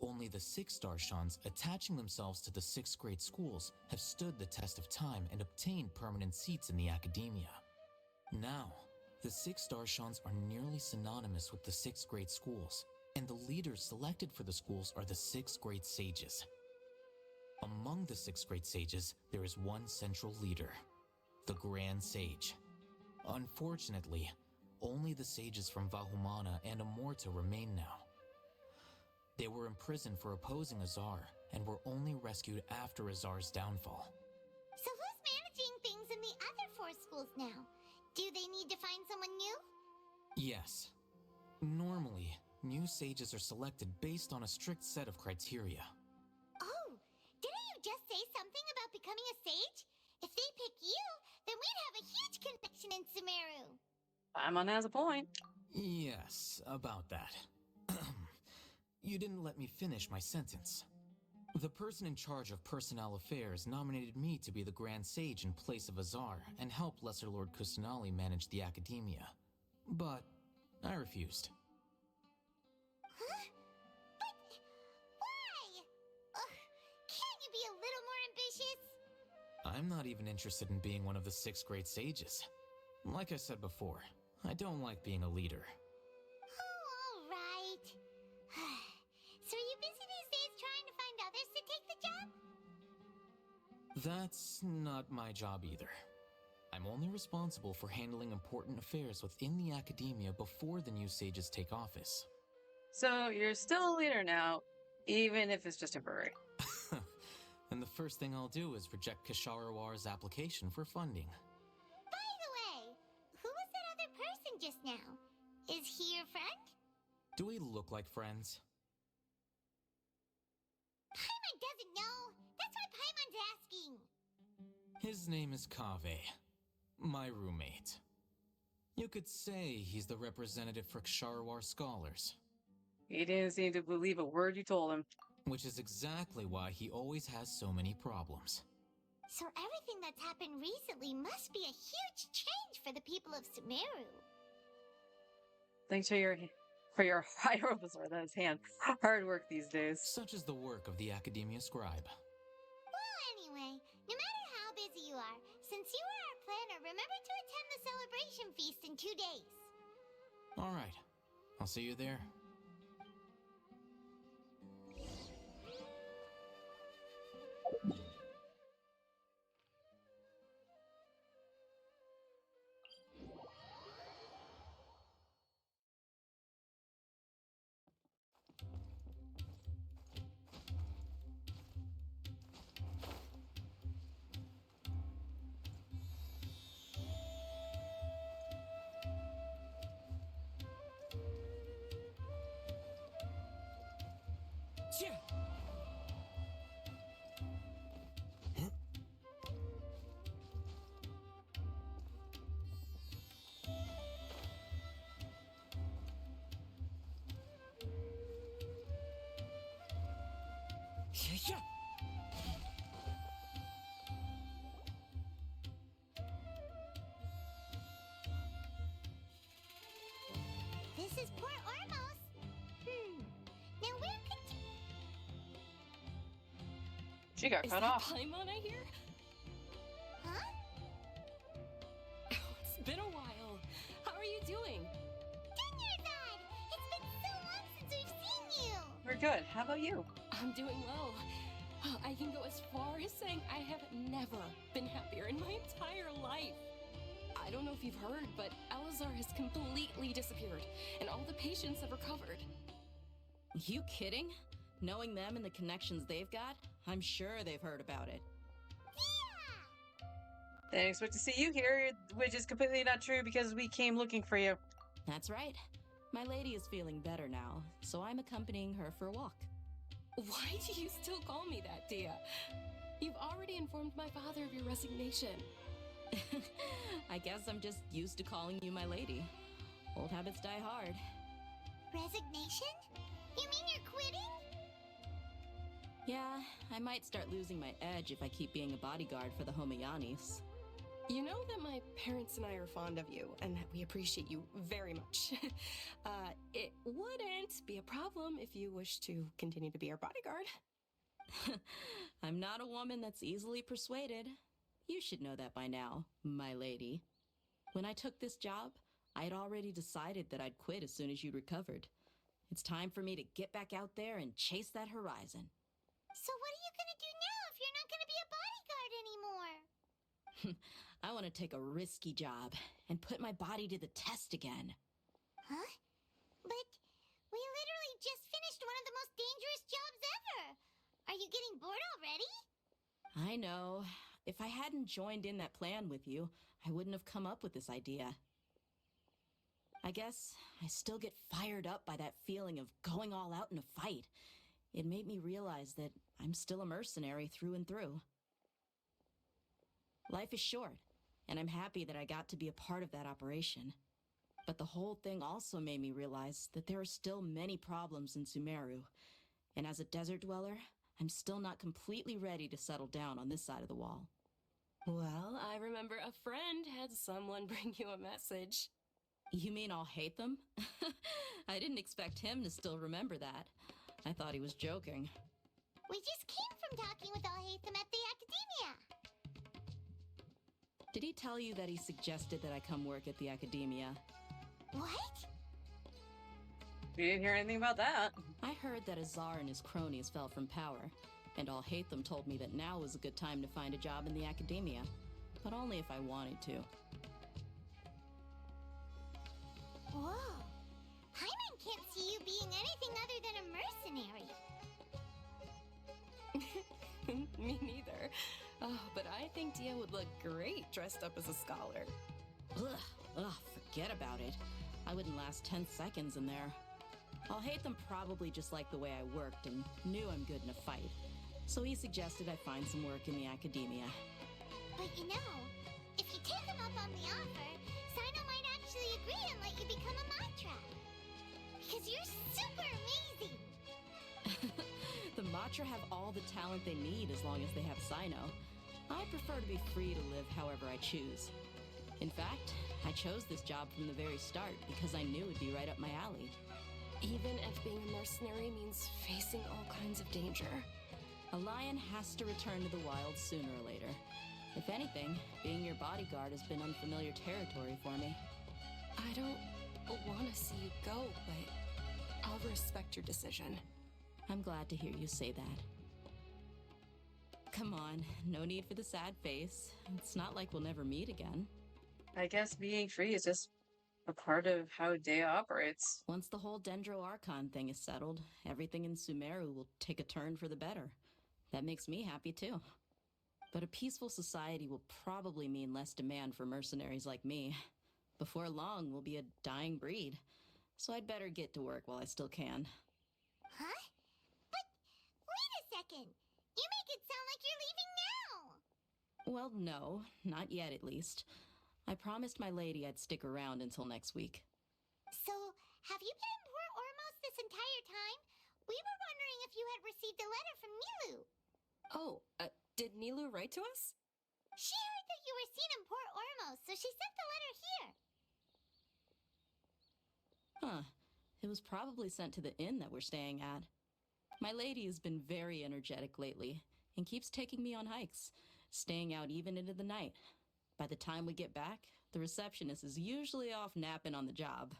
Only the 6-star Shans attaching themselves to the 6th grade schools have stood the test of time and obtained permanent seats in the academia. Now, the 6-star Shans are nearly synonymous with the 6th grade schools, and the leaders selected for the schools are the 6th grade sages. Among the 6th grade sages, there is one central leader, the Grand Sage. Unfortunately, only the sages from Vahumana and Amorta remain now. They were imprisoned for opposing Azar and were only rescued after Azar's downfall. So who's managing things in the other 4 schools now? Do they need to find someone new? Yes. Normally, new sages are selected based on a strict set of criteria. Oh, didn't you just say something about becoming a sage? If they pick you, then we'd have a huge connection in Sumeru. Paimon has a point. Yes, about that. You didn't let me finish my sentence. The person in charge of personnel affairs nominated me to be the Grand Sage in place of Azar and help Lesser Lord Kusanali manage the academia. But I refused. Huh? But why? Can't you be a little more ambitious? I'm not even interested in being one of the 6th grade sages. Like I said before, I don't like being a leader. Oh, all right. So are you busy these days trying to find others to take the job? That's not my job either. I'm only responsible for handling important affairs within the academia before the new sages take office. So you're still a leader now, even if it's just temporary. And the first thing I'll do is reject Kisharawar's application for funding. By the way, who was that other person just now? Is he your friend? Do we look like friends? Paimon doesn't know. That's why Paimon's asking. His name is Kaveh, my roommate. You could say he's the representative for Ksharawar scholars. He didn't seem to believe a word you told him. Which is exactly why he always has so many problems. So everything that's happened recently must be a huge change for the people of Sumeru. Thanks for your his hand. Hard work these days. Such is the work of the Academia Scribe. Well, anyway, no matter how busy you are, since you are our planner, remember to attend the celebration feast in 2 days. All right. I'll see you there. This is Port Ormos. Now where could... She got cut off. Paimon, I hear? Huh? It's been a while. How are you doing? Dinnerside! It's been so long since we've seen you! We're good. How about you? I'm doing well. I can go as far as saying I have never been happier in my entire life. I don't know if you've heard, but Elazar has completely disappeared, and all the patients have recovered. You kidding? Knowing them and the connections they've got, I'm sure they've heard about it. They didn't expect to see you here, which is completely not true because we came looking for you. That's right. My lady is feeling better now, so I'm accompanying her for a walk. Why do you still call me that, Dia? You've already informed my father of your resignation. I guess I'm just used to calling you my lady. Old habits die hard. Resignation? You mean you're quitting? Yeah, I might start losing my edge if I keep being a bodyguard for the Homayanis. You know that my parents and I are fond of you, and that we appreciate you very much. It wouldn't be a problem if you wish to continue to be our bodyguard. I'm not a woman that's easily persuaded. You should know that by now, my lady. When I took this job, I had already decided that I'd quit as soon as you recovered. It's time for me to get back out there and chase that horizon. So what are you gonna do now if you're not gonna be a bodyguard anymore? I want to take a risky job and put my body to the test again. Huh? But we literally just finished one of the most dangerous jobs ever. Are you getting bored already? I know. If I hadn't joined in that plan with you, I wouldn't have come up with this idea. I guess I still get fired up by that feeling of going all out in a fight. It made me realize that I'm still a mercenary through and through. Life is short, and I'm happy that I got to be a part of that operation. But the whole thing also made me realize that there are still many problems in Sumeru, and as a desert dweller, I'm still not completely ready to settle down on this side of the wall. Well, I remember a friend had someone bring you a message. You mean I'll hate them? I didn't expect him to still remember that. I thought he was joking. We just came from talking with Alhaitham at the Academia. Did he tell you that he suggested that I come work at the Academia? What? We didn't hear anything about that. I heard that Azar and his cronies fell from power, and Alhaitham told me that now was a good time to find a job in the Academia, but only if I wanted to. Whoa. Paimon can't see you being anything other than a mercenary. Me neither. Oh, but I think Dia would look great dressed up as a scholar. Ugh, forget about it. I wouldn't last 10 seconds in there. Alhaitham probably just liked the way I worked and knew I'm good in a fight, so he suggested I find some work in the Academia. But you know, if you take him up on the offer, Sino might actually agree and let you become a Matra. Because you're super amazing! The Matra have all the talent they need as long as they have Sino. I prefer to be free to live however I choose. In fact, I chose this job from the very start because I knew it'd be right up my alley. Even if being a mercenary means facing all kinds of danger. A lion has to return to the wild sooner or later. If anything, being your bodyguard has been unfamiliar territory for me. I don't want to see you go, but I'll respect your decision. I'm glad to hear you say that. Come on, no need for the sad face. It's not like we'll never meet again. I guess being free is just a part of how Dea operates. Once the whole Dendro Archon thing is settled, everything in Sumeru will take a turn for the better. That makes me happy too. But a peaceful society will probably mean less demand for mercenaries like me. Before long, we'll be a dying breed. So I'd better get to work while I still can. Huh? But wait a second! You make it sound like you're leaving now! Well, no, not yet at least. I promised my lady I'd stick around until next week. So, have you been in Port Ormos this entire time? We were wondering if you had received a letter from Nilu. Oh, did Nilu write to us? She heard that you were seen in Port Ormos, so she sent the letter here. Huh. It was probably sent to the inn that we're staying at. My lady has been very energetic lately and keeps taking me on hikes, staying out even into the night. By the time we get back, the receptionist is usually off napping on the job.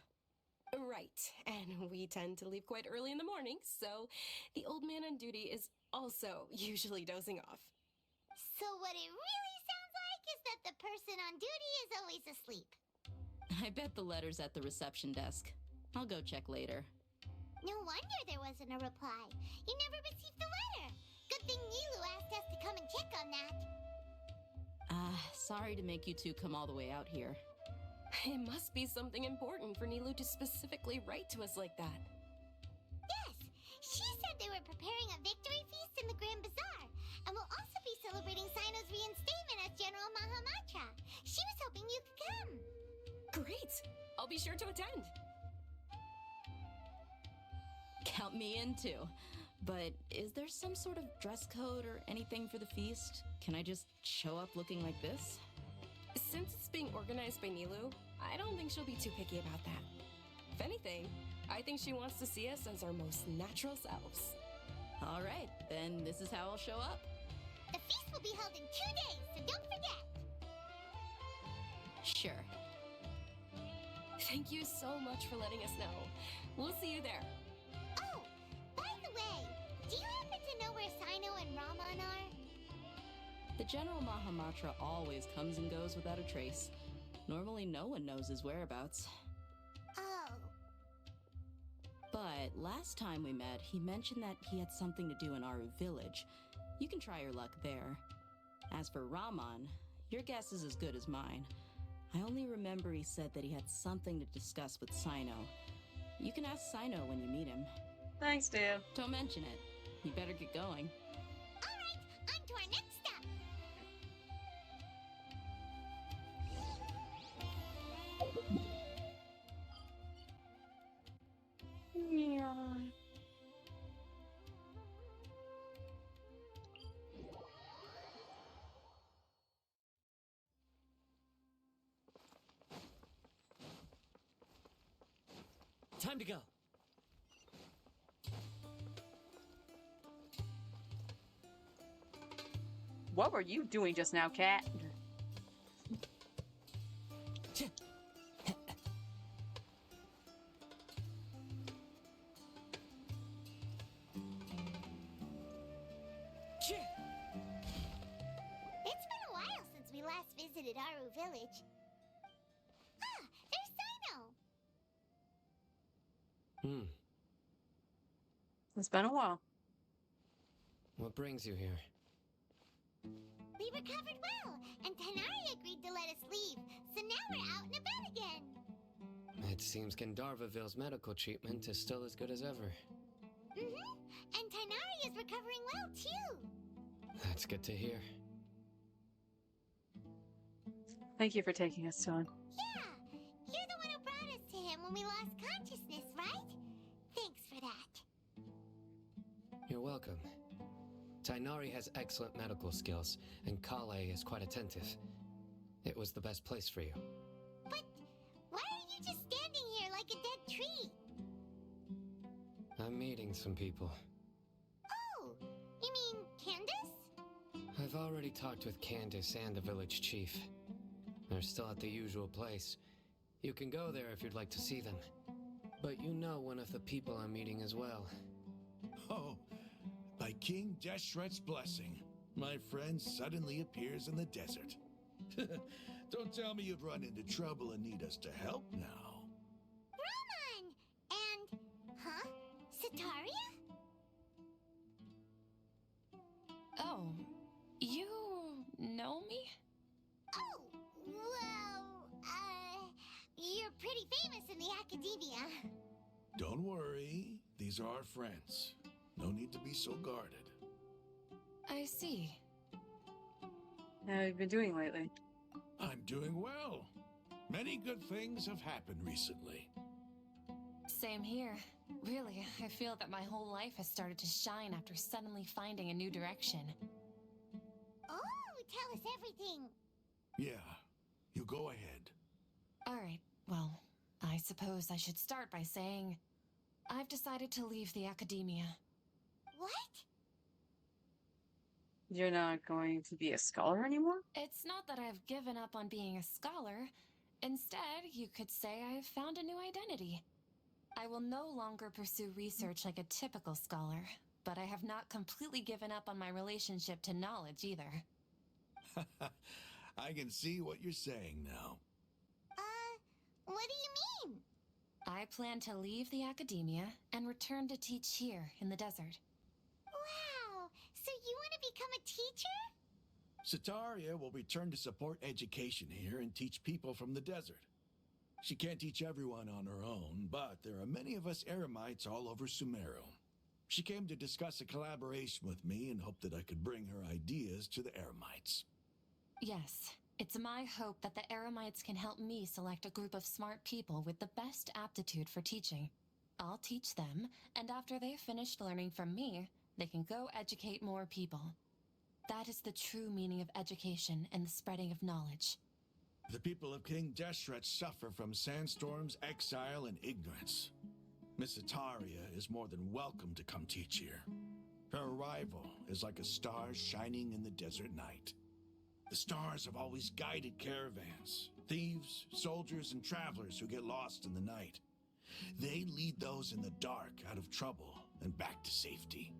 Right, and we tend to leave quite early in the morning, so the old man on duty is also usually dozing off. So what it really sounds like is that the person on duty is always asleep. I bet the letter's at the reception desk. I'll go check later. No wonder there wasn't a reply. You never received the letter. Good thing Nilu asked us to come and check on that. Sorry to make you two come all the way out here. It must be something important for Nilu to specifically write to us like that. Yes, she said they were preparing a victory feast in the Grand Bazaar, and will also be celebrating Sino's reinstatement as General Mahamatra. She was hoping you could come. Great! I'll be sure to attend. Count me in too. But is there some sort of dress code or anything for the feast? Can I just show up looking like this? Since it's being organized by Nilu, I don't think she'll be too picky about that. If anything, I think she wants to see us as our most natural selves. All right, then this is how I'll show up. The feast will be held in 2 days, so don't forget. Sure. Thank you so much for letting us know. We'll see you there. Oh, by the way, do you happen to know where Sino and Raman are? The General Mahamatra always comes and goes without a trace. Normally no one knows his whereabouts. Oh. But last time we met, he mentioned that he had something to do in our village. You can try your luck there. As for Raman, your guess is as good as mine. I only remember he said that he had something to discuss with Sino. You can ask Sino when you meet him. Thanks, Dan. Don't mention it. You better get going. All right, on to our next stop. Yeah. Time to go. What were you doing just now, cat? It's been a while since we last visited Aru Village. Ah, there's Sino! It's been a while. What brings you here? We recovered well, and Tanari agreed to let us leave, so now we're out and about again. It seems Gandharvaville's medical treatment is still as good as ever. Mm-hmm, and Tanari is recovering well, too. That's good to hear. Thank you for taking us to him. Yeah, you're the one who brought us to him when we lost consciousness, right? Thanks for that. You're welcome. Tainari has excellent medical skills, and Kale is quite attentive. It was the best place for you. But why are you just standing here like a dead tree? I'm meeting some people. Oh, you mean Candace? I've already talked with Candace and the village chief. They're still at the usual place. You can go there if you'd like to see them. But you know one of the people I'm meeting as well. Oh, by King Deshret's blessing, my friend suddenly appears in the desert. Don't tell me you've run into trouble and need us to help now. Raman! And, huh? Sitaria? Oh, you know me? Oh, well, you're pretty famous in the academia. Don't worry, these are our friends. No need to be so guarded. I see. How have you been doing lately? I'm doing well. Many good things have happened recently. Same here. Really, I feel that my whole life has started to shine after suddenly finding a new direction. Oh, tell us everything. Yeah, you go ahead. Alright, well, I suppose I should start by saying I've decided to leave the academia. What? You're not going to be a scholar anymore? It's not that I've given up on being a scholar. Instead, you could say I've found a new identity. I will no longer pursue research like a typical scholar, but I have not completely given up on my relationship to knowledge either. I can see what you're saying now. What do you mean? I plan to leave the academia and return to teach here in the desert. Wow, so you want to become a teacher? Sitaria will return to support education here and teach people from the desert. She can't teach everyone on her own, but there are many of us Eremites all over Sumeru. She came to discuss a collaboration with me and hoped that I could bring her ideas to the Eremites. Yes, it's my hope that the Eremites can help me select a group of smart people with the best aptitude for teaching. I'll teach them, and after they've finished learning from me, they can go educate more people. That is the true meaning of education and the spreading of knowledge. The people of King Deshret suffer from sandstorms, exile, and ignorance. Miss Itaria is more than welcome to come teach here. Her arrival is like a star shining in the desert night. The stars have always guided caravans, thieves, soldiers, and travelers who get lost in the night. They lead those in the dark out of trouble and back to safety.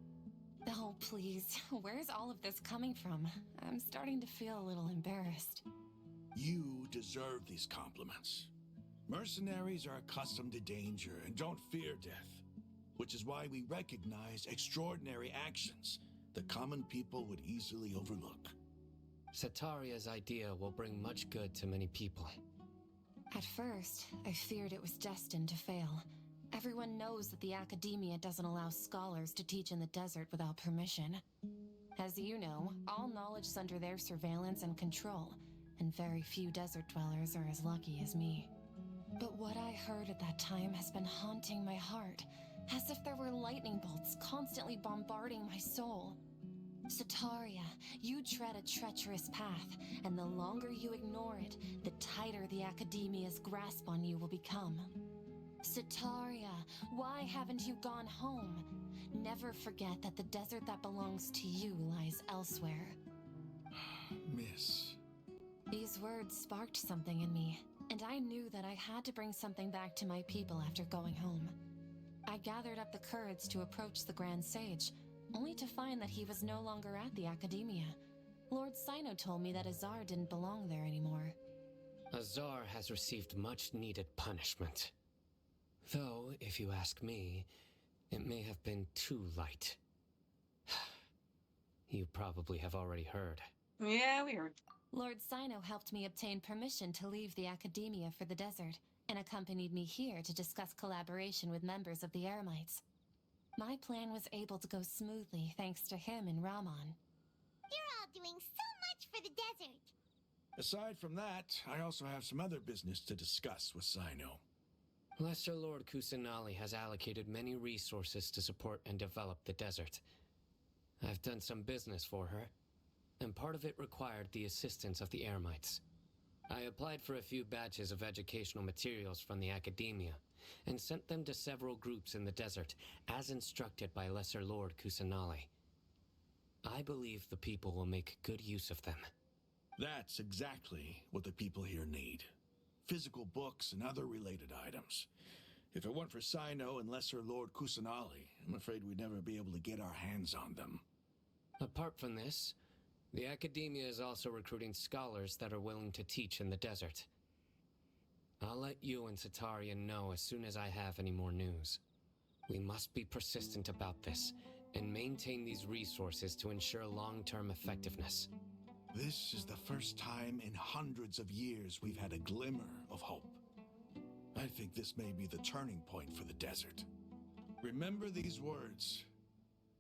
Oh, please. Where's all of this coming from? I'm starting to feel a little embarrassed. You deserve these compliments. Mercenaries are accustomed to danger and don't fear death, which is why we recognize extraordinary actions that common people would easily overlook. Sataria's idea will bring much good to many people. At first, I feared it was destined to fail. Everyone knows that the Academia doesn't allow scholars to teach in the desert without permission. As you know, all knowledge is under their surveillance and control, and very few desert dwellers are as lucky as me. But what I heard at that time has been haunting my heart, as if there were lightning bolts constantly bombarding my soul. Sataria, you tread a treacherous path, and the longer you ignore it, the tighter the Academia's grasp on you will become. Sataria, why haven't you gone home? Never forget that the desert that belongs to you lies elsewhere. Miss. These words sparked something in me, and I knew that I had to bring something back to my people after going home. I gathered up the courage to approach the Grand Sage, only to find that he was no longer at the Academia. Lord Sino told me that Azar didn't belong there anymore. Azar has received much-needed punishment. Though, if you ask me, it may have been too light. You probably have already heard. Yeah, we heard. Lord Sino helped me obtain permission to leave the Academia for the desert, and accompanied me here to discuss collaboration with members of the Eremites. My plan was able to go smoothly thanks to him and Rahman. You're all doing so much for the desert. Aside from that, I also have some other business to discuss with Sino. Lesser Lord Kusanali has allocated many resources to support and develop the desert. I've done some business for her, and part of it required the assistance of the Eremites. I applied for a few batches of educational materials from the Academia, and sent them to several groups in the desert, as instructed by Lesser Lord Kusanali. I believe the people will make good use of them. That's exactly what the people here need. Physical books and other related items. If it weren't for Sino and Lesser Lord Kusanali, I'm afraid we'd never be able to get our hands on them. Apart from this, the Academia is also recruiting scholars that are willing to teach in the desert. I'll let you and Sataria know as soon as I have any more news. We must be persistent about this, and maintain these resources to ensure long-term effectiveness. This is the first time in hundreds of years we've had a glimmer of hope. I think this may be the turning point for the desert. Remember these words.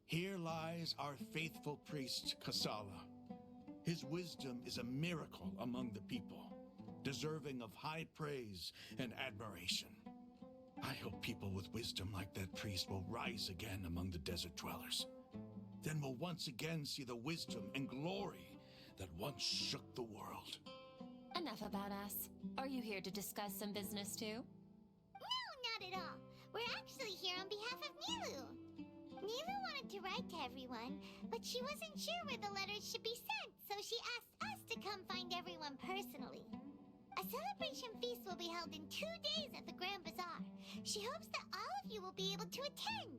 Here lies our faithful priest, Kasala. His wisdom is a miracle among the people, deserving of high praise and admiration. I hope people with wisdom like that priest will rise again among the desert dwellers. Then we'll once again see the wisdom and glory that once shook the world. Enough about us. Are you here to discuss some business too? No, not at all. We're actually here on behalf of Nilu. Nilu wanted to write to everyone, but she wasn't sure where the letters should be sent, so she asked us to come find everyone personally. A celebration feast will be held in 2 days at the Grand Bazaar. She hopes that all of you will be able to attend.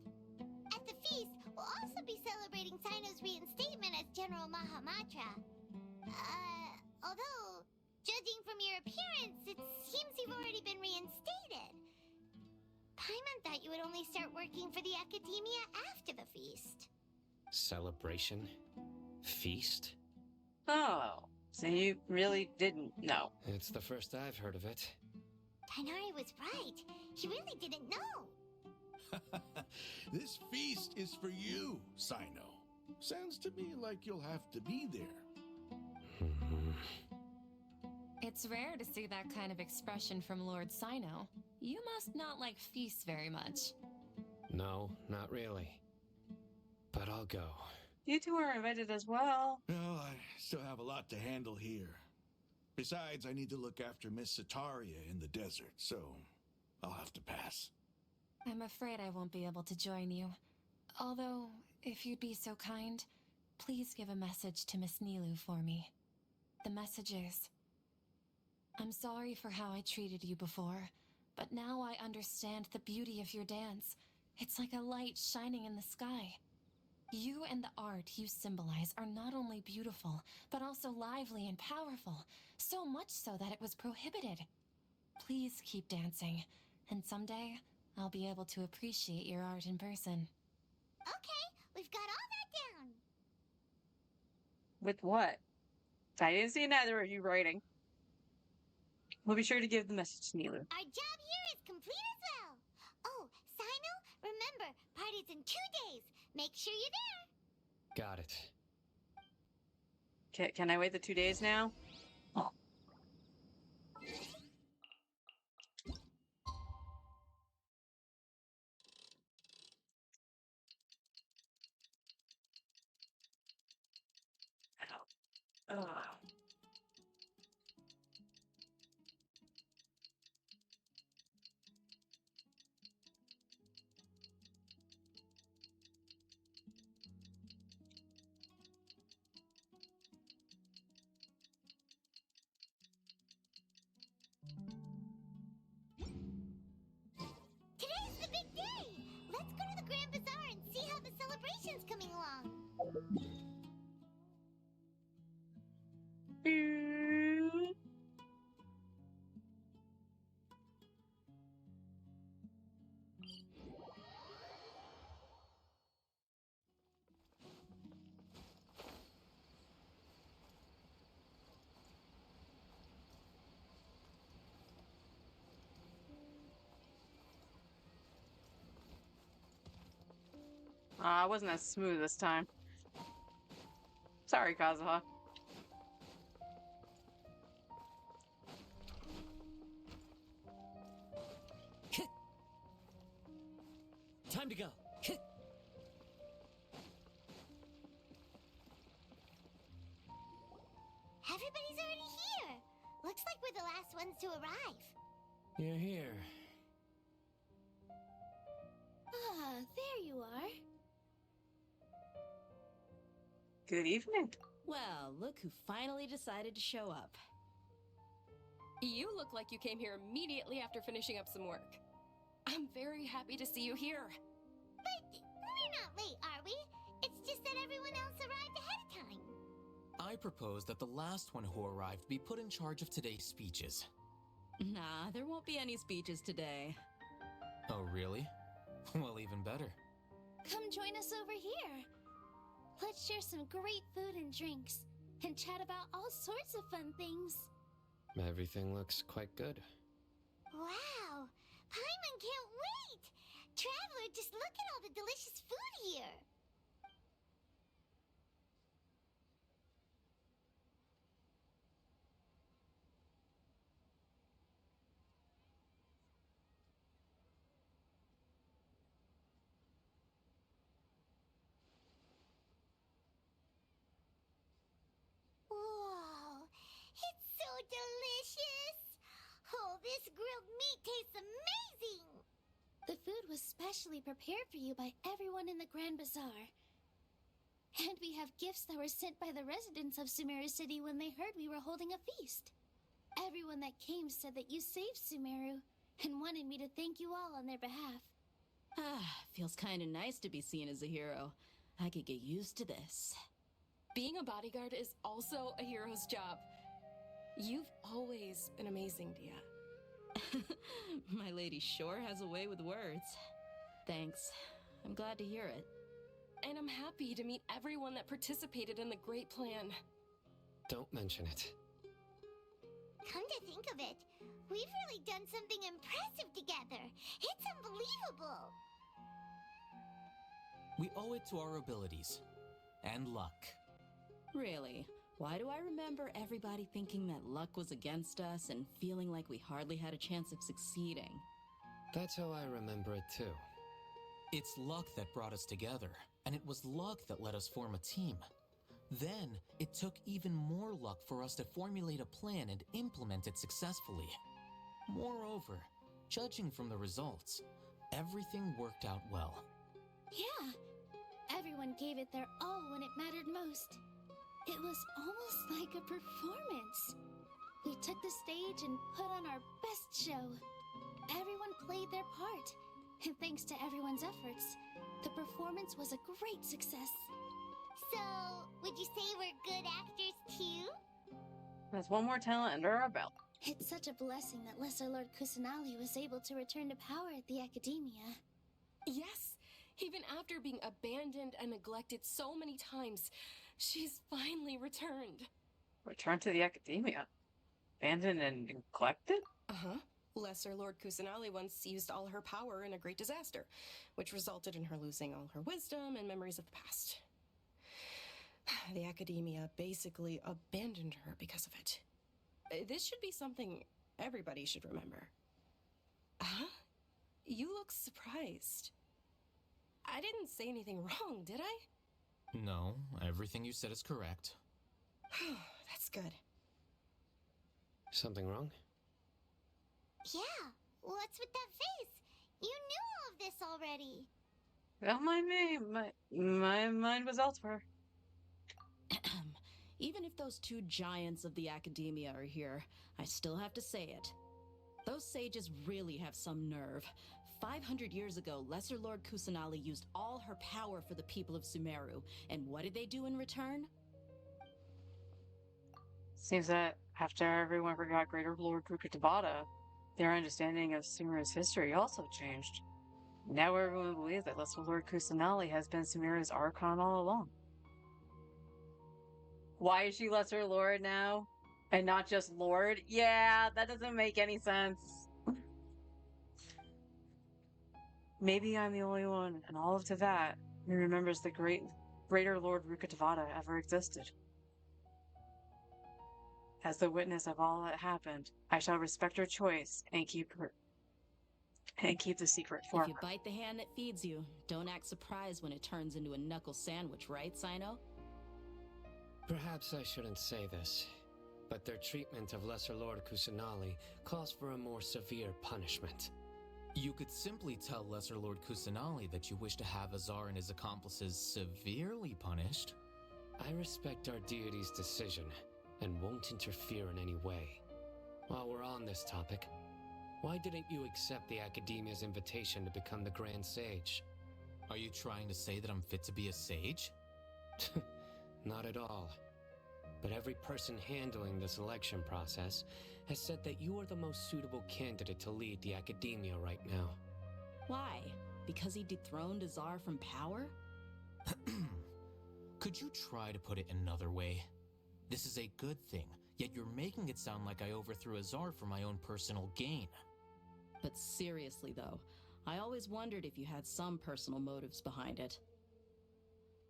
At the feast, we'll also be celebrating Sino's reinstatement as General Mahamatra. Although, judging from your appearance, it seems you've already been reinstated. Paimon thought you would only start working for the Academia after the feast. Celebration? Feast? Oh, so you really didn't know. It's the first I've heard of it. Tainari was right. He really didn't know. This feast is for you, Sino. Sounds to me like you'll have to be there. It's rare to see that kind of expression from Lord Sino. You must not like feasts very much. No, not really. But I'll go. You two are invited as well. Well, I still have a lot to handle here. Besides, I need to look after Miss Sataria in the desert, so I'll have to pass. I'm afraid I won't be able to join you. Although, if you'd be so kind, please give a message to Miss Nilu for me. The message is, I'm sorry for how I treated you before, but now I understand the beauty of your dance. It's like a light shining in the sky. You and the art you symbolize are not only beautiful, but also lively and powerful, so much so that it was prohibited. Please keep dancing, and someday I'll be able to appreciate your art in person. Okay, we've got all that down. With what? I didn't see neither of you writing. We'll be sure to give the message to Nilu. Our job here is complete as well. Oh, Sino, remember, party's in 2 days. Make sure you're there. Got it. Can I wait the 2 days now? Oh. Ugh. Today's the big day. Let's go to the Grand Bazaar and see how the celebration's coming along. I wasn't as smooth this time. Sorry, Kazuha. Time to go. Everybody's already here. Looks like we're the last ones to arrive. You're here. Ah, there you are. Good evening. Well, look who finally decided to show up. You look like you came here immediately after finishing up some work. I'm very happy to see you here. But we're not late, are we? It's just that everyone else arrived ahead of time. I propose that the last one who arrived be put in charge of today's speeches. Nah, there won't be any speeches today. Oh, really? Well, even better. Come join us over here. Let's share some great food and drinks, and chat about all sorts of fun things. Everything looks quite good. Wow, Paimon can't wait! Traveler, just look at all the delicious food here. Whoa, it's so delicious! Oh, this grilled meat tastes amazing! The food was specially prepared for you by everyone in the Grand Bazaar. And we have gifts that were sent by the residents of Sumeru City when they heard we were holding a feast. Everyone that came said that you saved Sumeru and wanted me to thank you all on their behalf. Ah, feels kinda nice to be seen as a hero. I could get used to this. Being a bodyguard is also a hero's job. You've always been amazing, Dia. My lady sure has a way with words. Thanks. I'm glad to hear it. And I'm happy to meet everyone that participated in the great plan. Don't mention it. Come to think of it, we've really done something impressive together. It's unbelievable. We owe it to our abilities. And luck. Really? Why do I remember everybody thinking that luck was against us and feeling like we hardly had a chance of succeeding? That's how I remember it too. It's luck that brought us together, and it was luck that let us form a team. Then, it took even more luck for us to formulate a plan and implement it successfully. Moreover, judging from the results, everything worked out well. Yeah, everyone gave it their all when it mattered most. It was almost like a performance. We took the stage and put on our best show. Everyone played their part, and thanks to everyone's efforts, the performance was a great success. So, would you say we're good actors too? That's one more talent under our belt. It's such a blessing that Lesser Lord Kusanali was able to return to power at the Academia. Yes, even after being abandoned and neglected so many times, she's finally returned. Return to the Academia? Abandoned and neglected? Uh-huh. Lesser Lord Kusanali once used all her power in a great disaster, which resulted in her losing all her wisdom and memories of the past. The Academia basically abandoned her because of it. This should be something everybody should remember. Huh? You look surprised. I didn't say anything wrong, did I? No, everything you said is correct. That's good. Something wrong? Yeah, what's with that face? You knew all of this already. Don't mind me. My mind was elsewhere. Even if those two giants of the Academia are here, I still have to say it. Those sages really have some nerve. 500 years ago, Lesser Lord Kusanali used all her power for the people of Sumeru, and what did they do in return? Seems that after everyone forgot Greater Lord Rukkhadevata, their understanding of Sumeru's history also changed. Now everyone believes that Lesser Lord Kusanali has been Sumeru's Archon all along. Why is she Lesser Lord now? And not just Lord? Yeah, that doesn't make any sense. Maybe I'm the only one in all of Teyvat who remembers the Greater Lord Rukkhadevata ever existed. As the witness of all that happened, I shall respect her choice and keep the secret for If you her. bite the hand that feeds you, don't act surprised when it turns into a knuckle sandwich, right, Sino? Perhaps I shouldn't say this, but their treatment of Lesser Lord Kusanali calls for a more severe punishment. You could simply tell Lesser Lord Kusanali that you wish to have Azar and his accomplices severely punished. I respect our deity's decision and won't interfere in any way. While we're on this topic, why didn't you accept the Academia's invitation to become the Grand Sage? Are you trying to say that I'm fit to be a sage? Not at all. But every person handling the selection process has said that you are the most suitable candidate to lead the Academia right now. Why? Because he dethroned Azar from power? Could you try to put it another way? This is a good thing, yet you're making it sound like I overthrew Azar for my own personal gain. But seriously, though, I always wondered if you had some personal motives behind it.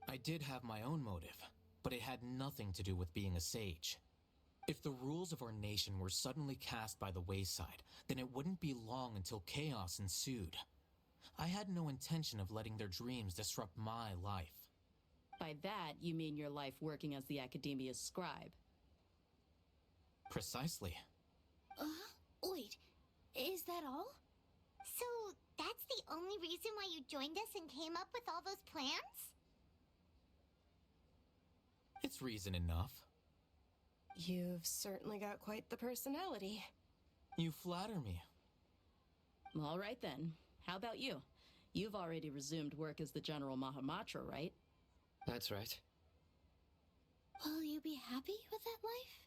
I did have my own motive, but it had nothing to do with being a sage. If the rules of our nation were suddenly cast by the wayside, then it wouldn't be long until chaos ensued. I had no intention of letting their dreams disrupt my life. By that, you mean your life working as the Academia's scribe. Precisely. Wait, is that all? So, that's the only reason why you joined us and came up with all those plans? It's reason enough. You've certainly got quite the personality. You flatter me. All right then. How about you? You've already resumed work as the General Mahamatra, right? That's right. Will you be happy with that life?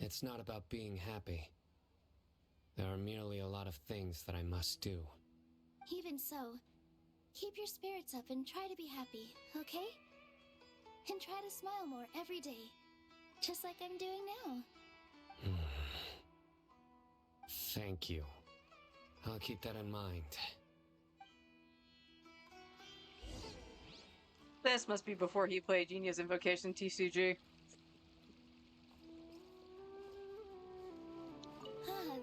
It's not about being happy. There are merely a lot of things that I must do. Even so, keep your spirits up and try to be happy, okay? And try to smile more every day, just like I'm doing now. Thank you. I'll keep that in mind. This must be before he played Genius Invocation TCG.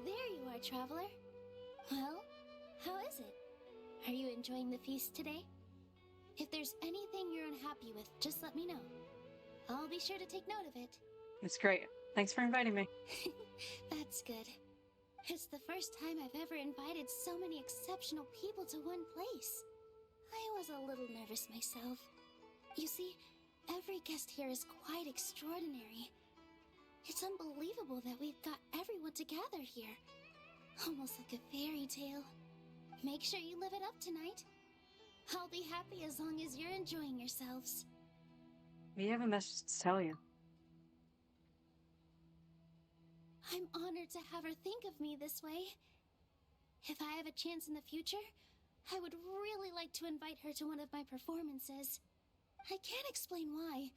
There you are, traveler. Well, how is it? Are you enjoying the feast today? If there's anything you're unhappy with, just let me know. I'll be sure to take note of it. It's great. Thanks for inviting me. That's good. It's the first time I've ever invited so many exceptional people to one place. I was a little nervous myself. You see, every guest here is quite extraordinary. It's unbelievable that we've got everyone together here. Almost like a fairy tale. Make sure you live it up tonight. I'll be happy as long as you're enjoying yourselves. We have a message to tell you. I'm honored to have her think of me this way. If I have a chance in the future, I would really like to invite her to one of my performances. I can't explain why,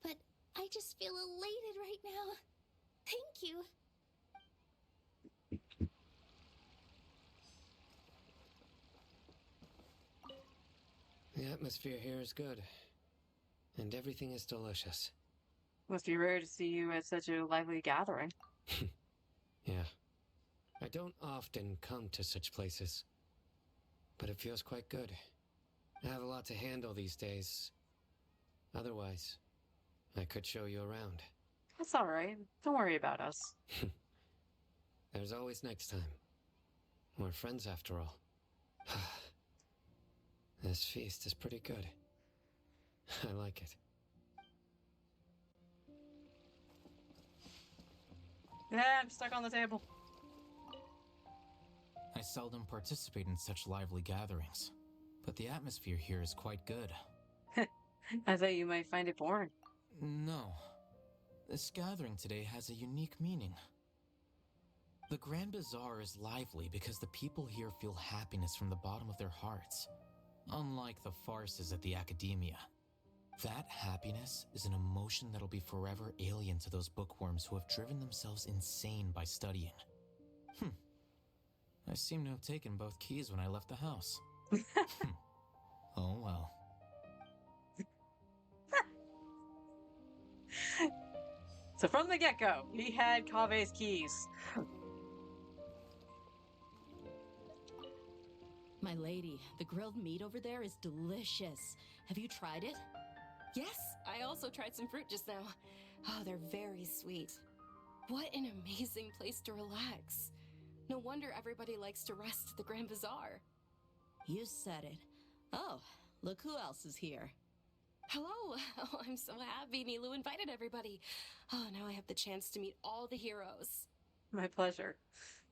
but I just feel elated right now. Thank you. The atmosphere here is good, and everything is delicious. Must be rare to see you at such a lively gathering. Yeah. I don't often come to such places, but it feels quite good. I have a lot to handle these days. Otherwise, I could show you around. That's all right. Don't worry about us. There's always next time. We're friends after all. This feast is pretty good. I like it. Yeah, I'm stuck on the table. I seldom participate in such lively gatherings, but the atmosphere here is quite good. I thought you might find it boring. No. This gathering today has a unique meaning. The Grand Bazaar is lively because the people here feel happiness from the bottom of their hearts, unlike the farces at the Academia. That happiness is an emotion that'll be forever alien to those bookworms who have driven themselves insane by studying. I seem to have taken both keys when I left the house. Oh well. So from the get-go, he had Kave's keys. My lady, the grilled meat over there is delicious. Have you tried it? Yes, I also tried some fruit just now. Oh, they're very sweet. What an amazing place to relax. No wonder everybody likes to rest at the Grand Bazaar. You said it. Oh, look who else is here. Hello. Oh, I'm so happy Nilu invited everybody. Oh, now I have the chance to meet all the heroes. My pleasure.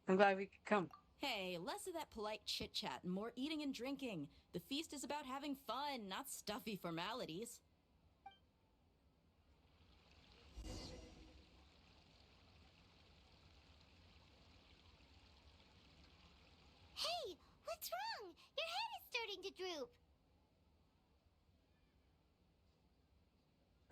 I'm glad we could come. Hey, less of that polite chit-chat and more eating and drinking. The feast is about having fun, not stuffy formalities. Hey, what's wrong? Your head is starting to droop.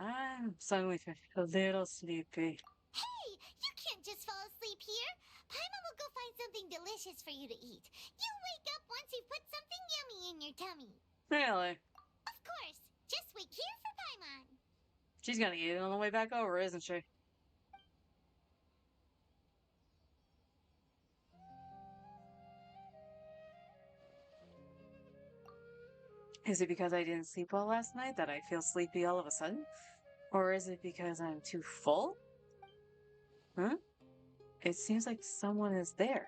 I'm suddenly a little sleepy. Hey, you can't just fall asleep here. Paimon will go find something delicious for you to eat. You'll wake up once you've put something yummy in your tummy. Really? Of course. Just wait here for Paimon. She's gonna eat it on the way back over, isn't she? Is it because I didn't sleep well last night that I feel sleepy all of a sudden? Or is it because I'm too full? Huh? It seems like someone is there.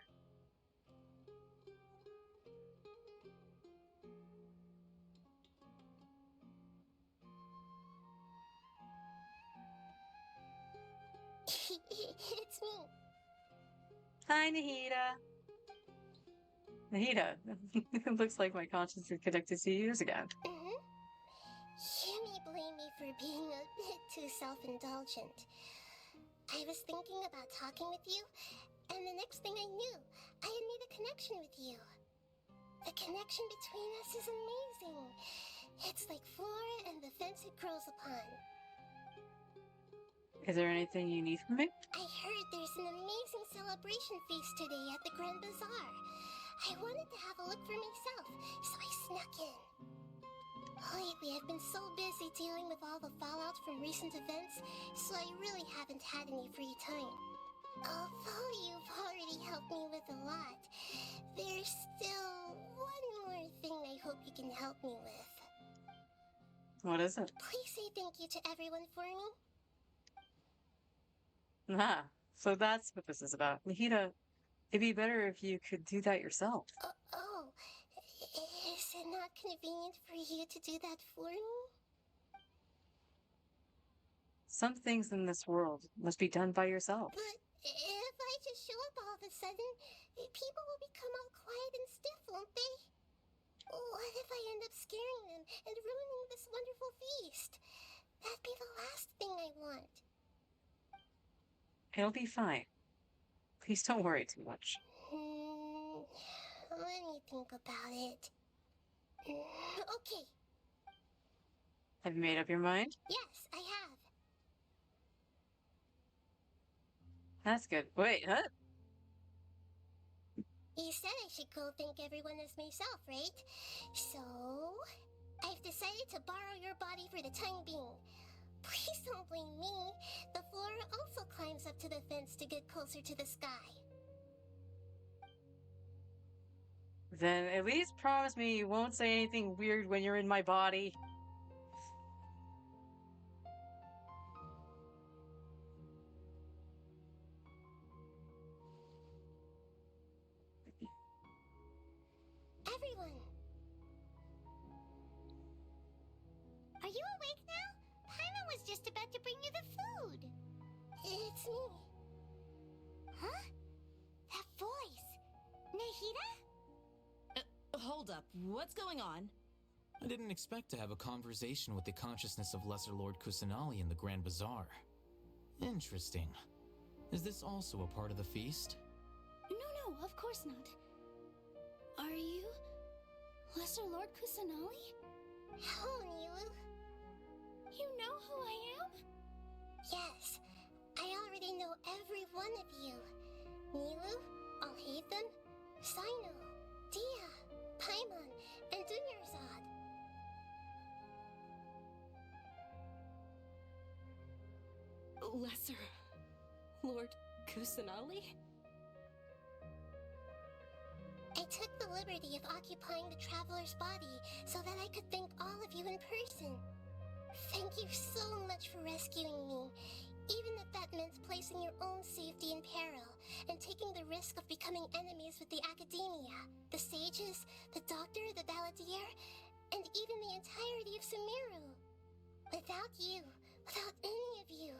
It's me. Hi, Nahida. Nahida, it looks like my conscience is connected to yours again. You may blame me for being a bit too self-indulgent. I was thinking about talking with you, and the next thing I knew, I had made a connection with you. The connection between us is amazing. It's like flora and the fence it grows upon. Is there anything you need from me? I heard there's an amazing celebration feast today at the Grand Bazaar. I wanted to have a look for myself, so I snuck in. Lately, I've been so busy dealing with all the fallout from recent events, so I really haven't had any free time. Although you've already helped me with a lot, there's still one more thing I hope you can help me with. What is it? Please say thank you to everyone for me. Ah, so that's what this is about. Nahida, it'd be better if you could do that yourself. Oh, is it not convenient for you to do that for me? Some things in this world must be done by yourself. But if I just show up all of a sudden, people will become all quiet and stiff, won't they? What if I end up scaring them and ruining this wonderful feast? That'd be the last thing I want. It'll be fine. Please don't worry too much. Let me think about it. Okay. Have you made up your mind? Yes, I have. That's good. Wait, huh? You said I should go thank everyone as myself, right? So, I've decided to borrow your body for the time being. Please don't blame me. The flora also climbs up to the fence to get closer to the sky. Then at least promise me you won't say anything weird when you're in my body. Everyone! Are you awake now? Paimon was just about to bring you the food. It's me. Huh? That voice. Nahida? Hold up. What's going on? I didn't expect to have a conversation with the consciousness of Lesser Lord Kusanali in the Grand Bazaar. Interesting. Is this also a part of the feast? No, of course not. Are you Lesser Lord Kusanali? Hello, Nilu. You know who I am? Yes, I already know every one of you. Nilu, Alhaitham, Sino, Dia, Paimon, and Dunyarzad. Lesser Lord Kusanali? I took the liberty of occupying the traveler's body so that I could thank all of you in person. Thank you so much for rescuing me, even if that meant placing your own safety in peril and taking the risk of becoming enemies with the Academia, the sages, the doctor, the balladeer, and even the entirety of Sumeru. Without you, without any of you,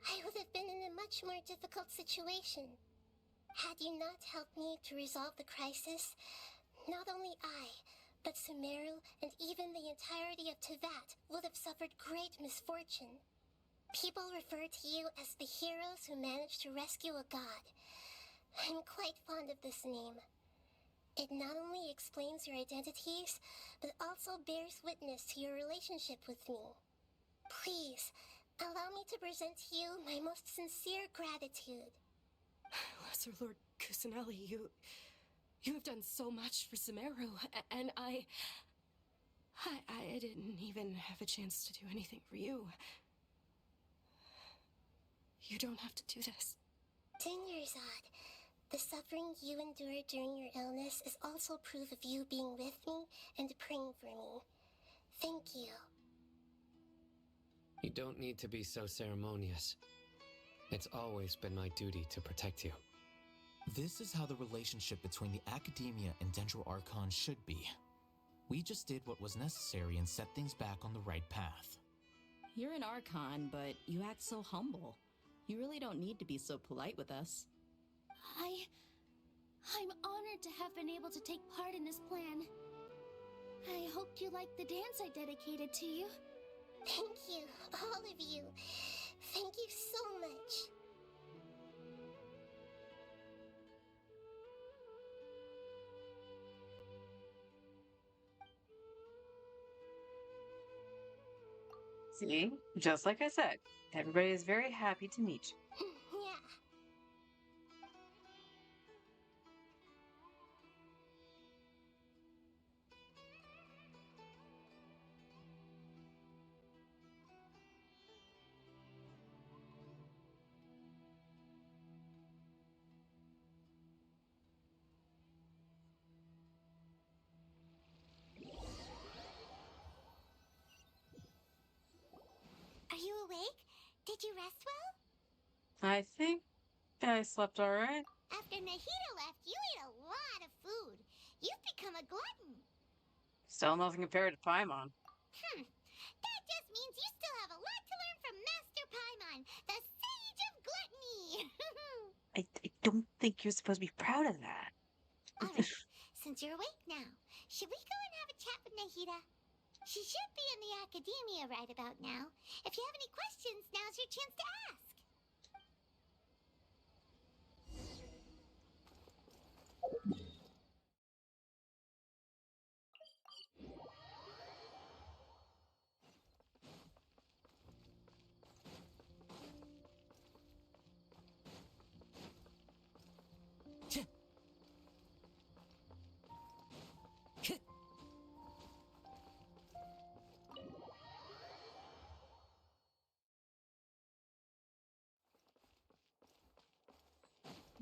I would have been in a much more difficult situation. Had you not helped me to resolve the crisis, not only I, but Sumeru and even the entirety of Tevat would have suffered great misfortune. People refer to you as the heroes who managed to rescue a god. I'm quite fond of this name. It not only explains your identities, but also bears witness to your relationship with me. Please, allow me to present to you my most sincere gratitude. Lesser Lord Kusanali, you have done so much for Sumeru, and I didn't even have a chance to do anything for you. You don't have to do this. Dunyarzad, the suffering you endured during your illness is also proof of you being with me and praying for me. Thank you. You don't need to be so ceremonious. It's always been my duty to protect you. This is how the relationship between the Academia and Dendro Archon should be. We just did what was necessary and set things back on the right path. You're an Archon, but you act so humble. You really don't need to be so polite with us. I'm honored to have been able to take part in this plan. I hoped you liked the dance I dedicated to you. Thank you, all of you. Thank you so much. See? Just like I said, everybody is very happy to meet you. Yeah. rest well? I think I slept alright. After Nahida left, you ate a lot of food. You've become a glutton. Still nothing compared to Paimon. That just means you still have a lot to learn from Master Paimon, the Sage of Gluttony. I don't think you're supposed to be proud of that. Alright, since you're awake now, should we go and have a chat with Nahida? She should be in the academia right about now. If you have any questions, now's your chance to ask.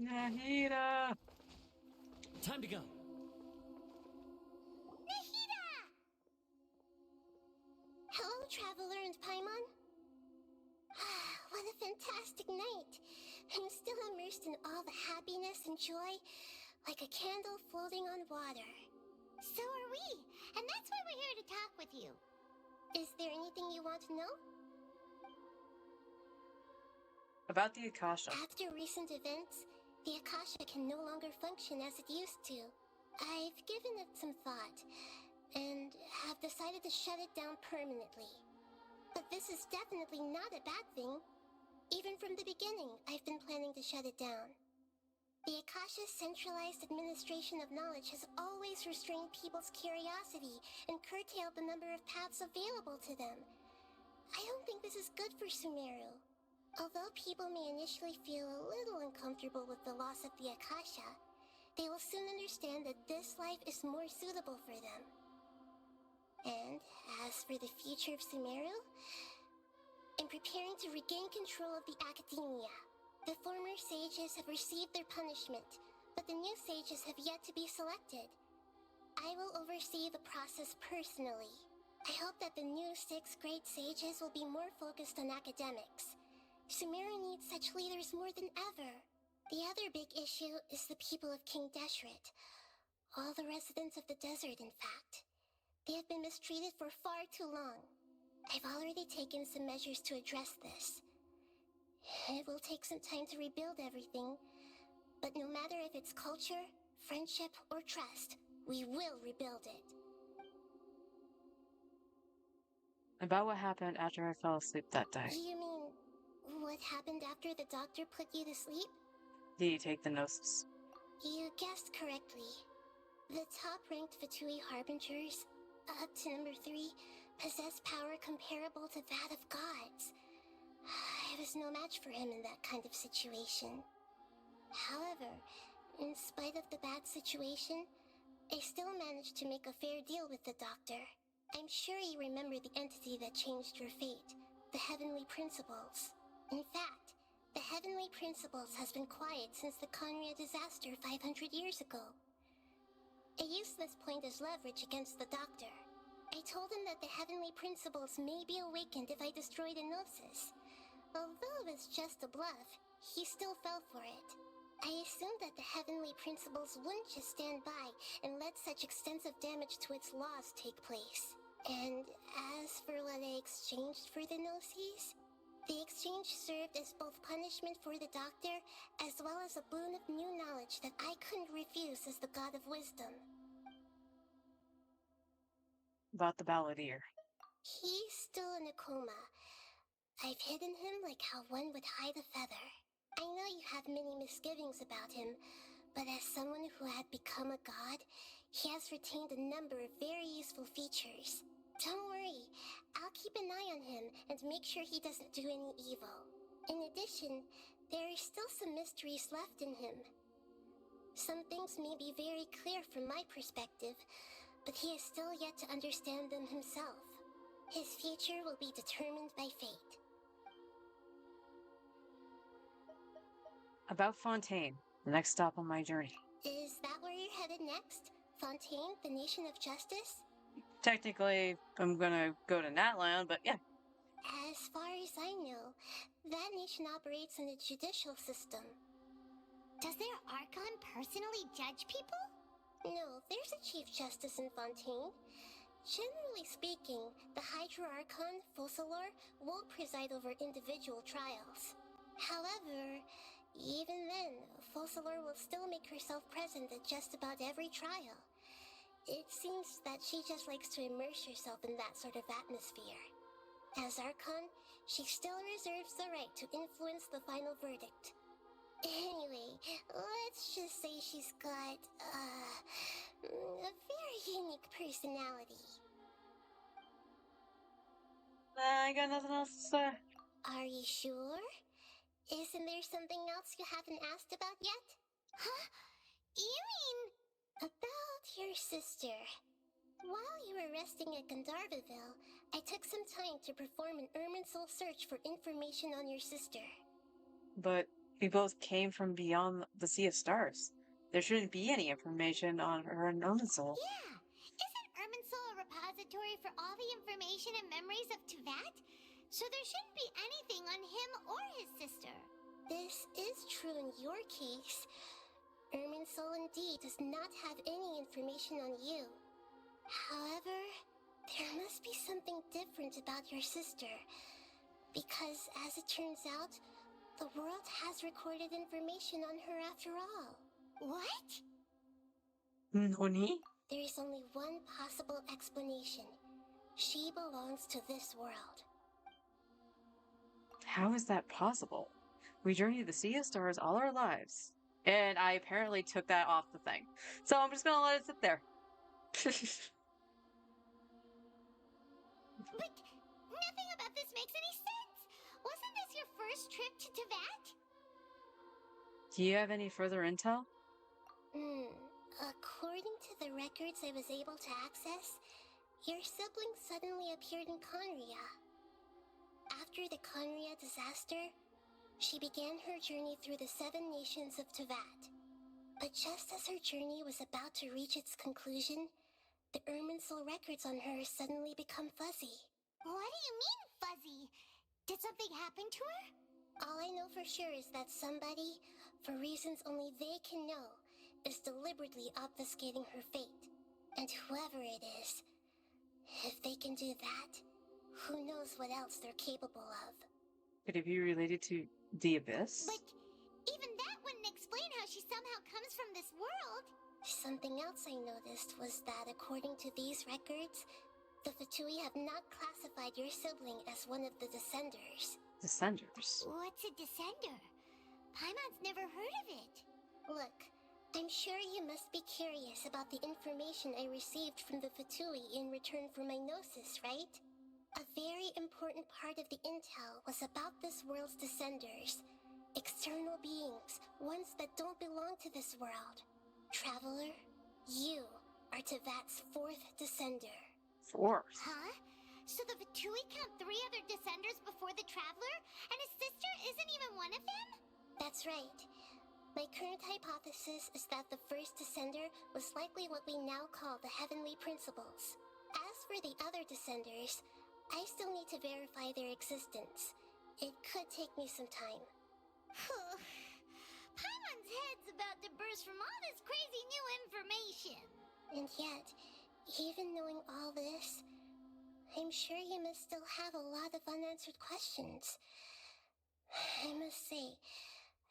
Nahida! Time to go. Nahida! Hello, Traveler and Paimon. What a fantastic night. I'm still immersed in all the happiness and joy, like a candle floating on water. So are we, and that's why we're here to talk with you. Is there anything you want to know? About the Akasha. After recent events, the Akasha can no longer function as it used to. I've given it some thought, and have decided to shut it down permanently. But this is definitely not a bad thing. Even from the beginning, I've been planning to shut it down. The Akasha's centralized administration of knowledge has always restrained people's curiosity and curtailed the number of paths available to them. I don't think this is good for Sumeru. Although people may initially feel a little uncomfortable with the loss of the Akasha, they will soon understand that this life is more suitable for them. And as for the future of Sumeru, I'm preparing to regain control of the academia. The former sages have received their punishment, but the new sages have yet to be selected. I will oversee the process personally. I hope that the new 6th grade sages will be more focused on academics. Sumeru needs such leaders more than ever. The other big issue is the people of King Deshret. All the residents of the desert, in fact. They have been mistreated for far too long. I've already taken some measures to address this. It will take some time to rebuild everything, but no matter if it's culture, friendship, or trust, we will rebuild it. About what happened after I fell asleep that day. You mean, what happened after the doctor put you to sleep? Did you take the gnosis? You guessed correctly. The top-ranked Fatui Harbingers, up to number 3, possess power comparable to that of gods. I was no match for him in that kind of situation. However, in spite of the bad situation, I still managed to make a fair deal with the doctor. I'm sure you remember the entity that changed your fate, the Heavenly Principles. In fact, the Heavenly Principles has been quiet since the Conria disaster 500 years ago. I used this point as leverage against the doctor. I told him that the Heavenly Principles may be awakened if I destroy the Gnosis. Although it was just a bluff, he still fell for it. I assumed that the Heavenly Principles wouldn't just stand by and let such extensive damage to its laws take place. And as for what I exchanged for the Gnosis, the exchange served as both punishment for the doctor, as well as a boon of new knowledge that I couldn't refuse as the God of Wisdom. About the balladeer. He's still in a coma. I've hidden him like how one would hide a feather. I know you have many misgivings about him, but as someone who had become a god, he has retained a number of very useful features. Don't worry, I'll keep an eye on him and make sure he doesn't do any evil. In addition, there are still some mysteries left in him. Some things may be very clear from my perspective, but he is still yet to understand them himself. His future will be determined by fate. About Fontaine, the next stop on my journey. Is that where you're headed next? Fontaine, the nation of justice? Technically, I'm gonna go to Natland, but yeah. As far as I know, That nation operates in a judicial system. Does their Archon personally judge people? No, there's a Chief Justice in Fontaine. Generally speaking, the Hydra-Archon, Focalor, will preside over individual trials. However, even then, Focalor will still make herself present at just about every trial. It seems that she just likes to immerse herself in that sort of atmosphere. As Archon, she still reserves the right to influence the final verdict. Anyway, let's just say she's got, a very unique personality. I got nothing else to say. Are you sure? Isn't there something else you haven't asked about yet? Huh? You mean... About your sister. While you were resting at Gandharvaville, I took some time to perform an Irminsul search for information on your sister. But we both came from beyond the Sea of Stars. There shouldn't be any information on her and Irminsul. Yeah! Isn't Irminsul a repository for all the information and memories of Tevat? So there shouldn't be anything on him or his sister. This is true in your case. Irminsul indeed does not have any information on you. However, there must be something different about your sister. Because, as it turns out, the world has recorded information on her after all. What? Noni? There is only one possible explanation. She belongs to this world. How is that possible? We journeyed the Sea of Stars all our lives. And I apparently took that off the thing. So I'm just gonna let it sit there. But nothing about this makes any sense! Wasn't this your first trip to Tevat? Do you have any further intel? According to the records I was able to access, your sibling suddenly appeared in Conria. After the Conria disaster, she began her journey through the 7 nations of Tevat. But just as her journey was about to reach its conclusion, the Irminsul records on her suddenly become fuzzy. What do you mean, fuzzy? Did something happen to her? All I know for sure is that somebody, for reasons only they can know, is deliberately obfuscating her fate. And whoever it is, if they can do that, who knows what else they're capable of. Could it be related to the Abyss? But even that wouldn't explain how she somehow comes from this world. Something else I noticed was that according to these records, the Fatui have not classified your sibling as one of the Descenders. Descenders? What's a Descender? Paimon's never heard of it. Look, I'm sure you must be curious about the information I received from the Fatui in return for my gnosis, right? A very important part of the intel was about this world's Descenders. External beings, ones that don't belong to this world. Traveler, you are Tevat's 4th Descender. 4th? Huh? So the Fatui count 3 other Descenders before the Traveler, and his sister isn't even one of them? That's right. My current hypothesis is that the first Descender was likely what we now call the Heavenly Principles. As for the other Descenders, I still need to verify their existence. It could take me some time. Paimon's head's about to burst from all this crazy new information. And yet, even knowing all this, I'm sure you must still have a lot of unanswered questions. I must say,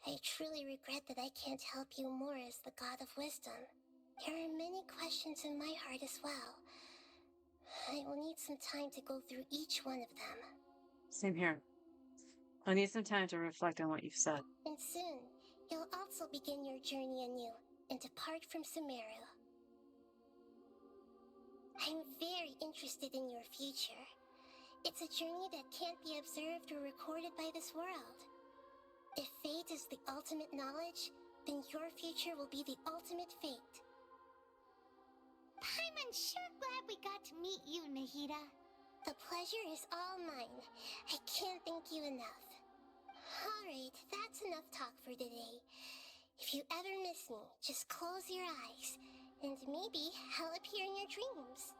I truly regret that I can't help you more as the God of Wisdom. There are many questions in my heart as well. I will need some time to go through each one of them. Same here. I need some time to reflect on what you've said. And soon, you'll also begin your journey anew and depart from Sumeru. I'm very interested in your future. It's a journey that can't be observed or recorded by this world. If fate is the ultimate knowledge, then your future will be the ultimate fate. Paimon's sure glad we got to meet you, Nahida. The pleasure is all mine. I can't thank you enough. Alright, that's enough talk for today. If you ever miss me, just close your eyes, and maybe I'll appear in your dreams.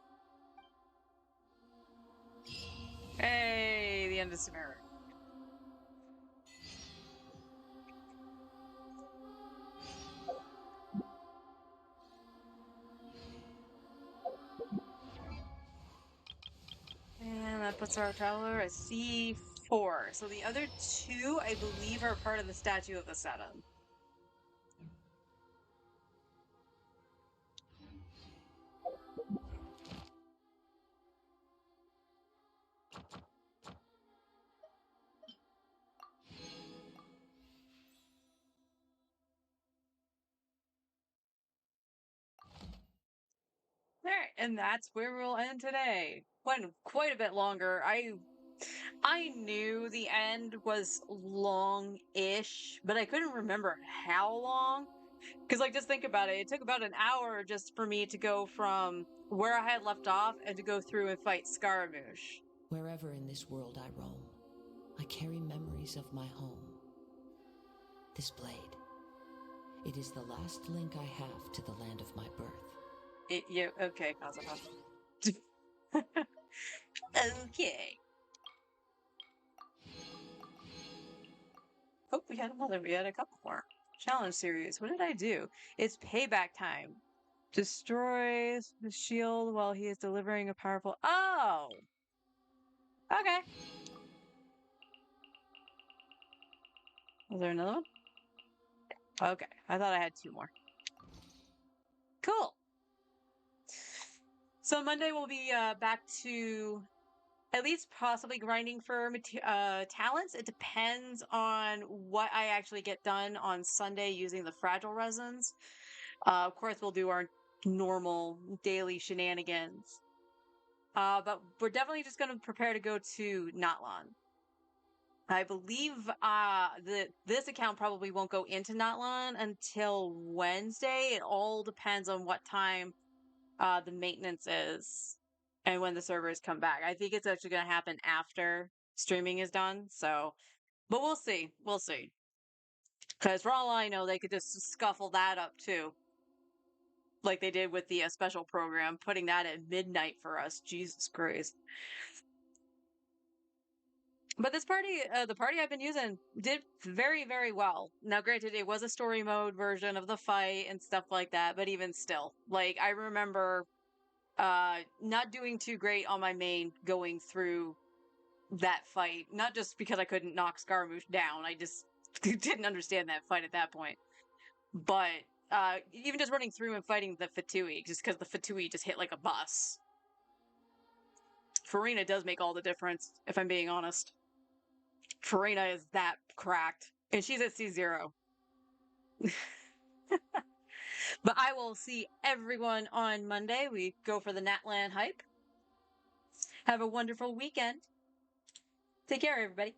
Hey, the end of Sumeru. puts our traveler at C4. So the other two, I believe, are part of the Statue of the Seven. All right, and that's where we'll end today. Went quite a bit longer. I knew the end was long-ish, but I couldn't remember how long. Because, like, just think about it. It took about an hour just for me to go from where I had left off and to go through and fight Scaramouche. Wherever in this world I roam, I carry memories of my home. This blade, it is the last link I have to the land of my birth. Okay, Kazuha. Okay. Oh, we had a couple more. Challenge series. What did I do? It's payback time. Destroys the shield while he is delivering a powerful. Oh! Okay. Was there another one? Okay. I thought I had two more. Cool. So Monday we'll be back to at least possibly grinding for talents. It depends on what I actually get done on Sunday using the fragile resins. Of course, we'll do our normal daily shenanigans. But we're definitely just going to prepare to go to Natlan. I believe this account probably won't go into Natlan until Wednesday. It all depends on what time the maintenance is and when the servers come back. I think it's actually going to happen after streaming is done. So, but we'll see. We'll see. Because for all I know, they could just scuffle that up too. Like they did with the special program, putting that at midnight for us. Jesus Christ. But this party, the party I've been using, did very, very well. Now, granted, it was a story mode version of the fight and stuff like that, but even still, like, I remember not doing too great on my main going through that fight. Not just because I couldn't knock Scaramouche down, I just didn't understand that fight at that point. But even just running through and fighting the Fatui, just because the Fatui just hit like a bus. Farina does make all the difference, if I'm being honest. Farina is that cracked. And she's at C0. But I will see everyone on Monday. We go for the Natlan hype. Have a wonderful weekend. Take care, everybody.